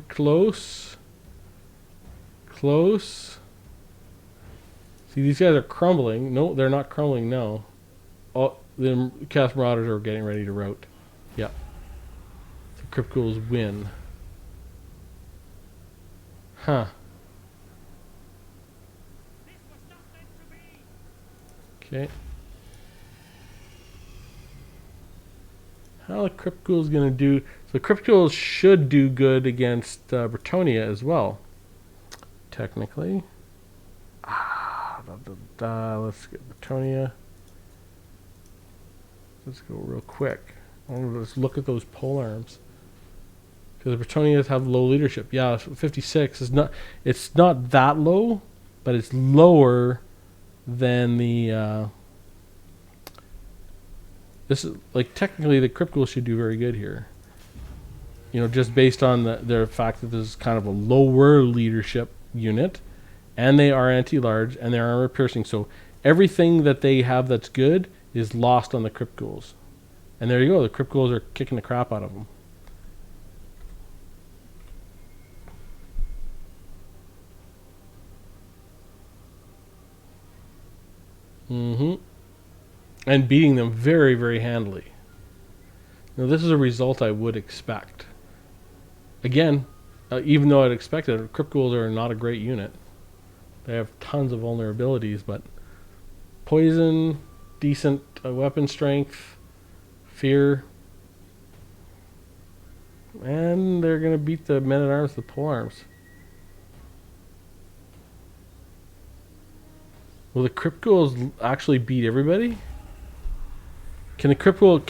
Close. Close. See, these guys are crumbling. No, they're not crumbling now. Oh, the Cast Marauders are getting ready to rout. Yeah. So Crypt Ghouls win. Huh. Okay. How are the Crypt Ghouls going to do? So Crypt Ghouls should do good against Bretonnia as well. Technically. Let's get Bretonnia. Let's go real quick. Let's look at those polearms. Because the Bretonians have low leadership. Yeah, 56 is not. It's not that low, but it's lower than the. This is like technically the Crypt Ghouls should do very good here. You know, just based on their fact that this is kind of a lower leadership unit, and they are anti-large and they're armor piercing. So everything that they have that's good is lost on the Crypt Ghouls. And there you go. The Crypt Ghouls are kicking the crap out of them. And beating them very, very handily. Now, this is a result I would expect. Again, even though I'd expect it, Crypt Ghouls are not a great unit. They have tons of vulnerabilities, but poison, decent weapon strength, fear, and they're going to beat the men-at-arms with the polearms. Will the Crypt Ghouls actually beat everybody? Can Crypt Ghouls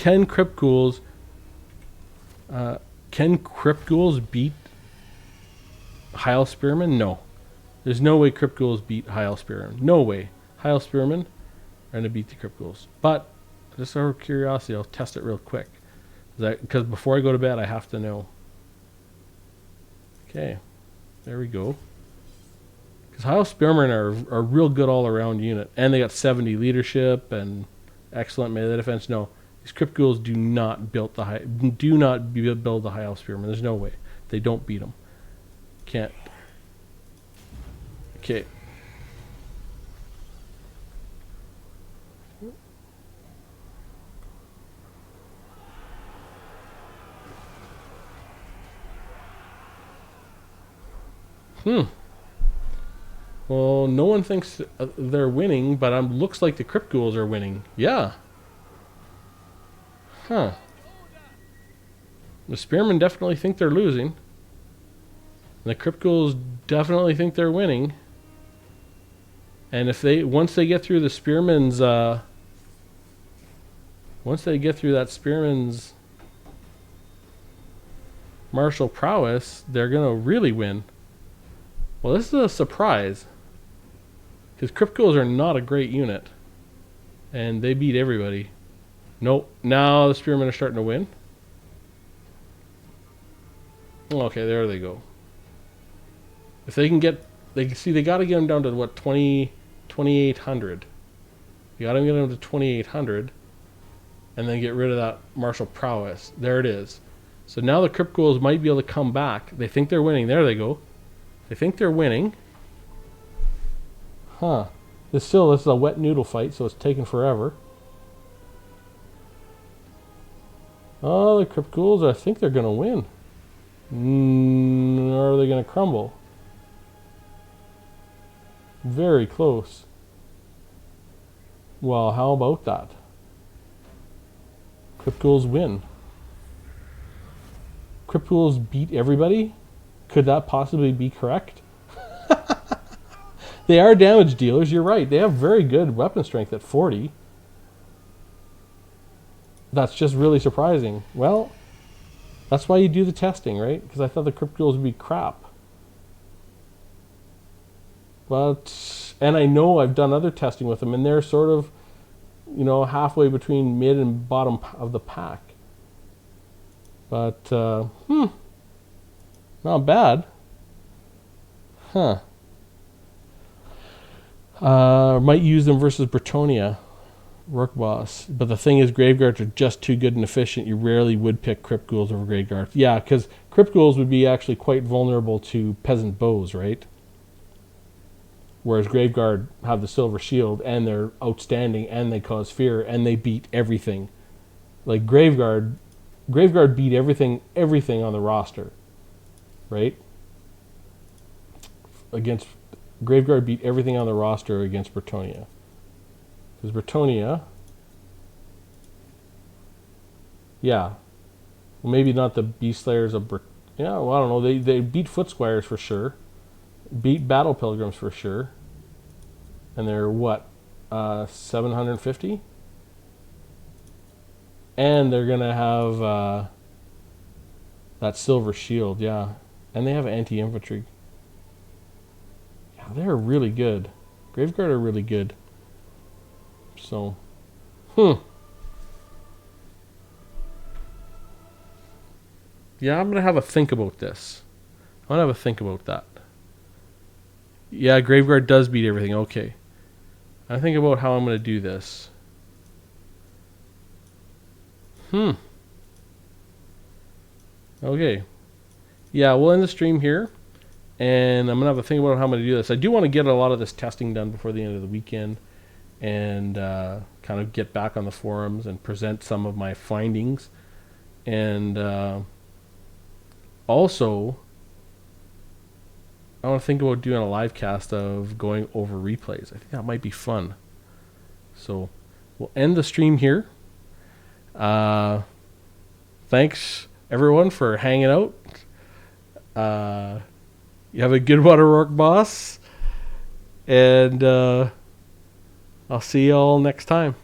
beat Heil Spearmen? No. There's no way Crypt Ghouls beat Heil Spearmen. No way. Heil Spearmen are going to beat the Crypt Ghouls. But, just out of curiosity, I'll test it real quick. Because before I go to bed, I have to know. Okay. There we go. Because Heil Spearmen are a real good all-around unit. And they got 70 leadership and excellent melee defense. No. These Crypt Ghouls do not build the Heil Spearmen. There's no way. They don't beat them. Can't. Okay. Well, no one thinks they're winning, but looks like the Crypt Ghouls are winning. Yeah. Huh. The Spearmen definitely think they're losing. And the Crypt Ghouls definitely think they're winning. And if once they get through the Spearmen's martial prowess, they're gonna really win. Well, this is a surprise. Because Crypt Ghouls are not a great unit. And they beat everybody. Nope. Now the Spearmen are starting to win. Okay, there they go. If they can get... they got to get them down to, what, 2,800. You got to get them to 2,800. And then get rid of that martial prowess. There it is. So now the Crypt Ghouls might be able to come back. They think they're winning. There they go. They think they're winning. Huh. This is a wet noodle fight, so it's taking forever. Oh, the Crypt Ghouls, I think they're going to win. Or are they going to crumble? Very close. Well, how about that? Crypt Ghouls win. Crypt Ghouls beat everybody? Could that possibly be correct? They are damage dealers, you're right. They have very good weapon strength at 40. That's just really surprising. Well, that's why you do the testing, right? Because I thought the Crypt Ghouls would be crap. But, and I know I've done other testing with them, and they're sort of, you know, halfway between mid and bottom of the pack. But, not bad. Huh. Might use them versus Bretonnia. Rook Boss. But the thing is, Graveguards are just too good and efficient. You rarely would pick Crypt Ghouls over Graveguards. Yeah, because Crypt Ghouls would be actually quite vulnerable to Peasant Bows, right? Whereas Graveguard have the Silver Shield, and they're outstanding, and they cause fear, and they beat everything. Like Graveguard beat everything on the roster, right? Against Graveguard beat everything on the roster against Bretonnia. Because Bretonnia, yeah, well, maybe not the Beast Slayers of yeah, well, I don't know. They beat Foot Squires for sure, beat Battle Pilgrims for sure, and they're what, 750, and they're gonna have that Silver Shield, yeah, and they have anti-infantry. Yeah, they're really good. Graveguard are really good. So, yeah, I'm gonna have a think about this. I'm gonna have a think about that. Yeah, Graveguard does beat everything. Okay, I think about how I'm gonna do this. Okay. Yeah, we'll end the stream here, and I'm gonna have a think about how I'm gonna do this. I do want to get a lot of this testing done before the end of the weekend, and kind of get back on the forums and present some of my findings, and also I want to think about doing a live cast of going over replays. I think that might be fun. So we'll end the stream here. Thanks everyone for hanging out. You have a good one, Rourke Boss, and I'll see you all next time.